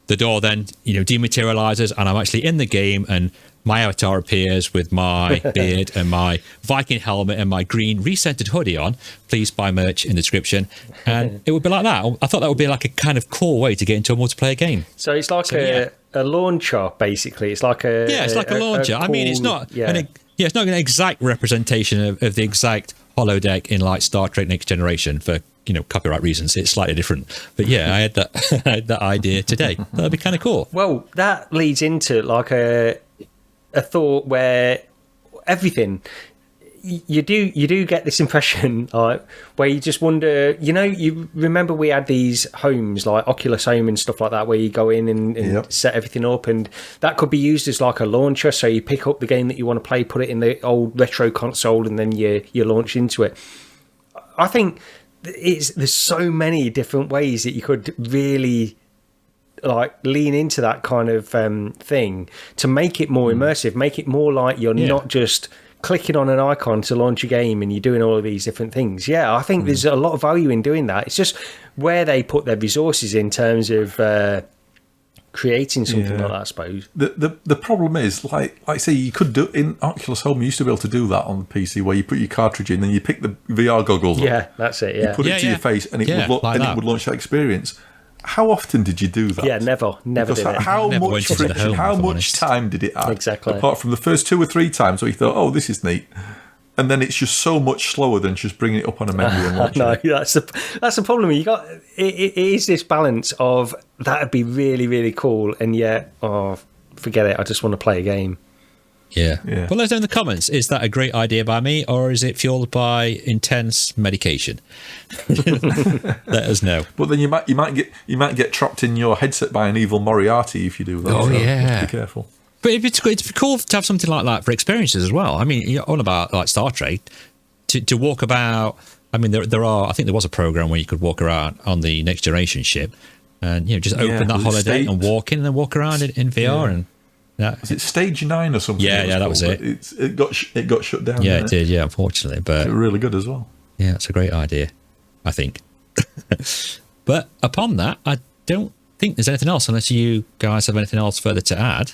the door then dematerializes and I'm actually in the game, and my avatar appears with my beard and my Viking helmet and my green recentered hoodie on. Please buy merch in the description. And it would be like that. I thought that would be like a kind of cool way to get into a multiplayer game. So it's like a launcher, basically. It's like a it's like a launcher. Cool, I mean, it's not it's not an exact representation of the exact holodeck in like Star Trek Next Generation for copyright reasons. It's slightly different, but I had that idea today. That'd be kind of cool. Well, that leads into like a thought where everything you do get this impression where you just wonder, you remember we had these homes like Oculus Home and stuff like that where you go in and set everything up, and that could be used as like a launcher. So you pick up the game that you want to play, put it in the old retro console, and then you launch into it. I think there's so many different ways that you could really lean into that kind of thing to make it more immersive, make it more like you're not just clicking on an icon to launch a game and you're doing all of these different things. I think there's a lot of value in doing that. It's just where they put their resources in terms of creating something like that, I suppose. The problem is, like say, you could do in Oculus Home, you used to be able to do that on the PC where you put your cartridge in and you pick the VR goggles up. That's it. You put it to your face and it would launch that experience. How often did you do that? Never did it. How much friction, how much time did it add? Exactly. Apart from the first 2 or 3 times where you thought, oh, this is neat. And then it's just so much slower than just bringing it up on a menu and launching it. That's the problem. You got it is this balance of that'd be really, really cool, and yet, forget it. I just want to play a game. Yeah. Well, let us know in the comments. Is that a great idea by me, or is it fueled by intense medication? Let us know. But then you might get trapped in your headset by an evil Moriarty if you do that. Oh, yeah. Be careful. But it'd be cool to have something like that for experiences as well. I mean, you're on about like Star Trek to walk about. I mean, there are. I think there was a program where you could walk around on the Next Generation ship, and just open that holodeck and walk in and then walk around in VR and. Was it Stage 9 or something? Yeah, that was it. It got shut down. Yeah, it did. Yeah, unfortunately, but really good as well. Yeah, it's a great idea, I think. But upon that, I don't think there's anything else, unless you guys have anything else further to add.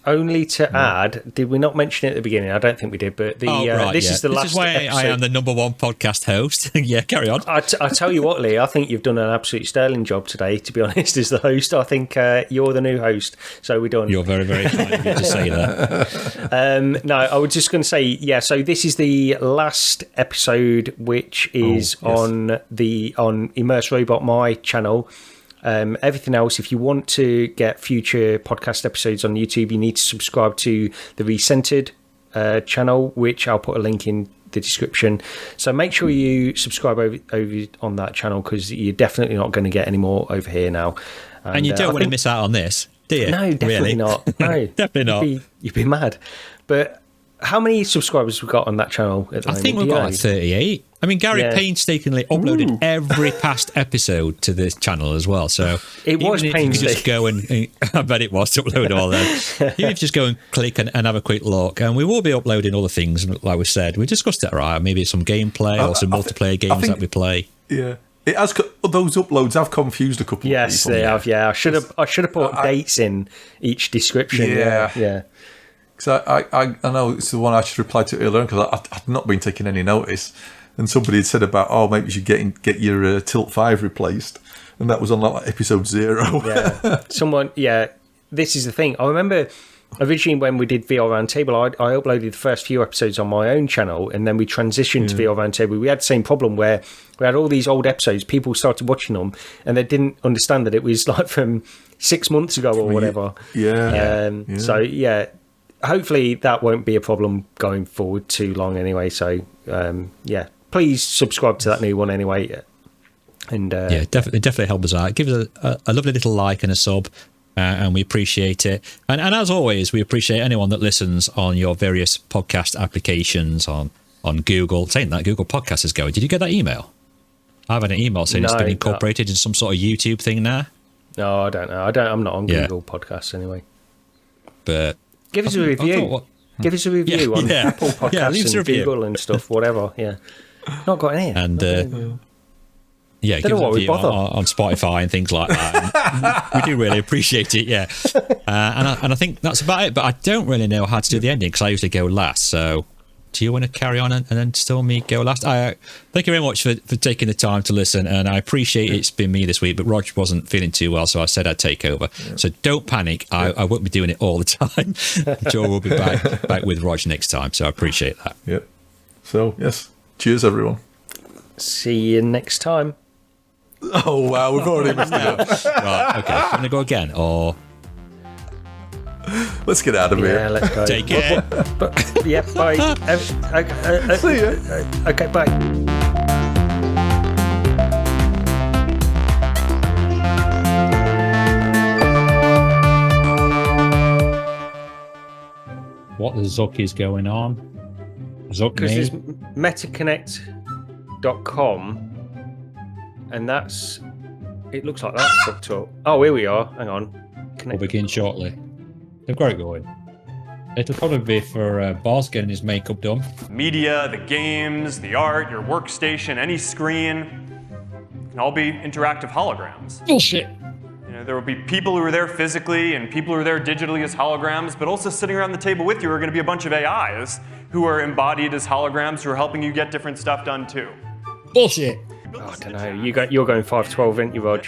Only to add, did we not mention it at the beginning? I don't think we did, but this is the last. This is why episode. I am the number one podcast host. Yeah, carry on. I tell you what, Lee, I think you've done an absolute sterling job today, to be honest, as the host. I think you're the new host, so we're done. You're very, very kind of you to say that. No, I was just going to say, yeah, so this is the last episode, which is on Immerse Robot, my channel. Everything else, if you want to get future podcast episodes on YouTube, you need to subscribe to the Recentered channel, which I'll put a link in the description. So make sure you subscribe over on that channel, because you're definitely not going to get any more over here now. And you don't want to miss out on this, do you? No, definitely really? not. No, definitely not. You'd be mad. But how many subscribers have we got on that channel at the moment? I think we've got like 38. I mean, Gary painstakingly uploaded every past episode to this channel as well. So it was painstaking. Just go and I bet it was to upload all them. Even if you just go and click and have a quick look, and we will be uploading other things. Like we said, we discussed it, right? Maybe some gameplay or some multiplayer games that we play. Yeah. It has, those uploads have confused a couple of people. Yes, they have. Yeah, I should have put dates in each description. Yeah. Because I know it's the one I should reply to earlier, because I've not been taking any notice. And somebody had said about, maybe you should get your Tilt 5 replaced. And that was on like episode 0. Yeah. This is the thing. I remember originally when we did VR Roundtable, I uploaded the first few episodes on my own channel, and then we transitioned to VR Roundtable. We had the same problem where we had all these old episodes, people started watching them, and they didn't understand that it was like from 6 months ago or whatever. So, yeah. Hopefully that won't be a problem going forward too long anyway. So, please subscribe to that new one anyway. And definitely help us out. Give us a lovely little like and a sub, and we appreciate it. And as always, we appreciate anyone that listens on your various podcast applications on Google. Saying that, Google Podcast is going. Did you get that email? I've had an email saying it's been incorporated in some sort of YouTube thing now. No, I don't know. I'm not on Google Podcasts anyway. But give us a review. Give us a review on Apple Podcasts and Google and stuff, whatever. Yeah. Not got any. And give us a review on Spotify and things like that. We do really appreciate it, yeah. And I think that's about it, but I don't really know how to do the ending, because I usually go last. So do you want to carry on and then still me go last? Thank you very much for taking the time to listen, and I appreciate it's been me this week, but Rog wasn't feeling too well, so I said I'd take over. So don't panic. I won't be doing it all the time. I'm sure we'll be back with Rog next time, so I appreciate that. Yep. So, yes. Cheers, everyone. See you next time. Oh, wow. We've already missed it up. Right, okay. I'm going to go again, or... Let's get out of here. Yeah, let's go. Take care. Bye. See ya. Okay, bye. What the Zuck is going on? Zuck because me? there's metaconnect.com, and that's... It looks like that's fucked up. Oh, here we are. Hang on. We'll begin shortly. They've got it going. It'll probably be for Boz getting his makeup done. Media, the games, the art, your workstation, any screen can all be interactive holograms. Bullshit. You know, there will be people who are there physically and people who are there digitally as holograms, but also sitting around the table with you are going to be a bunch of AIs who are embodied as holograms who are helping you get different stuff done too. Bullshit. Oh, I don't know. You're going 512, aren't you, Rog?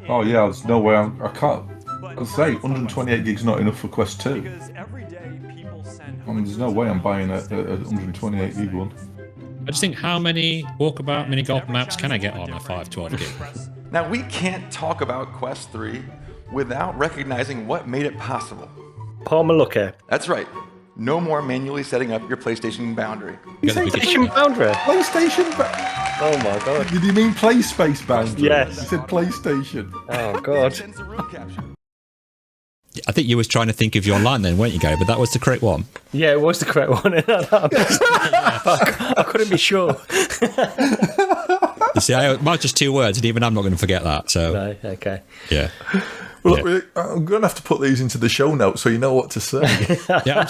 Oh, yeah. There's no way I can't... I'd say 128 gigs not enough for Quest 2. There's no way I'm buying a 128 gig one. I just think, how many Walkabout mini golf maps can I get on a 512 gig? Now, we can't talk about Quest 3 without recognizing what made it possible. Palmer Looker. That's right. No more manually setting up your PlayStation boundary. PlayStation boundary? PlayStation Oh my god. Did you mean play space boundary? Yes. You said PlayStation. Oh god. I think you was trying to think of your line then, weren't you, Gary? But that was the correct one. Yeah, it was the correct one. I couldn't be sure. You see, mine just 2 words, and even I'm not going to forget that. So. No, okay. Yeah. Well, I'm going to have to put these into the show notes so you know what to say. Yeah,